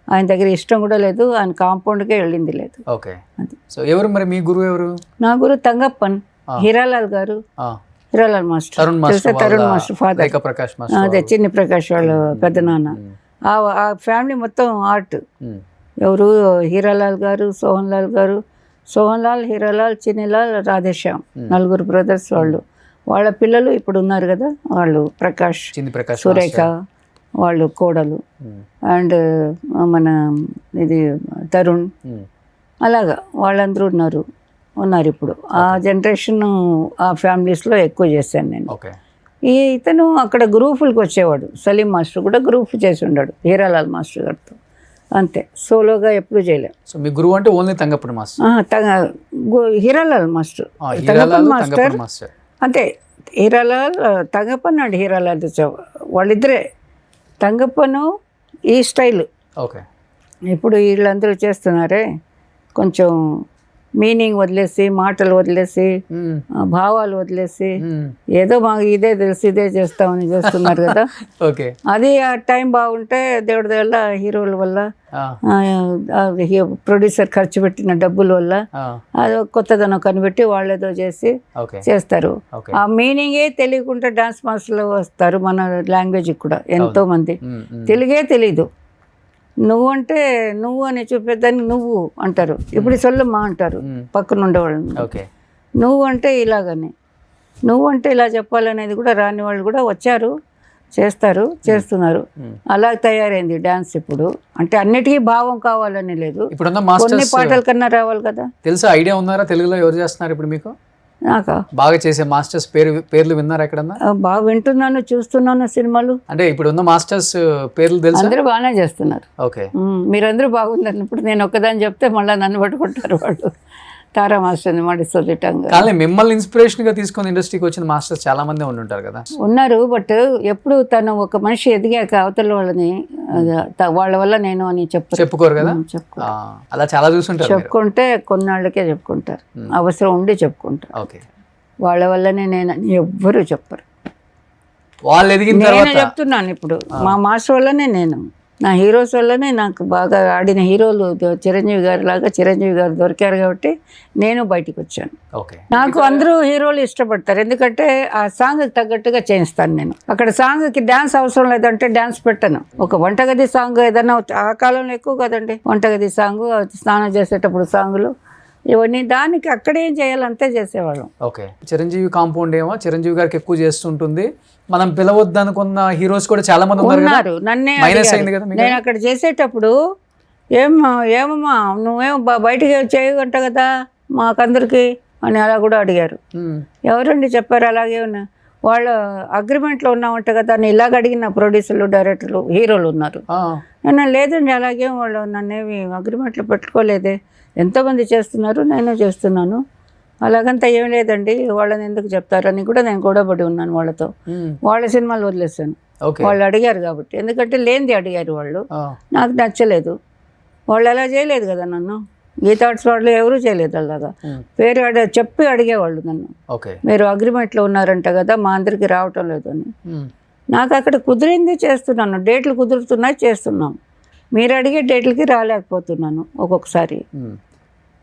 ఆయన దగ్గర ఇష్టం కూడా లేదు, ఆయన కాంపౌండ్కే వెళ్ళింది లేదు. ఎవరు మరి మీ గురువు? ఎవరు నా గురువు తంగప్పన్, హీరాలాల్ గారు, Hiralal master, Tarun master father, అదే చిన్ని ప్రకాష్ వాళ్ళ పెద్ద నాన్న. ఆ ఫ్యామిలీ మొత్తం ఆర్ట్. ఎవరు? హీరాలాల్ గారు, సోహన్ లాల్, హీరాలాల్, చిన్నిలాల్, రాధేశ్యామ్, 4 బ్రదర్స్ వాళ్ళు. వాళ్ళ పిల్లలు ఇప్పుడు ఉన్నారు కదా, వాళ్ళు ప్రకాష్, సురేఖ వాళ్ళు కోడలు, అండ్ మన ఇది తరుణ్, అలాగా వాళ్ళందరూ ఉన్నారు ఇప్పుడు. ఆ జనరేషన్ ఆ ఫ్యామిలీస్లో ఎక్కువ చేశాను నేను. ఇతను అక్కడ గ్రూపులకు వచ్చేవాడు. సలీం మాస్టర్ కూడా గ్రూప్ చేసి ఉన్నాడు హీరాలాల్ మాస్టర్ గారితో, అంతే. సోలోగా ఎప్పుడు చేయలేదు. సో మీ గురువు అంటే ఓన్లీ తంగప్పని మాస్టర్? హీరాలాల్ మాస్టర్, మాస్టర్ అంతే. హీరాలాల్ తంగప్పన్ అండ్ హీరాలాల్ వాళ్ళిద్దరే. తంగప్పను ఈ స్టైల్ ఇప్పుడు వీళ్ళందరూ చేస్తున్నారే, కొంచెం మీనింగ్ వదిలేసి, మాటలు వదిలేసి, భావాలు వదిలేసి, ఏదో మాకు ఇదే తెలుసు ఇదే చేస్తామని చేస్తున్నారు కదా. అది ఆ టైం బాగుంటే దేవుడి వల్ల, హీరోల వల్ల, ప్రొడ్యూసర్ ఖర్చు పెట్టిన డబ్బుల వల్ల అది కొత్తదనం కనిపెట్టి వాళ్ళు ఏదో చేస్తారు. ఆ మీనింగే తెలియకుండా డాన్స్ మాస్టర్లు వస్తారు మన లాంగ్వేజ్ కూడా ఎంతో మంది. తెలుగే తెలీదు. నువ్వు అంటే నువ్వు అని చూపేదాన్ని నువ్వు అంటారు, ఇప్పుడు సొల్లమ్మా అంటారు పక్కన ఉండేవాళ్ళని. నువ్వు అంటే ఇలాగని, నువ్వు అంటే ఇలా చెప్పాలనేది కూడా రాని వాళ్ళు కూడా వచ్చారు, చేస్తున్నారు. అలా తయారైంది డాన్స్ ఇప్పుడు. అంటే అన్నిటికీ భావం కావాలని లేదు, కొన్ని పాటల కన్నా రావాలి కదా. తెలుసా, ఐడియా ఉన్నారా తెలుగులో ఎవరు చేస్తున్నారు ఇప్పుడు మీకు? నాకా బాగా చేసే మాస్టర్స్ పేర్లు విన్నారా ఎక్కడన్నా? బాగా వింటున్నాను, చూస్తున్నాను సినిమాలు. అంటే ఇప్పుడు ఉన్న మాస్టర్స్ పేర్లు తెలుసు? అందరూ బాగానే చేస్తున్నారు. మీరందరూ బాగుందన్నప్పుడు నేను ఒక్కదాన్ని చెప్తే మళ్ళీ నన్ను పట్టుకుంటారు వాళ్ళు. తారా మాస్టర్ మాడి సొల్లిటంగా. కానీ మిమ్మల్ని ఇన్స్పిరేషన్ గా తీసుకొని ఇండస్ట్రీకి వచ్చిన మాస్టర్స్ చాలా మంది ఉంటారు కదా. ఉన్నారు, బట్ ఎప్పుడు తను ఒక మనిషి ఎదిగాక అవతల వాళ్ళని వాళ్ళ వల్ల నేను అని చెప్పుకోరు కదా. అలా చాలా చూసుంటారు. చెప్పుకుంటే కొన్నాళ్ళకే చెప్పుకుంటారు, అవసరం ఉండి చెప్పుకుంటారు. వాళ్ళ వల్లనే నేను ఎవ్వరూ చెప్పరు. వాళ్ళు ఎదిగిన నేను చెప్తున్నాను ఇప్పుడు, మా మాస్టర్ వల్లనే నేను, నా హీరోస్ వల్లనే నాకు బాగా ఆడిన హీరోలు చిరంజీవి గారు లాగా చిరంజీవి గారు దొరికారు కాబట్టి నేను బయటకు వచ్చాను. నాకు అందరూ హీరోలు ఇష్టపడతారు, ఎందుకంటే ఆ సాంగ్కి తగ్గట్టుగా చేయిస్తాను నేను. అక్కడ సాంగ్కి డ్యాన్స్ అవసరం లేదంటే డ్యాన్స్ పెట్టను. ఒక వంటగది సాంగ్ ఏదైనా, ఆ కాలంలో ఎక్కువ కదండి వంటగది సాంగ్, స్నానం చేసేటప్పుడు సాంగులు, ఇవన్నీ దానికి అక్కడేం చేయాలంతే చేసేవాళ్ళం. చిరంజీవి కాంపౌండ్ ఏమో చిరంజీవి గారికి ఎక్కువ చేస్తుంటుంది, మనం పిలవద్దు అనుకున్న హీరోస్ కూడా చాలా మంది ఉన్నారు. నన్నే నేను అక్కడ చేసేటప్పుడు ఏమమ్మా నువ్వేమో బయటికి చేయగంట కదా మాకందరికి అని అలా కూడా అడిగారు. ఎవరండి చెప్పారు అలాగే ఉన్నా, వాళ్ళు అగ్రిమెంట్లో ఉన్నామంట కదా అని ఇలాగ అడిగిన ప్రొడ్యూసర్లు, డైరెక్టర్లు, హీరోలు ఉన్నారు. నేను లేదండి అలాగే వాళ్ళు నన్నేమి అగ్రిమెంట్లో పెట్టుకోలేదే, ఎంతోమంది చేస్తున్నారు నేను చేస్తున్నాను, అలాగంతా ఏం లేదండి వాళ్ళని ఎందుకు చెప్తారని కూడా నేను గొడవపడి ఉన్నాను వాళ్ళతో. వాళ్ళ సినిమాలు వదిలేసాను, వాళ్ళు అడిగారు కాబట్టి. ఎందుకంటే లేనిది అడిగారు వాళ్ళు, నాకు నచ్చలేదు. వాళ్ళు అలా చేయలేదు కదా నన్ను, గీతా ఆర్ట్స్ వాళ్ళు ఎవరూ చేయలేదు అలాగా. పేరు చెప్పి అడిగేవాళ్ళు నన్ను, మీరు అగ్రిమెంట్లో ఉన్నారంట కదా మా అందరికి రావటం లేదు అని. నాకు అక్కడ కుదిరింది చేస్తున్నాను, డేట్లు కుదురుతున్నాయి చేస్తున్నాం, మీరు అడిగే డేట్లకి రాలేకపోతున్నాను ఒక్కొక్కసారి.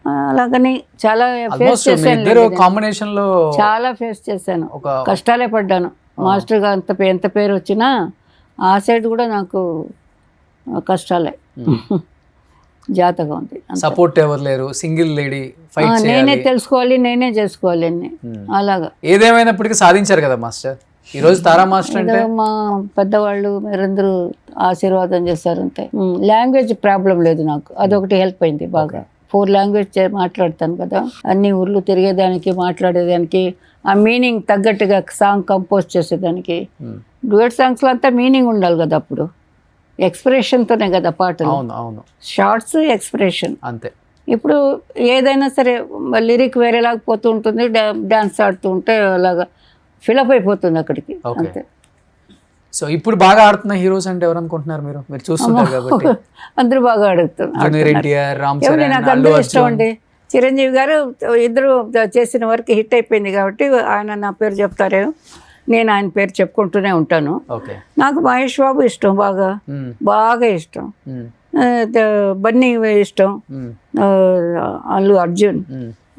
అలాగని చాలా ఫేస్ చేశాను, చాలా ఫేస్ చేశాను, కష్టాలే పడ్డాను. మాస్టర్గా ఎంత పేరు వచ్చినా ఆ సైడ్ కూడా నాకు కష్టాలే. జాతకం ఉంది అంతే. సపోర్ట్ ఎవరు లేరు, సింగిల్ లేడీ ఫైట్ నేనే చేయాలి. తెలుసుకోవాలి, నేనే చేసుకోవాలి అన్ని అలాగా. ఏదేమైనప్పటికీ సాధించారు కదా మాస్టర్. ఈ రోజు తారా మాస్టర్ అంటే ఏదో మా పెద్దవాళ్ళు మీరందరూ ఆశీర్వాదం చేశారు అంతే. లాంగ్వేజ్ ప్రాబ్లం లేదు నాకు, అదొకటి హెల్ప్ అయింది బాగా. 4 లాంగ్వేజ్ మాట్లాడతాను కదా, అన్ని ఊర్లు తిరిగేదానికి, మాట్లాడేదానికి, ఆ మీనింగ్ తగ్గట్టుగా సాంగ్ కంపోజ్ చేసేదానికి. డ్యూయట్ సాంగ్స్లో అంతా మీనింగ్ ఉండాలి కదా, అప్పుడు ఎక్స్ప్రెషన్తోనే కదా పాటలు. అవును అవును షార్ట్స్ ఎక్స్ప్రెషన్ అంతే. ఇప్పుడు ఏదైనా సరే లిరిక్ వేరేలాగా పోతూ ఉంటుంది, డాన్స్ ఆడుతూ ఉంటే అలాగా ఫిలప్ అయిపోతుంది అక్కడికి Okay. అంతే. సో ఇప్పుడు బాగా ఆడుతున్న హీరోస్ అంటే ఎవరు అనుకుంటున్నారు మీరు? మీరు చూస్తుంటారు కాబట్టి. అందరూ బాగా జూనియర్ ఎన్టీఆర్, రామ్ ఎవరి చరణ్, నాకు అల్లు అందరూ ఇష్టం అర్జున్. అండి. చిరంజీవి గారు ఇద్దరు చేసిన వర్క్ హిట్ అయిపోయింది కాబట్టి ఆయన నా పేరు చెప్తారే, నేను ఆయన పేరు చెప్పుకుంటూనే ఉంటాను. ఓకే. నాకు మహేష్ బాబు ఇష్టం, బాగా బాగా ఇష్టం. బన్నీ ఇష్టం, అల్లు అర్జున్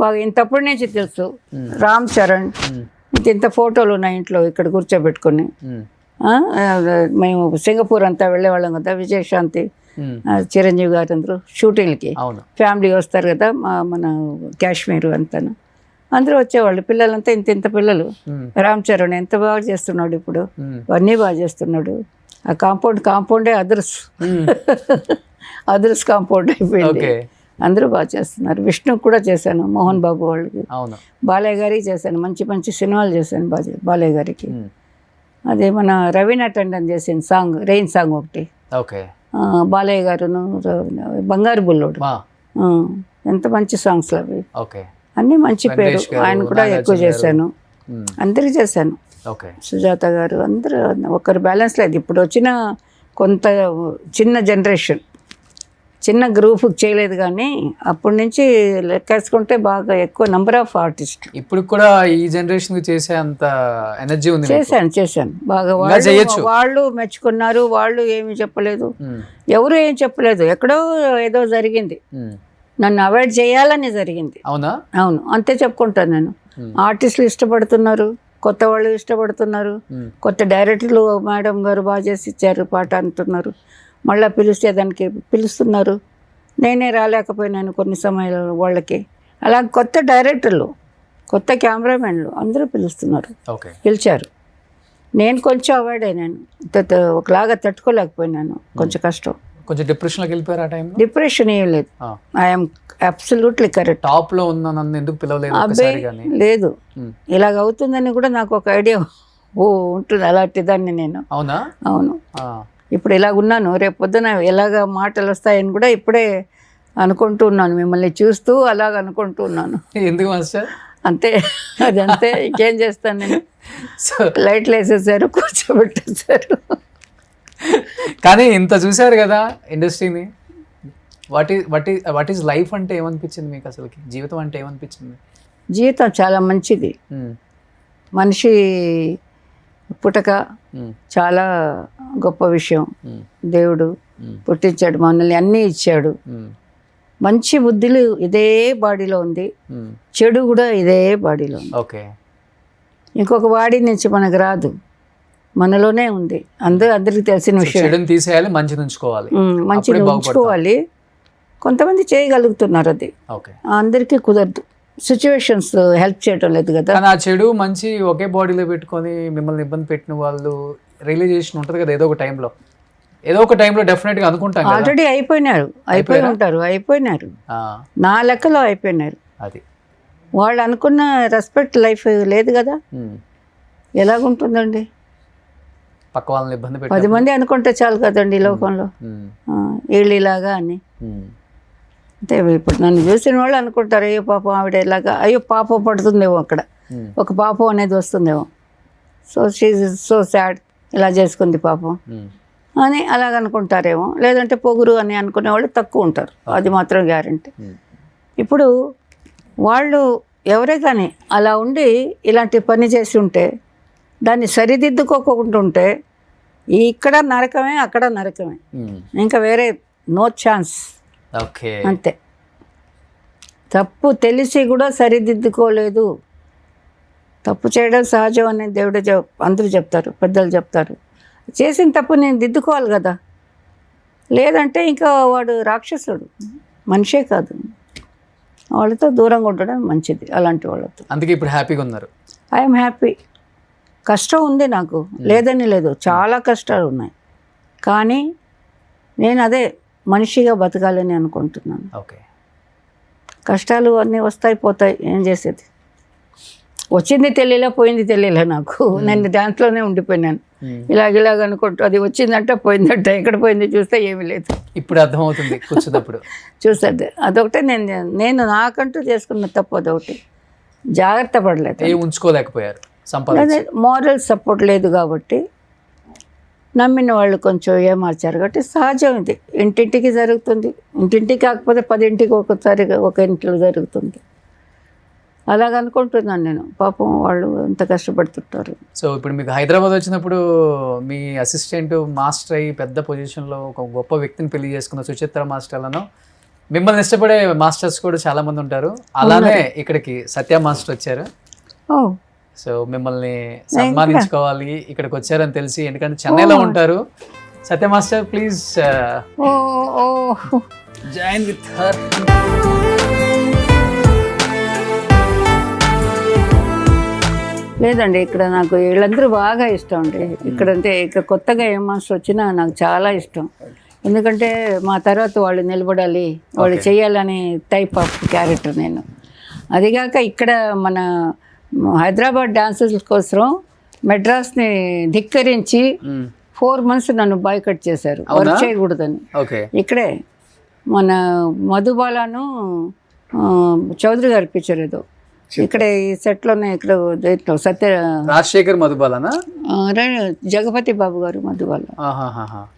బాగా ఇంతప్పటి నుంచి తెలుసు. రామ్ చరణ్, ఇంత ఫోటోలు ఉన్నాయి ఇంట్లో ఇక్కడ కూర్చోబెట్టుకుని. మేము సింగపూర్ అంతా వెళ్ళేవాళ్ళం కదా, విజయశాంతి, చిరంజీవి గారు అందరూ షూటింగ్కి ఫ్యామిలీ వస్తారు కదా, మన కాశ్మీర్ అంతాను అందరూ వచ్చేవాళ్ళు. పిల్లలంతా ఇంత పిల్లలు. రామ్ చరణ్ ఎంత బాగా చేస్తున్నాడు ఇప్పుడు, అన్నీ బాగా చేస్తున్నాడు. ఆ కాంపౌండే అదర్స్ కాంపౌండ్ అయిపోయింది. అందరూ బాగా చేస్తున్నారు. విష్ణు కూడా చేశాను, మోహన్ బాబు వాళ్ళకి. బాలయ్య గారికి చేశాను, మంచి మంచి సినిమాలు చేశాను బాలయ్య గారికి. అదే మన రవీనా టండన్ చేసిన సాంగ్, రెయిన్ సాంగ్ ఒకటి. బాలయ్య గారును బంగారు బుల్లోడు, ఎంత మంచి సాంగ్స్ అవి. అన్నీ మంచి పేరు. ఆయన కూడా ఎక్కువ చేశాను, అందరికి చేశాను. సుజాత గారు, అందరూ ఒకరు బ్యాలెన్స్ లేదు. ఇప్పుడు వచ్చిన కొంత చిన్న జనరేషన్, చిన్న గ్రూప్కి చేయలేదు కానీ అప్పటి నుంచి లెక్కేసుకుంటే బాగా ఎక్కువ నెంబర్ ఆఫ్ ఆర్టిస్ట్. ఇప్పుడు కూడా ఈ జనరేషన్ చేసే అంత ఎనర్జీ ఉంది. చేశాను బాగా. వాళ్ళు మెచ్చుకున్నారు, వాళ్ళు ఏమి చెప్పలేదు, ఎవరు ఏం చెప్పలేదు. ఎక్కడో ఏదో జరిగింది, నన్ను అవాయిడ్ చేయాలని జరిగింది. అవును అంతే చెప్పుకుంటాను నేను. ఆర్టిస్టులు ఇష్టపడుతున్నారు, కొత్త వాళ్ళు ఇష్టపడుతున్నారు, కొత్త డైరెక్టర్లు మేడం గారు బాగా చేసి ఇచ్చారు పాట అంటున్నారు, మళ్ళీ పిలిస్తే దానికి పిలుస్తున్నారు. నేనే రాలేకపోయినాను కొన్ని సమయాల్లో వాళ్ళకి. అలా కొత్త డైరెక్టర్లు, కొత్త కెమెరామెన్లు అందరూ పిలుస్తున్నారు, పిలిచారు. నేను కొంచెం అవాయిడ్ అయినాను, ఒకలాగా తట్టుకోలేకపోయినాను, కొంచెం కష్టం. కొంచెం డిప్రెషన్లోకి వెళ్ళిపోయారు ఆ టైంలో? డిప్రెషన్ ఏం లేదు, ఐఎమ్ అబ్సల్యూట్లీ కరెక్ట్. టాప్లో ఉన్న నన్ను ఎందుకు పిలవలేదు? అబ్బాయి లేదు, ఇలాగ అవుతుందని కూడా నాకు ఒక ఐడియా ఉంటుంది, అలాంటి దాన్ని నేను. అవును, ఇప్పుడు ఇలాగ ఉన్నాను, రేపు పొద్దున ఎలాగ మాటలు వస్తాయని కూడా ఇప్పుడే అనుకుంటూ ఉన్నాను, మిమ్మల్ని చూస్తూ అలాగ అనుకుంటూ ఉన్నాను. ఎందుకు మాస్టర్? అంతే, అది అంతే, ఇంకేం చేస్తాను నేను. లైట్లు వేసేసారు, కూర్చోబెట్టేశారు. కానీ ఇంత చూశారు కదా ఇండస్ట్రీని, వాట్ ఈస్ లైఫ్ అంటే ఏమనిపించింది మీకు? అసలు జీవితం అంటే ఏమనిపించింది? జీవితం చాలా మంచిది. మనిషి పుట్టక చాలా గొప్ప విషయం. దేవుడు పుట్టించాడు, మనల్ని అన్నీ ఇచ్చాడు. మంచి బుద్ధులు ఇదే బాడీలో ఉంది, చెడు కూడా ఇదే బాడీలో ఉంది. ఇంకొక బాడీ నుంచి మనకు రాదు, మనలోనే ఉంది. అందరికి తెలిసిన విషయం. తీసేయాలి, మంచిని ఉంచుకోవాలి, మంచిని ఉంచుకోవాలి. కొంతమంది చేయగలుగుతున్నారు, అది అందరికీ కుదరదు. సిచ్యువేషన్స్ హెల్ప్ చేయటం లేదు కదా. ఆ చెడు మంచి ఒకే బాడీలో పెట్టుకొని మిమ్మల్ని ఇబ్బంది పెట్టిన వాళ్ళు రియలైజేషన్ ఉంటుంది కదా ఏదో ఒక టైంలో డెఫినెట్గా అనుకుంటాం. ఆల్రెడీ అయిపోయినారు, నా లెక్కలో అయిపోయినారు. అది వాళ్ళు అనుకున్న రెస్పెక్ట్ లైఫ్ లేదు కదా. ఎలాగుంటుందండి? పక్క వాళ్ళని ఇబ్బంది పెట్టి 10 మంది అనుకుంటే చాలు కదండి ఈ లోకంలో, వీళ్ళు ఇలాగా అని. అంటే ఇప్పుడు నన్ను చూసిన వాళ్ళు అనుకుంటారు, అయ్యో పాపం ఆవిడ ఇలాగా, అయ్యో పాపం పడుతుందేమో, అక్కడ ఒక పాపం అనేది వస్తుందేమో, సో సాడ్, ఇలా చేసుకుంది పాపం అని అలాగ అనుకుంటారేమో. లేదంటే పొగురు అని అనుకునే వాళ్ళు తక్కువ ఉంటారు, అది మాత్రం గ్యారంటీ. ఇప్పుడు వాళ్ళు ఎవరే కానీ అలా ఉండి ఇలాంటి పని చేసి ఉంటే, దాన్ని సరిదిద్దుకోకుంటుంటే ఇక్కడ నరకమే, అక్కడ నరకమే, ఇంకా వేరే నో ఛాన్స్. అంతే. తప్పు తెలిసి కూడా సరిదిద్దుకోలేదు. తప్పు చేయడం సహజం అని దేవుడు అందరూ చెప్తారు, పెద్దలు చెప్తారు. చేసిన తప్పు నేను దిద్దుకోవాలి కదా, లేదంటే ఇంకా వాడు రాక్షసుడు. మనిషే కాదు, వాళ్ళతో దూరంగా ఉండడం మంచిది. అలాంటి వాళ్ళతో అందుకే ఇప్పుడు హ్యాపీగా ఉన్నారు. I'm happy. కష్టం ఉంది నాకు, లేదని లేదు, చాలా కష్టాలు ఉన్నాయి. కానీ నేను అదే మనిషిగా బతకాలని అనుకుంటున్నాను. ఓకే. కష్టాలు అన్నీ వస్తాయి పోతాయి, ఏం చేసేది. వచ్చింది తెలియలే, పోయింది తెలియలే నాకు. నేను దాంట్లోనే ఉండిపోయినాను. ఇలాగ అనుకుంటూ అది వచ్చిందంట పోయిందంట, ఎక్కడ పోయింది చూస్తే ఏమీ లేదు. ఇప్పుడు అర్థమవుతుంది కూర్చున్నప్పుడు. చూసేది అదొకటే. నేను నాకంటూ చేసుకున్న తప్పు అదొకటి. జాగ్రత్త పడలేదు, ఉంచుకోలేకపోయారు సంపాదన. మోరల్ సపోర్ట్ లేదు కాబట్టి నమ్మిన వాళ్ళు కొంచెం ఏమార్చారు కాబట్టి సహజం ఇది. ఇంటింటికి జరుగుతుంది. ఇంటింటికి కాకపోతే 10 ఇంటికి ఒకసారి ఒక ఇంట్లో జరుగుతుంది. అలాగనుకుంటున్నాను నేను. పాపం వాళ్ళు ఎంత కష్టపడుతుంటారు. సో ఇప్పుడు మీకు హైదరాబాద్ వచ్చినప్పుడు మీ అసిస్టెంట్ మాస్టర్ అయ్యి పెద్ద పొజిషన్లో ఒక గొప్ప వ్యక్తిని పెళ్లి చేసుకున్న సుచిత్ర మాస్టర్లను, మిమ్మల్ని ఇష్టపడే మాస్టర్స్ కూడా చాలా మంది ఉంటారు. అలానే ఇక్కడికి సత్య మాస్టర్ వచ్చారు. ఓ, సో మిమ్మల్ని సన్మానించుకోవాలి ఇక్కడికి వచ్చారని తెలిసి, ఎందుకంటే చెన్నైలో ఉంటారు. సత్య మాస్టర్ ప్లీజ్ ఓ, ఓ, జాయిన్ విత్ హర్. లేదండి, ఇక్కడ నాకు వీళ్ళందరూ బాగా ఇష్టం అండి. ఇక్కడంటే ఇక్కడ కొత్తగా ఏ మాస్టర్ వచ్చినా నాకు చాలా ఇష్టం. ఎందుకంటే మా తర్వాత వాళ్ళు నిలబడాలి, వాళ్ళు చేయాలనే టైప్ ఆఫ్ క్యారెక్టర్ నేను. అదిగాక ఇక్కడ మన హైదరాబాద్ డాన్సర్స్ కోసం మెడ్రాస్ని ధిక్కరించి 4 months నన్ను బాయ్కట్ చేశారు, వర్క్ చేయకూడదని. ఇక్కడే మన మధుబాలను చౌదరి గారి పిక్చర్ ఏదో ఇక్కడ ఈ సెట్లోనే, ఇక్కడ దీంట్లో సత్య రాజశేఖర్ మధుబాలనా, జగపతి బాబు గారు మధుబాల.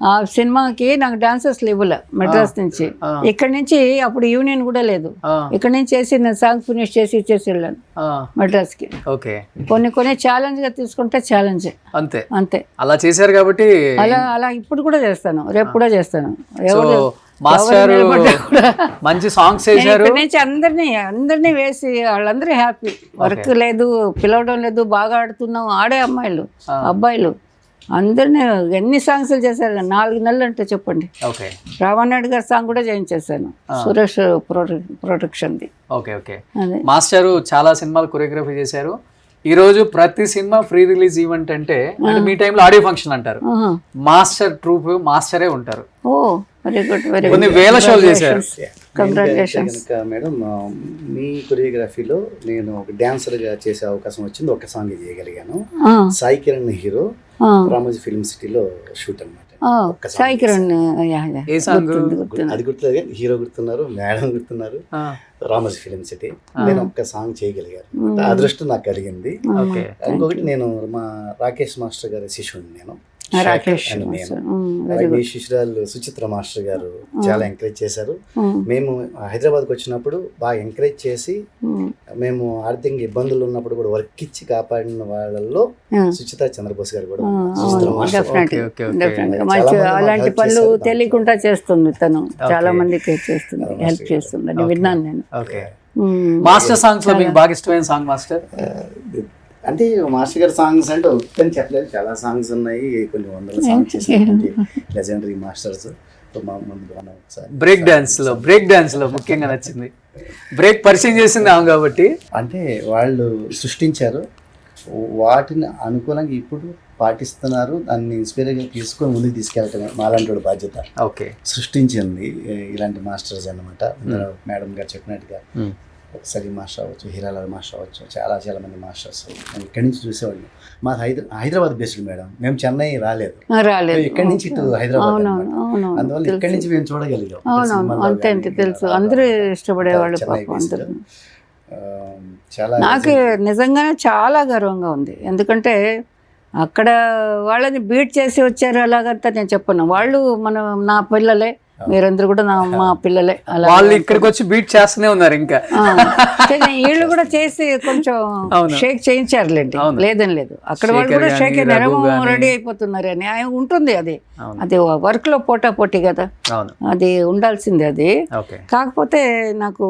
ఆ సినిమాకి నాకు డాన్సర్స్ ఇవ్వలే మెడ్రాస్ నుంచి. ఇక్కడి నుంచి అప్పుడు యూనియన్ కూడా లేదు. ఇక్కడ నుంచి చేసి నేను సాంగ్ ఫినిష్ చేసి ఇచ్చేసి వెళ్ళాను మెడ్రాస్కి. కొన్ని ఛాలెంజ్ గా తీసుకుంటే ఛాలెంజే, అంతే అంతే. అలా చేశారు కాబట్టి అలా ఇప్పుడు కూడా చేస్తాను, రేపు కూడా చేస్తాను. మాస్టర్ మంచి సాంగ్స్ చేశారు. నుంచి అందరినీ వేసి వాళ్ళందరూ హ్యాపీ. వర్క్ లేదు, పిలవడం లేదు, బాగా ఆడుతున్నాం. ఆడే అమ్మాయిలు అబ్బాయిలు అందరినీ ఎన్ని సాంగ్స్ చేశారు. 4 నెలలు అంటే చెప్పండి. రామానాయుడు గారి సాంగ్ కూడా చేయించేసాను, సురేష్ ప్రొడక్షన్ది. మాస్టర్ చాలా సినిమాలు కొరియోగ్రఫీ చేశారు. ఈ రోజు ప్రతి సినిమా ఫ్రీ రిలీజ్ ఈవెంట్ అంటే మీ టైంలో ఆడియో ఫంక్షన్ అంటారు. మాస్టర్ ట్రూప్ మాస్టరే ఉంటారు. ఓ వెరీ గుడ్, వెరీ కొన్ని వేల షోలు చేశారు. Congratulations madam. మీ కొరియోగ్రఫీలో నేను ఒక డాన్సర్గా చేసే అవకాశం వచ్చింది. ఒక సాంగ్ చేయగలిగాను. సాయి కిరణ్ హీరో, రామోజీ ఫిల్మ్ సిటీలో షూట్ అనమాట. సాయి కిరణ్ అది గుర్తులేదు, హీరో గుర్తున్నారు, మేడం గుర్తున్నారు, రామోజీ ఫిల్మ్ సిటీ. నేను ఒక్క సాంగ్ చేయగలిగాను, అదృష్టం నాకు కలిగింది. ఇంకొకటి, నేను మా రాకేష్ మాస్టర్ గారి శిష్యుడిని. నేను మీ శిష్యురాలు సుచిత్ర మాస్టర్ గారు చాలా ఎంకరేజ్ చేశారు. మేము హైదరాబాద్కి వచ్చినప్పుడు బాగా ఎంకరేజ్ చేసి, మేము ఆర్థిక ఇబ్బందులు ఉన్నప్పుడు కూడా వర్క్ ఇచ్చి కాపాడిన వాళ్ళల్లో సుచిత్ర చంద్రబోస్ గారు కూడా. అలాంటి పనులు తెలియకుండా చేస్తుంది తను, చాలా మందికి చేస్తుంది, హెల్ప్ చేస్తుంది అని విన్నాను నేను. మాస్టర్ సాంగ్స్ లో మీకు బాగా ఇష్టమైన సాంగ్ మాస్టర్ అంటే? మాస్టర్ గారి సాంగ్స్ అంటే ఒక్కని చెప్పలేదు, చాలా సాంగ్స్ ఉన్నాయి, కొన్ని వందల songs legendary masters. Break dance లో ముఖ్యంగా నచ్చింది, బ్రేక్ పరిచయం చేసింది ఆమె కాబట్టి. అంటే వాళ్ళు సృష్టించారు, వాటిని అనుకూలంగా ఇప్పుడు పాటిస్తున్నారు, దాన్ని ఇన్స్పైర్గా తీసుకొని ముందుకు తీసుకెళ్ళటమే మాలాంటి బాధ్యత. సృష్టించింది ఇలాంటి మాస్టర్స్ అన్నమాట. మేడం గారు చెప్పినట్టుగా సలీం మాస్టర్ అవ్వచ్చు, హీరాలాల్ మాస్టర్ అవ్వచ్చు, చాలా మంది మాస్టర్స్ మేము ఇక్కడి నుంచి చూసేవాళ్ళం. మా హైదరాబాద్ బేస్డ్ మేడం, మేము చెన్నై రాలేదు, ఇక్కడి నుంచి ఇటు హైదరాబాద్. అందువల్ల ఇక్కడి నుంచి మేము చూడగలిగాం. అంతే తెలుసు, అందరూ ఇష్టపడేవాళ్ళు. చాలా నాకు నిజంగానే చాలా గర్వంగా ఉంది. ఎందుకంటే అక్కడ వాళ్ళని బీట్ చేసి వచ్చారు అలాగంతా నేను చెప్పను. వాళ్ళు నా పిల్లలే, మీరందరూ కూడా మా పిల్లలే. అలా వాళ్ళు ఇక్కడికి వచ్చి బీట్ చేస్తూనే ఉన్నారు. ఇంకా వీళ్ళు కూడా చేసి కొంచెం షేక్ చేయించారులేండి, లేదని లేదు. అక్కడ వాళ్ళు కూడా షేక్ రెడీ అయిపోతున్నారు అని ఉంటుంది. అది వర్క్ లో పోటీ కదా, అది ఉండాల్సిందే. అది కాకపోతే నాకు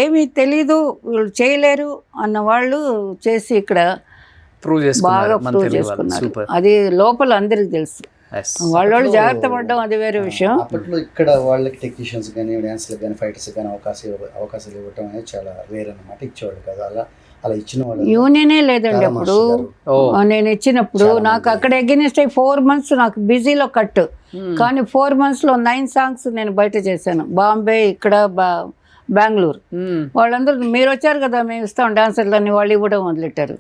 ఏమీ తెలీదు, వీళ్ళు చేయలేరు అన్న వాళ్ళు చేసి ఇక్కడ బాగా ప్రూవ్ చేసుకున్నారు. అది లోపల అందరికి తెలుసు. వాళ్ళు జాగ్రత్త పడడం అది వేరే విషయం. అప్పట్లో ఇక్కడ వాళ్ళకి టెక్నీషియన్స్ కానీ డాన్స్లకు కానీ ఫైటర్స్ కానీ అవకాశాలు ఇవ్వటం అనేది చాలా రేర్ అన్నమాట. ఇచ్చేవాళ్ళు కాదు. అలా ఇచ్చిన వాళ్ళు యూనియనే లేదండి అప్పుడు. నేను ఇచ్చినప్పుడు నాకు అక్కడ ఎగెనిస్ట్ 4 months నాకు బిజీలో కట్, కానీ 4 monthsలో 9 songs నేను బయట చేశాను. బాంబే, ఇక్కడ బెంగళూరు. వాళ్ళందరూ మీరు వచ్చారు కదా మేము ఇస్తాం డాన్సర్లని వాళ్ళు ఇవ్వడం మొదలెట్టారు.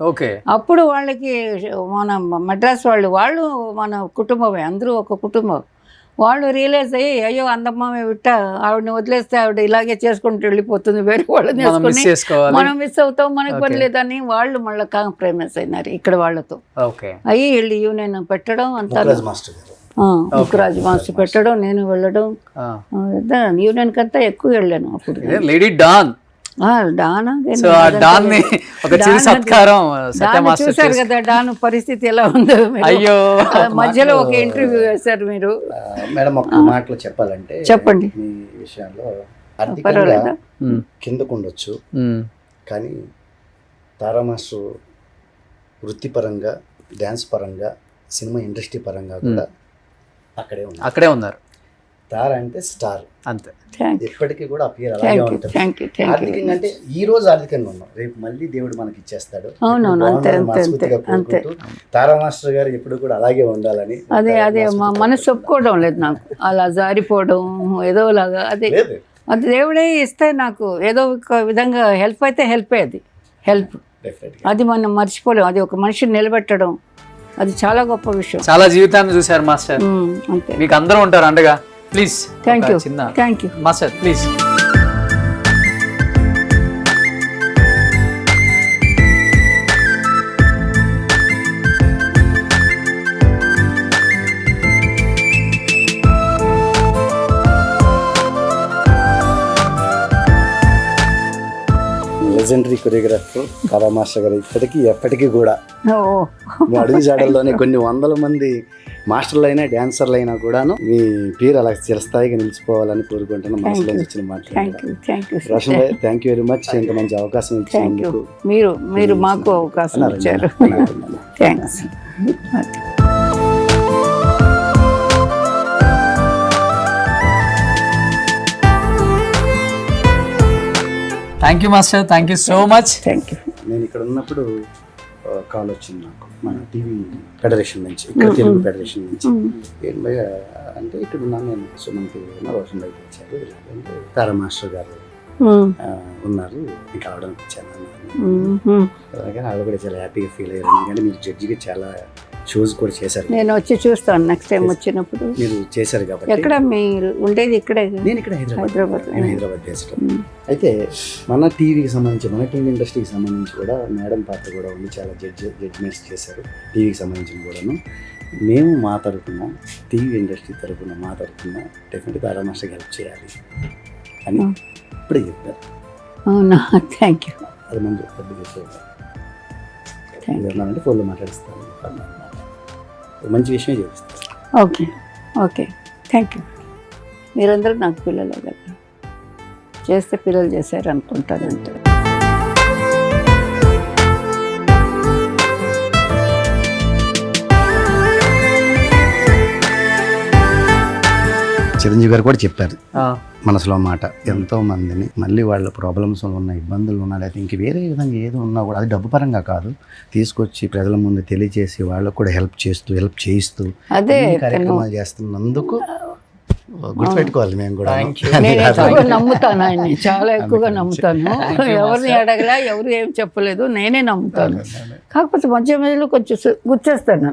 అప్పుడు వాళ్ళకి మన మద్రాస్ వాళ్ళు మన కుటుంబమే, అందరూ ఒక కుటుంబం. వాళ్ళు రియలైజ్ అయ్యి అయ్యో అందమ్మ విట్ట ఆవిడని వదిలేస్తే ఆవిడ ఇలాగే చేసుకుంటూ వెళ్ళిపోతుంది, వేరే వాళ్ళని వేసుకుని మనం మిస్ అవుతాం, మనకు పని లేదని వాళ్ళు మళ్ళీ కాంప్రమైజ్ అయినారు ఇక్కడ వాళ్ళతో. అయ్యి వీళ్ళు యూనియన్ పెట్టడం అంతా, ముక్కురాజు మాస్టర్ పెట్టడం, నేను వెళ్ళడం, యూనియన్ కంతా ఎక్కువ వెళ్ళాను అప్పుడు. లేడీ డాన్ చూసారు కదా డాన్ పరిస్థితి ఎలా ఉందో. అయ్యో మధ్యలో ఒక ఇంటర్వ్యూ వేశారు మీరు. మేడం ఒక మాటలో చెప్పాలంటే చెప్పండి. ఈ విషయంలో ఆర్థికంగా కిందకు ఉండొచ్చు, కానీ తారా మాస్టర్ వృత్తిపరంగా, డ్యాన్స్ పరంగా, సినిమా ఇండస్ట్రీ పరంగా కూడా అక్కడే ఉన్నారు. తారా అంటే స్టార్ అంతే, ఎప్పటికీ కూడా ఆ పేరు అలాగే ఉంటుంది. ఆర్థికంగా అంటే ఈ రోజు ఆర్థికంగా ఉన్నాం, రేపు మళ్ళీ దేవుడు మనకి ఇచ్చేస్తాడు. తారా మాస్టర్ గారు ఎప్పుడు కూడా అలాగే ఉండాలని అదే మా మనసు ఒప్పుకోవడం లేదు నాకు, అలా జారిపోవడం ఏదో లాగా. అది దేవుడే ఇస్తే నాకు ఏదో ఒక విధంగా హెల్ప్ అయితే హెల్ప్ అది మనం మర్చిపోలేం. అది ఒక మనిషిని నిలబెట్టడం అది చాలా గొప్ప విషయం. చాలా జీవితాన్ని చూశారు మాస్టర్, అంతే. మీకు అందరూ ఉంటారు అండగా. Please thank you master, please. Legendary choreographer Tara master గారు ఎప్పటికీ కూడా మీ అడుగు జాడల్లోనే కొన్ని వందల మంది మాస్టర్లు అయినా డాన్సర్లు అయినా కూడాను మీ పేరు అలా చిరస్థాయిగా నిలిచిపోవాలని కోరుకుంటున్నా. మనసులో వచ్చిన మాట రోషన్ భాయ్, థ్యాంక్ యూ వెరీ మచ్. ఇంత మంచి అవకాశం ఇచ్చినందుకు. మీరు మాకు అవకాశం ఇచ్చారు. Thanks. Thank you master, thank you so much. నేను ఇక్కడ ఉన్నప్పుడు కాల్ వచ్చింది నాకు మన టీవీ ఫెడరేషన్ నుంచి, ఇక్కడ తెలుగు ఫెడరేషన్ నుంచి. ఏం భయ అంటే ఇక్కడ ఉన్నాను నేను, సుమన్కి రోషన్ బయట వచ్చారు, తారా మాస్టర్ గారు ఉన్నారు, మీకు రావడానికి వచ్చాను. అలాగే ఆవిడ కూడా చాలా హ్యాపీగా ఫీల్ అయ్యారు, ఎందుకంటే మీరు జడ్జిగా చాలా షోస్ కూడా చేశారు. నేను వచ్చి చూస్తాను నెక్స్ట్ టైం వచ్చినప్పుడు. మీరు చేశారు కాబట్టి. ఎక్కడ మీరు ఉండేది? ఇక్కడే. నేను ఇక్కడ హైదరాబాద్ చేస్తాం. అయితే మన టీవీకి సంబంధించి, మన టీవీ ఇండస్ట్రీకి సంబంధించి కూడా మేడం పాత్ర కూడా ఉంది, చాలా జడ్జిమెంట్స్ చేశారు టీవీకి సంబంధించిన కూడాను. మేము మా తరఫున, టీవీ ఇండస్ట్రీ తరఫున మా తరఫున డెఫినెట్గా తారా మాస్టర్కి హెల్ప్ చేయాలి అని ఇప్పుడే చెప్పారు. అవునా? Thank you. అది మంచి పెద్ద విషయం. ఏమన్నానంటే ఫోన్లో మాట్లాడిస్తాను, మంచి విషయమే చేపిస్తాను. Okay thank you. మీరందరూ నాకు పిల్లలు కదా, చేస్తే పిల్లలు చేశారు అనుకుంటాను. అంటే చిరంజీవి గారు కూడా చెప్పారు మనసులో మాట, ఎంతో మందిని మళ్ళీ వాళ్ళ ప్రాబ్లమ్స్ ఉన్న, ఇబ్బందులు ఉన్నా, లేకపోతే ఇంక వేరే విధంగా ఏదో ఉన్నా కూడా అది డబ్బు పరంగా కాదు, తీసుకొచ్చి ప్రజల ముందు తెలియజేసి వాళ్ళకు కూడా హెల్ప్ చేయిస్తూ కార్యక్రమాలు చేస్తున్నందుకు గుర్తుపెట్టుకోవాలి. మేము కూడా నమ్ముతాను ఆయన్ని, చాలా ఎక్కువగా నమ్ముతాను. ఎవరిని అడగలా, ఎవరు ఏం చెప్పలేదు, నేనే నమ్ముతాను. కాకపోతే మధ్య మధ్యలో కొంచెం గుచ్చేస్తాను,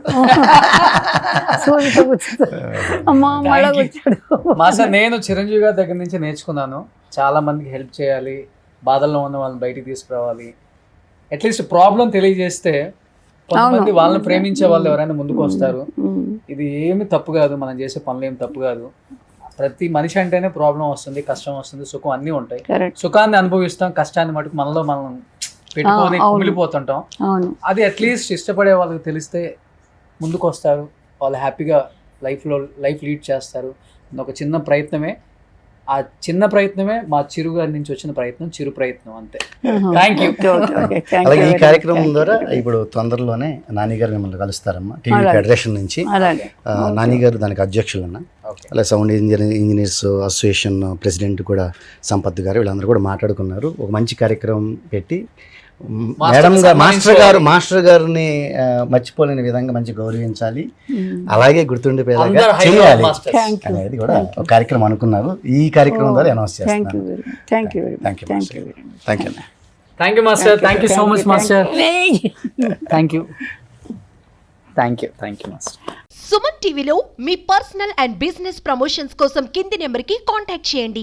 అమ్మా మళ్ళా గుచ్చాడు. మాస్టర్, నేను చిరంజీవి గారి దగ్గర నుంచి నేర్చుకున్నాను, చాలా మందికి హెల్ప్ చేయాలి, బాధల్లో ఉన్న వాళ్ళని బయటికి తీసుకురావాలి, అట్లీస్ట్ ప్రాబ్లం తెలియజేస్తే కొంతమంది వాళ్ళని ప్రేమించే వాళ్ళు ఎవరైనా ముందుకు వస్తారు. ఇది ఏమి తప్పు కాదు, మనం చేసే పనులు ఏమి తప్పు కాదు. ప్రతి మనిషి అంటేనే ప్రాబ్లం వస్తుంది, కష్టం వస్తుంది, సుఖం అన్నీ ఉంటాయి. సుఖాన్ని అనుభవిస్తాం, కష్టాన్ని మటుకు మనలో మనం పెట్టుకొని కుమిలిపోతుంటాం. అది అట్లీస్ట్ ఇష్టపడే వాళ్ళకి తెలిస్తే ముందుకు వస్తారు, వాళ్ళు హ్యాపీగా లైఫ్ లీడ్ చేస్తారు. ఒక చిన్న ప్రయత్నమే ఆ చిన్న ప్రయత్నమే మా చిరు గారి నుంచి వచ్చిన ప్రయత్నం, చిరు ప్రయత్నం అంతే. Thank you. అలాగే ఈ కార్యక్రమం ద్వారా ఇప్పుడు తొందరలోనే నాని గారు మిమ్మల్ని కలుస్తారమ్మా టీవీ ఫెడరేషన్ నుంచి. అలాగే నాని గారు దానికి అధ్యక్షులు అన్న, అలాగే సౌండ్ ఇంజనీర్స్ అసోసియేషన్ ప్రెసిడెంట్ కూడా సంపత్ గారు, వీళ్ళందరూ కూడా మాట్లాడుకున్నారు. ఒక మంచి కార్యక్రమం పెట్టి మేడం గారు మాస్టర్ గారిని మర్చిపోలేని విధంగా మంచి గౌరవించాలి, అలాగే గుర్తుండిపోయేలాగా చేయాలి అనేది కూడా ఒక కార్యక్రమం అనుకున్నారు. ఈ కార్యక్రమం ద్వారా అనౌన్స్ చేస్తున్నాను. Thank you thank you master. Thank you so much master. Thank you master. Suman టీవీలో మీ పర్సనల్ అండ్ బిజినెస్ ప్రమోషన్స్ కోసం కింది నెంబర్కి కాంటాక్ట్ చేయండి.